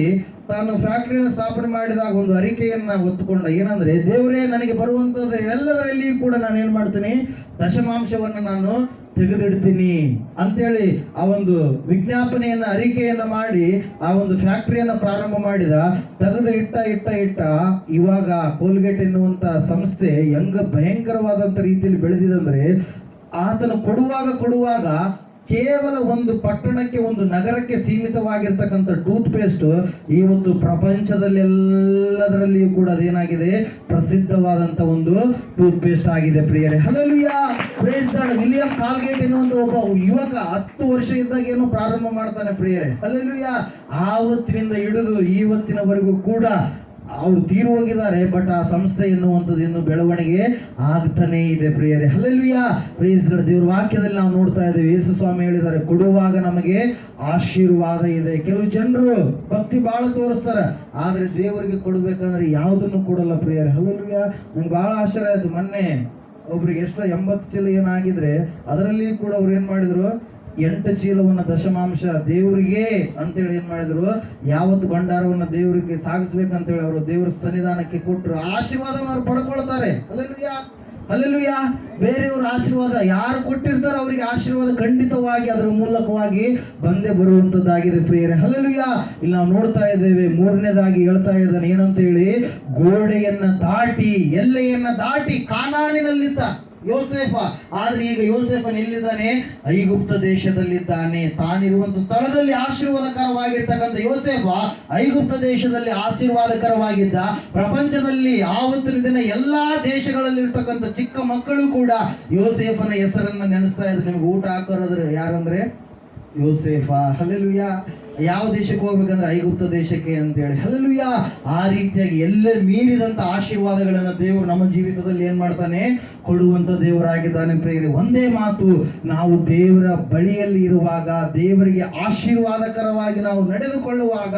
ತಾನು ಫ್ಯಾಕ್ಟರಿಯನ್ನು ಸ್ಥಾಪನೆ ಮಾಡಿದಾಗ ಒಂದು ಅರಿಕೆಯನ್ನ ಒತ್ತುಕೊಂಡ, ಏನಂದ್ರೆ ದೇವರೇ ನನಗೆ ಬರುವಂತದ್ದು ಎಲ್ಲದರಲ್ಲಿಯೂ ಕೂಡ ನಾನು ಏನ್ ಮಾಡ್ತೀನಿ, ದಶಮಾಂಶವನ್ನು ನಾನು ತೆಗೆದಿಡ್ತೀನಿ ಅಂತೇಳಿ ಆ ಒಂದು ವಿಜ್ಞಾಪನೆಯನ್ನ ಅರಿಕೆಯನ್ನ ಮಾಡಿ ಆ ಒಂದು ಫ್ಯಾಕ್ಟರಿಯನ್ನ ಪ್ರಾರಂಭ ಮಾಡಿದ. ತೆಗೆದು ಇಟ್ಟ ಇವಾಗ ಕೋಲ್ಗೇಟ್ ಎನ್ನುವಂತ ಸಂಸ್ಥೆ ಹೆಂಗ ಭಯಂಕರವಾದಂತ ರೀತಿಯಲ್ಲಿ ಬೆಳೆದಿದಂದ್ರೆ, ಆತನು ಕೊಡುವಾಗ ಕೇವಲ ಒಂದು ಪಟ್ಟಣಕ್ಕೆ, ಒಂದು ನಗರಕ್ಕೆ ಸೀಮಿತವಾಗಿರ್ತಕ್ಕಂಥ ಟೂತ್ ಪೇಸ್ಟ್ ಇವತ್ತು ಪ್ರಪಂಚದಲ್ಲೆಲ್ಲದರಲ್ಲಿಯೂ ಕೂಡ ಅದೇನಾಗಿದೆ, ಪ್ರಸಿದ್ಧವಾದಂತ ಒಂದು ಟೂತ್ ಪೇಸ್ಟ್ ಆಗಿದೆ ಪ್ರಿಯರೇ. Hallelujah, praise God. William Colgate ಎನ್ನುವಂತ ಒಬ್ಬ ಯುವಕ 10 ವರ್ಷ ಇದ್ದಾಗ ಏನು ಪ್ರಾರಂಭ ಮಾಡ್ತಾನೆ ಪ್ರಿಯರೇ. ಹಲ್ಲೆಲೂಯಾ. ಆವತ್ತಿನಿಂದ ಹಿಡಿದು ಇವತ್ತಿನವರೆಗೂ ಕೂಡ ಅವ್ರು ತೀರು ಹೋಗಿದ್ದಾರೆ, ಬಟ್ ಆ ಸಂಸ್ಥೆ ಎನ್ನುವಂಥದ್ದು ಇನ್ನು ಬೆಳವಣಿಗೆ ಆಗ್ತಾನೆ ಇದೆ ಪ್ರಿಯರೇ. Hallelujah, praise God. ದೇವರ ವಾಕ್ಯದಲ್ಲಿ ನಾವು ನೋಡ್ತಾ ಇದ್ದೇವೆ, ಯೇಸು ಸ್ವಾಮಿ ಹೇಳಿದ್ದಾರೆ, ಕೊಡುವಾಗ ನಮಗೆ ಆಶೀರ್ವಾದ ಇದೆ. ಕೆಲವು ಜನರು ಭಕ್ತಿ ಬಹಳ ತೋರಿಸ್ತಾರೆ, ಆದ್ರೆ ದೇವರಿಗೆ ಕೊಡ್ಬೇಕಂದ್ರೆ ಯಾವುದನ್ನು ಕೊಡಲ್ಲ ಪ್ರಿಯರೇ. ಹಲ್ಲೆಲೂಯಾ. ನಂಗೆ ಬಹಳ ಆಶ್ಚರ್ಯ ಆಯ್ತು. ಮೊನ್ನೆ ಒಬ್ರಿಗೆ ಎಷ್ಟು 80 ಚೀಲ ಏನಾಗಿದ್ರೆ ಅದರಲ್ಲಿ ಕೂಡ ಅವ್ರು ಏನ್ ಮಾಡಿದ್ರು, 8 ಚೀಲವನ್ನ ದಶಮಾಂಶ ದೇವರಿಗೆ ಅಂತೇಳಿ ಏನ್ ಮಾಡಿದ್ರು, ಯಾವತ್ತು ಭಂಡಾರವನ್ನ ದೇವರಿಗೆ ಸಾಗಿಸ್ಬೇಕಂತೇಳಿ ಅವರು ದೇವರ ಸನ್ನಿಧಾನಕ್ಕೆ ಕೊಟ್ಟರು. ಆಶೀರ್ವಾದವನ್ನು ಅವ್ರು ಪಡ್ಕೊಳ್ತಾರೆ. Hallelujah, hallelujah. ಬೇರೆಯವ್ರ ಆಶೀರ್ವಾದ ಯಾರು ಕೊಟ್ಟಿರ್ತಾರೋ ಅವರಿಗೆ ಆಶೀರ್ವಾದ ಖಂಡಿತವಾಗಿ ಅದರ ಮೂಲಕವಾಗಿ ಬಂದೇ ಬರುವಂತದ್ದಾಗಿದೆ ಪ್ರಿಯರೇ. ಹಲ್ಲೆಲೂಯಾ. ಇಲ್ಲಿ ನಾವು ನೋಡ್ತಾ ಇದ್ದೇವೆ, 3ನೇದಾಗಿ ಹೇಳ್ತಾ ಇದ್ದಾನೆ ಏನಂತ ಹೇಳಿ, ಗೋಡೆಯನ್ನ ದಾಟಿ, ಎಲ್ಲೆಯನ್ನ ದಾಟಿ ಕಾನಾನಿನಲ್ಲಿದ್ದ ಯೋಸೇಫ. ಆದ್ರೆ ಈಗ ಯೋಸೇಫನ್ ಎಲ್ಲಿದ್ದಾನೆ, ಐಗುಪ್ತ ದೇಶದಲ್ಲಿದ್ದಾನೆ. ತಾನಿರುವಂತ ಸ್ಥಳದಲ್ಲಿ ಆಶೀರ್ವಾದಕರವಾಗಿರ್ತಕ್ಕಂಥ ಯೋಸೇಫ ಐಗುಪ್ತ ದೇಶದಲ್ಲಿ ಆಶೀರ್ವಾದಕರವಾಗಿದ್ದ. ಪ್ರಪಂಚದಲ್ಲಿ ಆವತ್ತಿನ ದಿನ ಎಲ್ಲಾ ದೇಶಗಳಲ್ಲಿ ಇರ್ತಕ್ಕಂಥ ಚಿಕ್ಕ ಮಕ್ಕಳು ಕೂಡ ಯೋಸೇಫನ ಹೆಸರನ್ನ ನೆನೆಸ್ತಾ ಇದ್ರು. ನಿಮ್ಗೆ ಊಟ ಹಾಕೋರಾದ್ರೆ ಯಾರಂದ್ರೆ ಯೋಸೇಫ. ಹಲ್ಲೆಲೂಯಾ. ಯಾವ ದೇಶಕ್ಕೆ ಹೋಗ್ಬೇಕಂದ್ರೆ ಐಗುಪ್ತ ದೇಶಕ್ಕೆ ಅಂತೇಳಿ. ಹಲ್ಲೆಲೂಯಾ. ಆ ರೀತಿಯಾಗಿ ಎಲ್ಲೇ ಮೀರಿದಂತ ಆಶೀರ್ವಾದಗಳನ್ನು ದೇವರು ನಮ್ಮ ಜೀವಿತದಲ್ಲಿ ಏನ್ ಮಾಡ್ತಾನೆ, ಕೊಡುವಂತ ದೇವರಾಗಿದ್ದಾನೆ ಪ್ರಿಯರೇ. ಒಂದೇ ಮಾತು, ನಾವು ದೇವರ ಬಳಿಯಲ್ಲಿ ಇರುವಾಗ, ದೇವರಿಗೆ ಆಶೀರ್ವಾದಕರವಾಗಿ ನಾವು ನಡೆದುಕೊಳ್ಳುವಾಗ,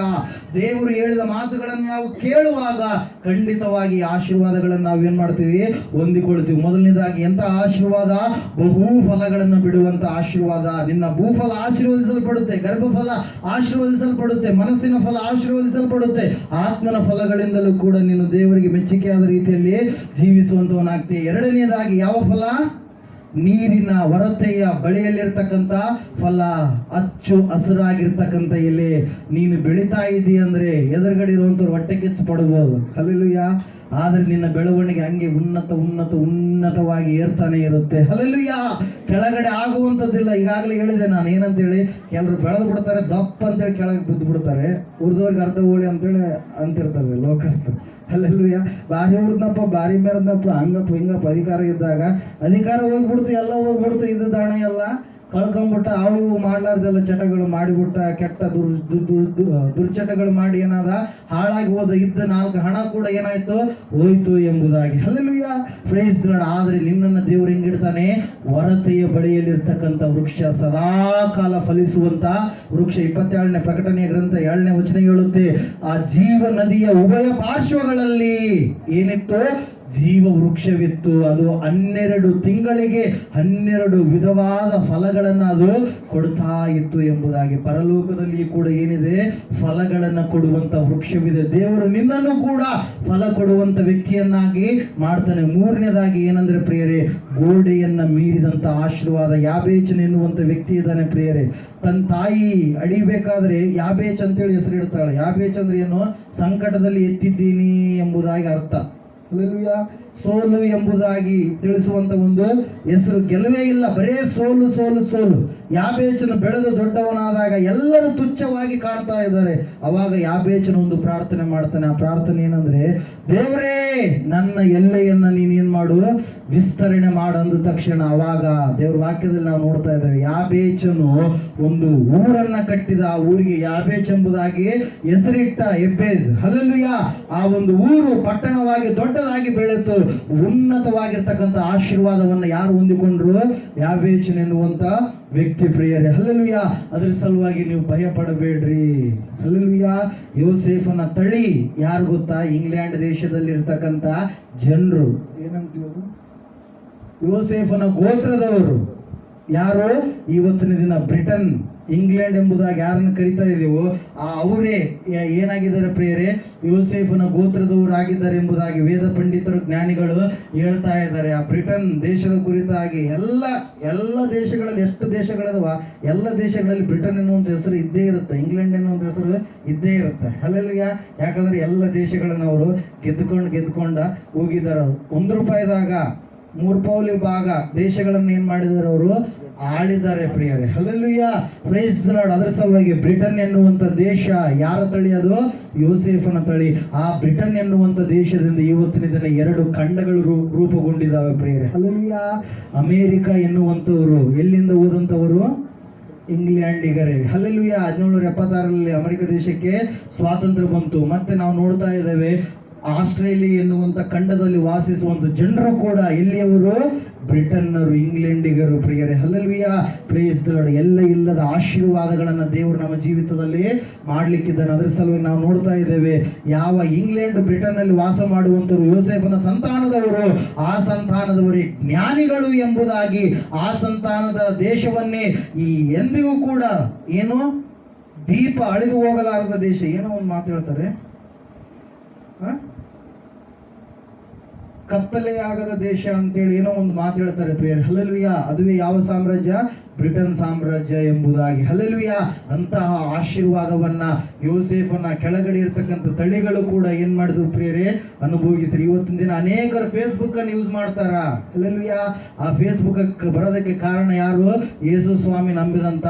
ದೇವರು ಹೇಳಿದ ಮಾತುಗಳನ್ನು ನಾವು ಕೇಳುವಾಗ ಖಂಡಿತವಾಗಿ ಆಶೀರ್ವಾದಗಳನ್ನು ನಾವು ಏನ್ ಮಾಡ್ತೀವಿ, ಹೊಂದಿಕೊಳ್ತೀವಿ. ಮೊದಲನೇದಾಗಿ ಎಂತ ಆಶೀರ್ವಾದ, ಬಹು ಫಲಗಳನ್ನು ಬಿಡುವಂತ ಆಶೀರ್ವಾದ. ನಿನ್ನ ಭೂಫಲ ಆಶೀರ್ವದಿಸಲ್ಪಡುತ್ತೆ, ಗರ್ಭಫಲ ಆಶೀರ್ವದಿಸಲ್ಪಡುತ್ತೆ, ಮನಸ್ಸಿನ ಫಲ ಆಶೀರ್ವದಿಸಲ್ಪಡುತ್ತೆ. ಆತ್ಮನ ಫಲಗಳಿಂದಲೂ ಕೂಡ ನೀನು ದೇವರಿಗೆ ಮೆಚ್ಚುಗೆಯಾದ ರೀತಿಯಲ್ಲಿ ಜೀವಿಸುವಂತವನಾಗ್ತೀಯ. ಎರಡನೇದಾಗಿ ಯಾವ ಫಲ, ನೀರಿನ ಹೊರತೆಯ ಬಳಿಯಲ್ಲಿರ್ತಕ್ಕಂಥ ಫಲ, ಅಚ್ಚು ಹಸುರಾಗಿರ್ತಕ್ಕಂಥ ಎಲೆ. ನೀನು ಬೆಳಿತಾ ಇದ್ದೀ ಅಂದ್ರೆ ಎದುರುಗಡೆ ಇರುವಂತವ್ರು ಹೊಟ್ಟೆ ಕಿಚ್ಚು ಪಡಬಹುದು. ಹಲ್ಲೆಲೂಯಾ. ಆದ್ರೆ ನಿನ್ನ ಬೆಳವಣಿಗೆ ಹಂಗೆ ಉನ್ನತವಾಗಿ ಏರ್ತಾನೆ ಇರುತ್ತೆ. ಹಲ್ಲೆಲೂಯಾ. ಕೆಳಗಡೆ ಆಗುವಂಥದ್ದಿಲ್ಲ. ಈಗಾಗಲೇ ಹೇಳಿದೆ ನಾನು ಏನಂತೇಳಿ, ಕೆಲವರು ಬೆಳೆದು ಬಿಡ್ತಾರೆ, ದಪ್ಪ ಅಂತೇಳಿ ಕೆಳಗೆ ಬಿದ್ದು ಬಿಡ್ತಾರೆ. ಉರ್ದವ್ರಿಗೆ ಅರ್ಧ ಹೋಳಿ ಅಂತೇಳಿ ಅಂತಿರ್ತಾರೆ ಲೋಕಸ್ಥರು. ಹಲ್ಲೆಲೂಯಾ. ಬಾರಿ ಉರ್ದಪ್ಪ, ಬಾರಿ ಮೇರದಪ್ಪ, ಹಂಗಪ್ಪ ಹಿಂಗಪ್ಪ ಅಧಿಕಾರ ಇದ್ದಾಗ ಅಧಿಕಾರ ಹೋಗ್ಬಿಡ್ತು, ಎಲ್ಲ ಹೋಗ್ಬಿಡ್ತು, ಇದ್ದ ದಾಣ ಎಲ್ಲ ಕಳ್ಕೊಂಬಿಟ್ಟ. ಅವು ಮಾಡ್ಲಾರ್ದೆಲ್ಲ ಚಟಗಳು ಮಾಡಿಬಿಟ್ಟ, ಕೆಟ್ಟ ದುರ್ಚಟಗಳು ಮಾಡಿ ಏನಾದ ಹಾಳಾಗಿ ಹೋದ. ಇದ್ದ 4 ಹಣ ಕೂಡ ಏನಾಯ್ತು, ಹೋಯ್ತು ಎಂಬುದಾಗಿ. Hallelujah, praise God. ಆದ್ರೆ ನಿನ್ನನ್ನು ದೇವರು ಹೆಂಗಿಡ್ತಾನೆ, ಹೊರತೆಯ ಬಳಿಯಲ್ಲಿರ್ತಕ್ಕಂಥ ವೃಕ್ಷ, ಸದಾ ಕಾಲ ಫಲಿಸುವಂತ ವೃಕ್ಷ. 27ನೇ ಪ್ರಕಟಣೆಯ ಗ್ರಂಥ 2ನೇ ವಚನ ಹೇಳುತ್ತೆ, ಆ ಜೀವ ನದಿಯ ಉಭಯ ಪಾರ್ಶ್ವಗಳಲ್ಲಿ ಏನಿತ್ತು, ಜೀವ ವೃಕ್ಷವಿತ್ತು. ಅದು 12 ತಿಂಗಳಿಗೆ 12 ವಿಧವಾದ ಫಲಗಳನ್ನು ಅದು ಕೊಡ್ತಾ ಇತ್ತು ಎಂಬುದಾಗಿ. ಪರಲೋಕದಲ್ಲಿ ಕೂಡ ಏನಿದೆ, ಫಲಗಳನ್ನು ಕೊಡುವಂತ ವೃಕ್ಷವಿದೆ. ದೇವರು ನಿನ್ನನ್ನು ಕೂಡ ಫಲ ಕೊಡುವಂತ ವ್ಯಕ್ತಿಯನ್ನಾಗಿ ಮಾಡ್ತಾನೆ. 3ನೇದಾಗಿ ಏನಂದ್ರೆ ಪ್ರಿಯರೇ, ಗೋಡೆಯನ್ನ ಮೀರಿದಂತ ಆಶೀರ್ವಾದ. ಯಾಬೇಚನ್ ಎನ್ನುವಂತ ವ್ಯಕ್ತಿ ಇದ್ದಾನೆ ಪ್ರಿಯರೇ. ತನ್ನ ತಾಯಿ ಅಡಿಬೇಕಾದ್ರೆ ಯಾಬೇಚ್ ಅಂತೇಳಿ ಹೆಸರು ಇಡ್ತಾಳೆ. ಯಾಬೇಚ್ ಅಂದ್ರೆ ಏನು, ಸಂಕಟದಲ್ಲಿ ಎತ್ತಿದ್ದೀನಿ ಎಂಬುದಾಗಿ ಅರ್ಥ. ಹಲ್ಲೆಲೂಯಾ. ಸೋಲು ಎಂಬುದಾಗಿ ತಿಳಿಸುವಂತ ಒಂದು ಹೆಸರು. ಗೆಲುವೇ ಇಲ್ಲ, ಬರೇ ಸೋಲು ಸೋಲು ಸೋಲು. ಯಾಬೇಚನು ಬೆಳೆದು ದೊಡ್ಡವನಾದಾಗ ಎಲ್ಲರೂ ತುಚ್ಛವಾಗಿ ಕಾಣ್ತಾ ಇದ್ದಾರೆ. ಅವಾಗ ಯಾಬೇಚನು ಒಂದು ಪ್ರಾರ್ಥನೆ ಮಾಡ್ತಾನೆ. ಆ ಪ್ರಾರ್ಥನೆ ಏನಂದ್ರೆ, ದೇವರೇ ನನ್ನ ಎಲ್ಲೆಯನ್ನ ನೀನೇನ್ ಮಾಡು, ವಿಸ್ತರಣೆ ಮಾಡಂದ ತಕ್ಷಣ ಅವಾಗ ದೇವ್ರ ವಾಕ್ಯದಲ್ಲಿ ನಾವು ನೋಡ್ತಾ ಇದ್ದೇವೆ, ಯಾಬೇಚನು ಒಂದು ಊರನ್ನ ಕಟ್ಟಿದ. ಆ ಊರಿಗೆ ಯಾಬೇಚ್ ಎಂಬುದಾಗಿ ಹೆಸರಿಟ್ಟ, ಎಬ್ಬೇಜ್. ಹಲ್ಲೆಲೂಯಾ. ಆ ಒಂದು ಊರು ಪಟ್ಟಣವಾಗಿ ದೊಡ್ಡದಾಗಿ ಬೆಳೆತು. ಉನ್ನತವಾಗಿರ್ತಕ್ಕಂಥ ಆಶೀರ್ವಾದವನ್ನು ಯಾರು ಹೊಂದಿಕೊಂಡ್ರು, ಯಾಬೇಚನ್ ಎನ್ನುವಂತ ವ್ಯಕ್ತಿ ಪ್ರಿಯರೇ. ಹಲ್ಲೆಲೂಯಾ. ಅದರ ಸಲುವಾಗಿ ನೀವು ಭಯ ಪಡಬೇಡ್ರಿ. ಹಲ್ಲೆಲೂಯಾ. ಯೋಸೇಫನ ತಳಿ ಯಾರು ಗೊತ್ತಾ, ಇಂಗ್ಲೆಂಡ್ ದೇಶದಲ್ಲಿ ಇರ್ತಕ್ಕಂಥ ಜನರು. ಏನಂತೀವಿ ಅದು, ಯೋಸೇಫನ ಗೋತ್ರದವರು ಯಾರು? ಇವತ್ತಿನ ದಿನ ಬ್ರಿಟನ್, ಇಂಗ್ಲೆಂಡ್ ಎಂಬುದಾಗಿ ಯಾರನ್ನು ಕರಿತಾ ಇದೀವೋ ಅವರೇ ಏನಾಗಿದ್ದಾರೆ ಪ್ರಿಯರೇ? ಯೋಸೇಫನ ಗೋತ್ರದವರಾಗಿದ್ದಾರೆ ಎಂಬುದಾಗಿ ವೇದ ಪಂಡಿತರು, ಜ್ಞಾನಿಗಳು ಹೇಳ್ತಾ ಇದ್ದಾರೆ. ಆ ಬ್ರಿಟನ್ ದೇಶದ ಕುರಿತಾಗಿ ಎಲ್ಲ ದೇಶಗಳಲ್ಲಿ, ಎಷ್ಟು ದೇಶಗಳದವ ಎಲ್ಲ ದೇಶಗಳಲ್ಲಿ ಬ್ರಿಟನ್ ಎನ್ನುವಂಥ ಹೆಸರು ಇದ್ದೇ ಇರುತ್ತೆ, ಇಂಗ್ಲೆಂಡ್ ಎನ್ನುವಂಥ ಹೆಸರು ಇದ್ದೇ ಇರುತ್ತೆ. ಅಲ್ಲೆಲ್ಲ ಯಾಕಂದ್ರೆ ಎಲ್ಲ ದೇಶಗಳನ್ನು ಅವರು ಗೆದ್ದುಕೊಂಡ ಹೋಗಿದ್ದಾರೆ. ₹1ದಾಗ 3 ಪೌಲಿ ಭಾಗ ದೇಶಗಳನ್ನು ಏನ್ ಮಾಡಿದ್ದಾರೆ? ಅವರು ಆಳಿದ್ದಾರೆ ಪ್ರಿಯರೇ. Hallelujah, praise the Lord. ಅದರ ಸಲುವಾಗಿ ಬ್ರಿಟನ್ ಎನ್ನುವಂಥ ದೇಶ ಯಾರ ತಳಿ? ಅದು ಯೋಸೇಫನ ತಳಿ. ಆ ಬ್ರಿಟನ್ ಎನ್ನುವಂಥ ದೇಶದಿಂದ ಇವತ್ತಿನ ದಿನ 2 ಖಂಡಗಳು ರೂಪುಗೊಂಡಿದ್ದಾವೆ ಪ್ರಿಯರೇ. ಹಲ್ಲೆಲೂಯಾ. ಅಮೇರಿಕ ಎನ್ನುವಂಥವರು ಎಲ್ಲಿಂದ ಹೋದಂಥವರು? ಇಂಗ್ಲೆಂಡಿಗರೇ. ಹಲ್ಲೆಲೂಯಾ. 1776ರಲ್ಲಿ ಅಮೆರಿಕ ದೇಶಕ್ಕೆ ಸ್ವಾತಂತ್ರ್ಯ ಬಂತು. ಮತ್ತೆ ನಾವು ನೋಡ್ತಾ ಇದ್ದೇವೆ ಆಸ್ಟ್ರೇಲಿಯಾ ಎನ್ನುವಂಥ ಖಂಡದಲ್ಲಿ ವಾಸಿಸುವಂಥ ಜನರು ಕೂಡ ಎಲ್ಲಿಯವರು? ಬ್ರಿಟನ್ನರು, ಇಂಗ್ಲೆಂಡಿಗರು ಪ್ರಿಯರೇ. Hallelujah, praise the lord. ಎಲ್ಲ ಇಲ್ಲದ ಆಶೀರ್ವಾದಗಳನ್ನು ದೇವರು ನಮ್ಮ ಜೀವಿತದಲ್ಲಿ ಮಾಡ್ಲಿಕ್ಕಿದ್ದಾನೆ. ಅದರ ಸಲುವಾಗಿ ನಾವು ನೋಡ್ತಾ ಇದ್ದೇವೆ, ಯಾವ ಇಂಗ್ಲೆಂಡ್ ಬ್ರಿಟನ್ ಅಲ್ಲಿ ವಾಸ ಮಾಡುವಂತರು ಯೋಸೇಫನ ಸಂತಾನದವರು, ಆ ಸಂತಾನದವರೇ ಜ್ಞಾನಿಗಳು ಎಂಬುದಾಗಿ, ಆ ಸಂತಾನದ ದೇಶವನ್ನೇ ಈ ಎಂದಿಗೂ ಕೂಡ ಏನು ದೀಪ ಅಳಿದು ಹೋಗಲಾರದ ದೇಶ, ಏನೋ ಒಂದು ಮಾತು ಹೇಳ್ತಾರೆ, ಕತ್ತಲೆಯಾಗದ ದೇಶ ಅಂತೇಳಿ ಏನೋ ಒಂದು ಮಾತು ಹೇಳ್ತಾರೆ ಪ್ರಿಯರೇ. ಹಲ್ಲೆಲೂಯಾ. ಅದುವೇ ಯಾವ ಸಾಮ್ರಾಜ್ಯ? ಬ್ರಿಟನ್ ಸಾಮ್ರಾಜ್ಯ ಎಂಬುದಾಗಿ. ಹಲ್ಲೆಲೂಯಾ. ಅಂತಹ ಆಶೀರ್ವಾದವನ್ನ ಯೋಸೇಫನ ಕೆಳಗಡೆ ಇರ್ತಕ್ಕಂಥ ತಳಿಗಳು ಕೂಡ ಏನ್ ಮಾಡಿದ್ರು ಪ್ರಿಯರೇ? ಅನುಭವಿಸಿದ್ರು. ಇವತ್ತಿನ ದಿನ ಅನೇಕರು ಫೇಸ್ಬುಕ್ ಅನ್ನು ಯೂಸ್ ಮಾಡ್ತಾರ. ಹಲ್ಲೆಲೂಯಾ. ಆ ಫೇಸ್ಬುಕ್ ಬರೋದಕ್ಕೆ ಕಾರಣ ಯಾರು? ಯೇಸು ಸ್ವಾಮಿ ನಂಬಿದಂತ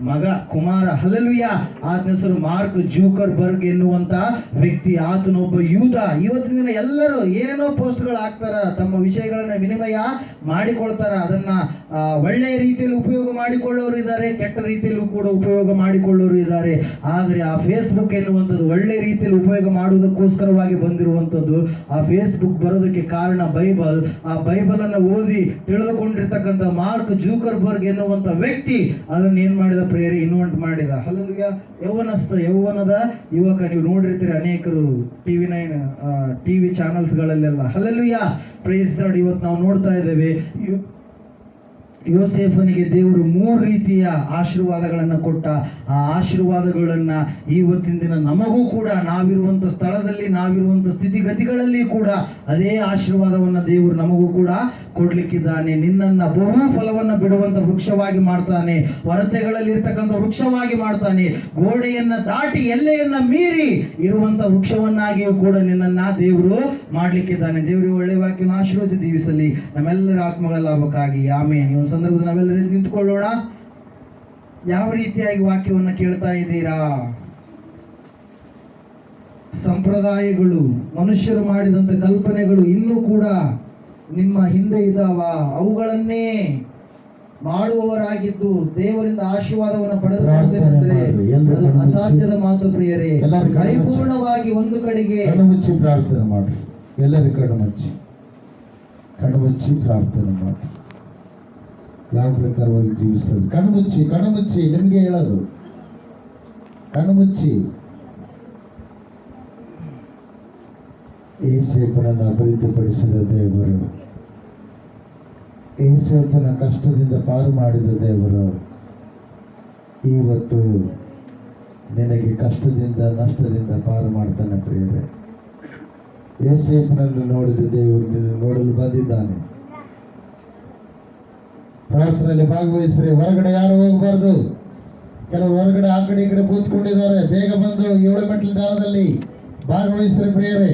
ಮಗ, ಕುಮಾರ. ಹಲ್ಲೆಲೂಯಾ. ಆತನ ಹೆಸರು ಮಾರ್ಕ್ ಜೂಕರ್ಬರ್ಗ್ ಎನ್ನುವಂತ ವ್ಯಕ್ತಿ. ಆತನೊಬ್ಬ ಯೂದ. ಇವತ್ತಿನ ದಿನ ಎಲ್ಲರೂ ಏನೇನೋ ಪೋಸ್ಟ್ಗಳು ಹಾಕ್ತಾರ, ತಮ್ಮ ವಿಷಯಗಳನ್ನ ವಿನಿಮಯ ಮಾಡಿಕೊಳ್ತಾರ. ಅದನ್ನ ಒಳ್ಳೆಯ ರೀತಿಯಲ್ಲಿ ಉಪಯೋಗ ಮಾಡಿಕೊಳ್ಳೋರು ಇದ್ದಾರೆ, ಕೆಟ್ಟ ರೀತಿಯಲ್ಲೂ ಕೂಡ ಉಪಯೋಗ ಮಾಡಿಕೊಳ್ಳೋರು ಇದ್ದಾರೆ. ಆದರೆ ಆ ಫೇಸ್ಬುಕ್ ಎನ್ನುವಂಥದ್ದು ಒಳ್ಳೆ ರೀತಿಯಲ್ಲಿ ಉಪಯೋಗ ಮಾಡುವುದಕ್ಕೋಸ್ಕರವಾಗಿ ಬಂದಿರುವಂಥದ್ದು. ಆ ಫೇಸ್ಬುಕ್ ಬರೋದಕ್ಕೆ ಕಾರಣ ಬೈಬಲ್. ಆ ಬೈಬಲ್ ಅನ್ನು ಓದಿ ತಿಳಿದುಕೊಂಡಿರ್ತಕ್ಕಂಥ ಮಾರ್ಕ್ ಜೂಕರ್ಬರ್ಗ್ ಎನ್ನುವಂಥ ವ್ಯಕ್ತಿ ಅದನ್ನ ಏನ್ ಮಾಡಿದ ಪ್ರೇರಿ? ಇನ್ವೆಂಟ್ ಮಾಡಿದ. ಹಲ್ಲೆಲೂಯಾ. ಯೌವನದ ಯುವಕ. ನೀವು ನೋಡಿರ್ತೀರಿ ಅನೇಕರು ಟಿವಿ ಚಾನೆಲ್ಸ್ ಗಳಲ್ಲೆಲ್ಲ. Hallelujah, praise the lord. ಇವತ್ತು ನಾವು ನೋಡ್ತಾ ಇದ್ದೇವೆ, ಯೋಸೇಫನಿಗೆ ದೇವರು 3 ರೀತಿಯ ಆಶೀರ್ವಾದಗಳನ್ನು ಕೊಟ್ಟ. ಆ ಆಶೀರ್ವಾದಗಳನ್ನ ಇವತ್ತಿನ ದಿನ ನಮಗೂ ಕೂಡ, ನಾವಿರುವಂತ ಸ್ಥಳದಲ್ಲಿ, ನಾವಿರುವಂತ ಸ್ಥಿತಿಗತಿಗಳಲ್ಲಿ ಕೂಡ ಅದೇ ಆಶೀರ್ವಾದವನ್ನ ದೇವರು ನಮಗೂ ಕೂಡ ಕೊಡ್ಲಿಕ್ಕಿದ್ದಾನೆ. ನಿನ್ನನ್ನ ಬಹು ಫಲವನ್ನ ಬಿಡುವಂತ ವೃಕ್ಷವಾಗಿ ಮಾಡ್ತಾನೆ, ಹೊರತೆಗಳಲ್ಲಿ ಇರ್ತಕ್ಕಂಥ ವೃಕ್ಷವಾಗಿ ಮಾಡ್ತಾನೆ, ಗೋಡೆಯನ್ನ ದಾಟಿ ಎಲ್ಲೆಯನ್ನ ಮೀರಿ ಇರುವಂತ ವೃಕ್ಷವನ್ನಾಗಿಯೂ ಕೂಡ ನಿನ್ನನ್ನ ದೇವರು ಮಾಡ್ಲಿಕ್ಕಿದ್ದಾನೆ. ದೇವರು ಒಳ್ಳೆ ವಾಕ್ಯವನ್ನು ಆಶೀರ್ವದಿಸಿ ದೀವಿಸಲಿ ನಮ್ಮೆಲ್ಲರ ಆತ್ಮಗಳ ಲಾಭಕ್ಕಾಗಿ. ಆಮೇನ್. ಈ ಸಂದರ್ಭದಲ್ಲಿ ನಾವೆಲ್ಲರೂ ನಿಂತುಕೊಳ್ಳೋಣ. ಯಾವ ರೀತಿಯಾಗಿ ವಾಕ್ಯವನ್ನು ಕೇಳ್ತಾ ಇದ್ದೀರಾ? ಸಂಪ್ರದಾಯಗಳು, ಮನುಷ್ಯರು ಮಾಡಿದಂತ ಕಲ್ಪನೆಗಳು ಇನ್ನೂ ಕೂಡ ನಿಮ್ಮ ಹಿಂದೆ ಇದ್ದಾವ? ಅವುಗಳನ್ನೇ ಮಾಡುವವರಾಗಿದ್ದು ದೇವರಿಂದ ಆಶೀರ್ವಾದವನ್ನು ಪಡೆದುಕೊಳ್ತೇನೆಂದ್ರೆ ಅದು ಅಸಾಧ್ಯದ ಮಾತು ಪ್ರಿಯರೇ. ಪರಿಪೂರ್ಣವಾಗಿ ಒಂದು ಕಡೆಗೆ ಮುಚ್ಚಿ ಪ್ರಾರ್ಥನೆ ಮಾಡಿ. ಎಲ್ಲರೂ ಕಣ್ಣು ಮುಚ್ಚಿ ಪ್ರಾರ್ಥನೆ ಮಾಡಿ. ಯಾವ ಪ್ರಕಾರವಾಗಿ ಜೀವಿಸ್ತದೆ? ಕಣ್ಣು ಮುಚ್ಚಿ ನಿಮ್ಗೆ ಹೇಳೋದು, ಕಣ್ಣು ಮುಚ್ಚಿ. ಯೋಸೇಫನನ್ನು ಅಭಿವೃದ್ಧಿಪಡಿಸಿದ ದೇವರು, ಯೋಸೇಫನ ಕಷ್ಟದಿಂದ ಪಾರು ಮಾಡಿದ ದೇವರು ಇವತ್ತು ನಿನಗೆ ಕಷ್ಟದಿಂದ, ನಷ್ಟದಿಂದ ಪಾರು ಮಾಡ್ತಾನೆ ಪ್ರಿಯರೇ. ಯೋಸೇಫನನ್ನು ನೋಡಿದ ದೇವರು ನಿನ್ನ ನೋಡಲು ಬಂದಿದ್ದಾನೆ. ಪ್ರಾರ್ಥನೆಯಲ್ಲಿ ಭಾಗವಹಿಸ್ರಿ. ಹೊರಗಡೆ ಯಾರು ಹೋಗಬಾರ್ದು. ಕೆಲವರು ಹೊರಗಡೆ ಆ ಕಡೆ ಈ ಕಡೆ ಕೂತ್ಕೊಂಡಿದ್ದಾರೆ. ಬೇಗ ಬಂದು 7 ಮೆಟ್ಟಿಲ ದಾನದಲ್ಲಿ ಭಾಗವಹಿಸ್ರಿ ಪ್ರಿಯರೇ.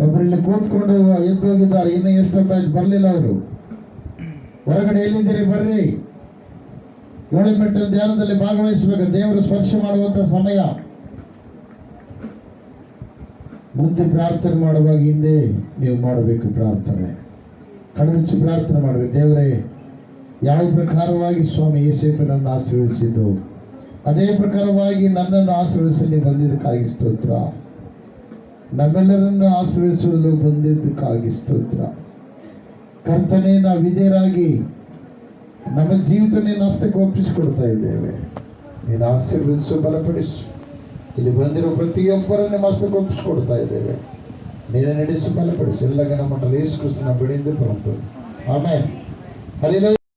ಒಬ್ಬರಲ್ಲಿ ಕೂತ್ಕೊಂಡು ಎದ್ದು ಹೋಗಿದ್ದಾರೆ, ಇನ್ನೂ ಎಷ್ಟೊತ್ತಾಯ್ತು ಬರಲಿಲ್ಲ ಅವರು. ಹೊರಗಡೆ ಎಲ್ಲಿದ್ದೀರಿ? ಬರ್ರಿ. 7 ಮೆಟ್ಟಿಲ ಧ್ಯಾನದಲ್ಲಿ ಭಾಗವಹಿಸಬೇಕು. ದೇವರು ಸ್ಪರ್ಶ ಮಾಡುವಂತ ಸಮಯ. ಮುಂದೆ ಪ್ರಾರ್ಥನೆ ಮಾಡುವಾಗ ಹಿಂದೆ ನೀವು ಮಾಡಬೇಕು ಪ್ರಾರ್ಥನೆ. ಕಣ್ಮುಚ್ಚಿ ಪ್ರಾರ್ಥನೆ ಮಾಡಬೇಕು. ದೇವರೇ, ಯಾವ ಪ್ರಕಾರವಾಗಿ ಸ್ವಾಮಿ ಯೋಸೇಫನನ್ನು ಆಶೀರ್ವದಿಸಿದ್ದು ಅದೇ ಪ್ರಕಾರವಾಗಿ ನನ್ನನ್ನು ಆಶೀರ್ವದಿಸಲಿ ಬಂದಿದ್ದಕ್ಕಾಗಿ ಸ್ತೋತ್ರ. ನಮ್ಮೆಲ್ಲರನ್ನು ಆಶೀರ್ವದಿಸಲು ಬಂದಿದ್ದಕ್ಕಾಗಿ ಸ್ತೋತ್ರ. ಕರ್ತನೇ, ನಾವು ವಿಧೇಯರಾಗಿ ನಮ್ಮ ಜೀವಿತ ನಿನ್ನ ಹಸ್ತಕ್ಕೆ ಒಪ್ಪಿಸಿಕೊಡ್ತಾ ಇದ್ದೇವೆ. ನೀನು ಆಶೀರ್ವದಿಸು, ಬಲಪಡಿಸು. ಇಲ್ಲಿ ಬಂದಿರೋ ಪ್ರತಿಯೊಬ್ಬರನ್ನು ನಿಮ್ಮ ಹಸ್ತಕ್ಕೆ ಒಪ್ಪಿಸಿಕೊಡ್ತಾ ಇದ್ದೇವೆ. ನೀನೆ ನಡೆಸಿ ಬಲಪಡಿಸಿ ಎಲ್ಲಗೆ ನಮ್ಮ ಯೇಸು ಕ್ರಿಸ್ತನ ಬಿಡಿಂದ ಬರುತ್ತದೆ. ಆಮೇಲೆ ಹರಿಲೋ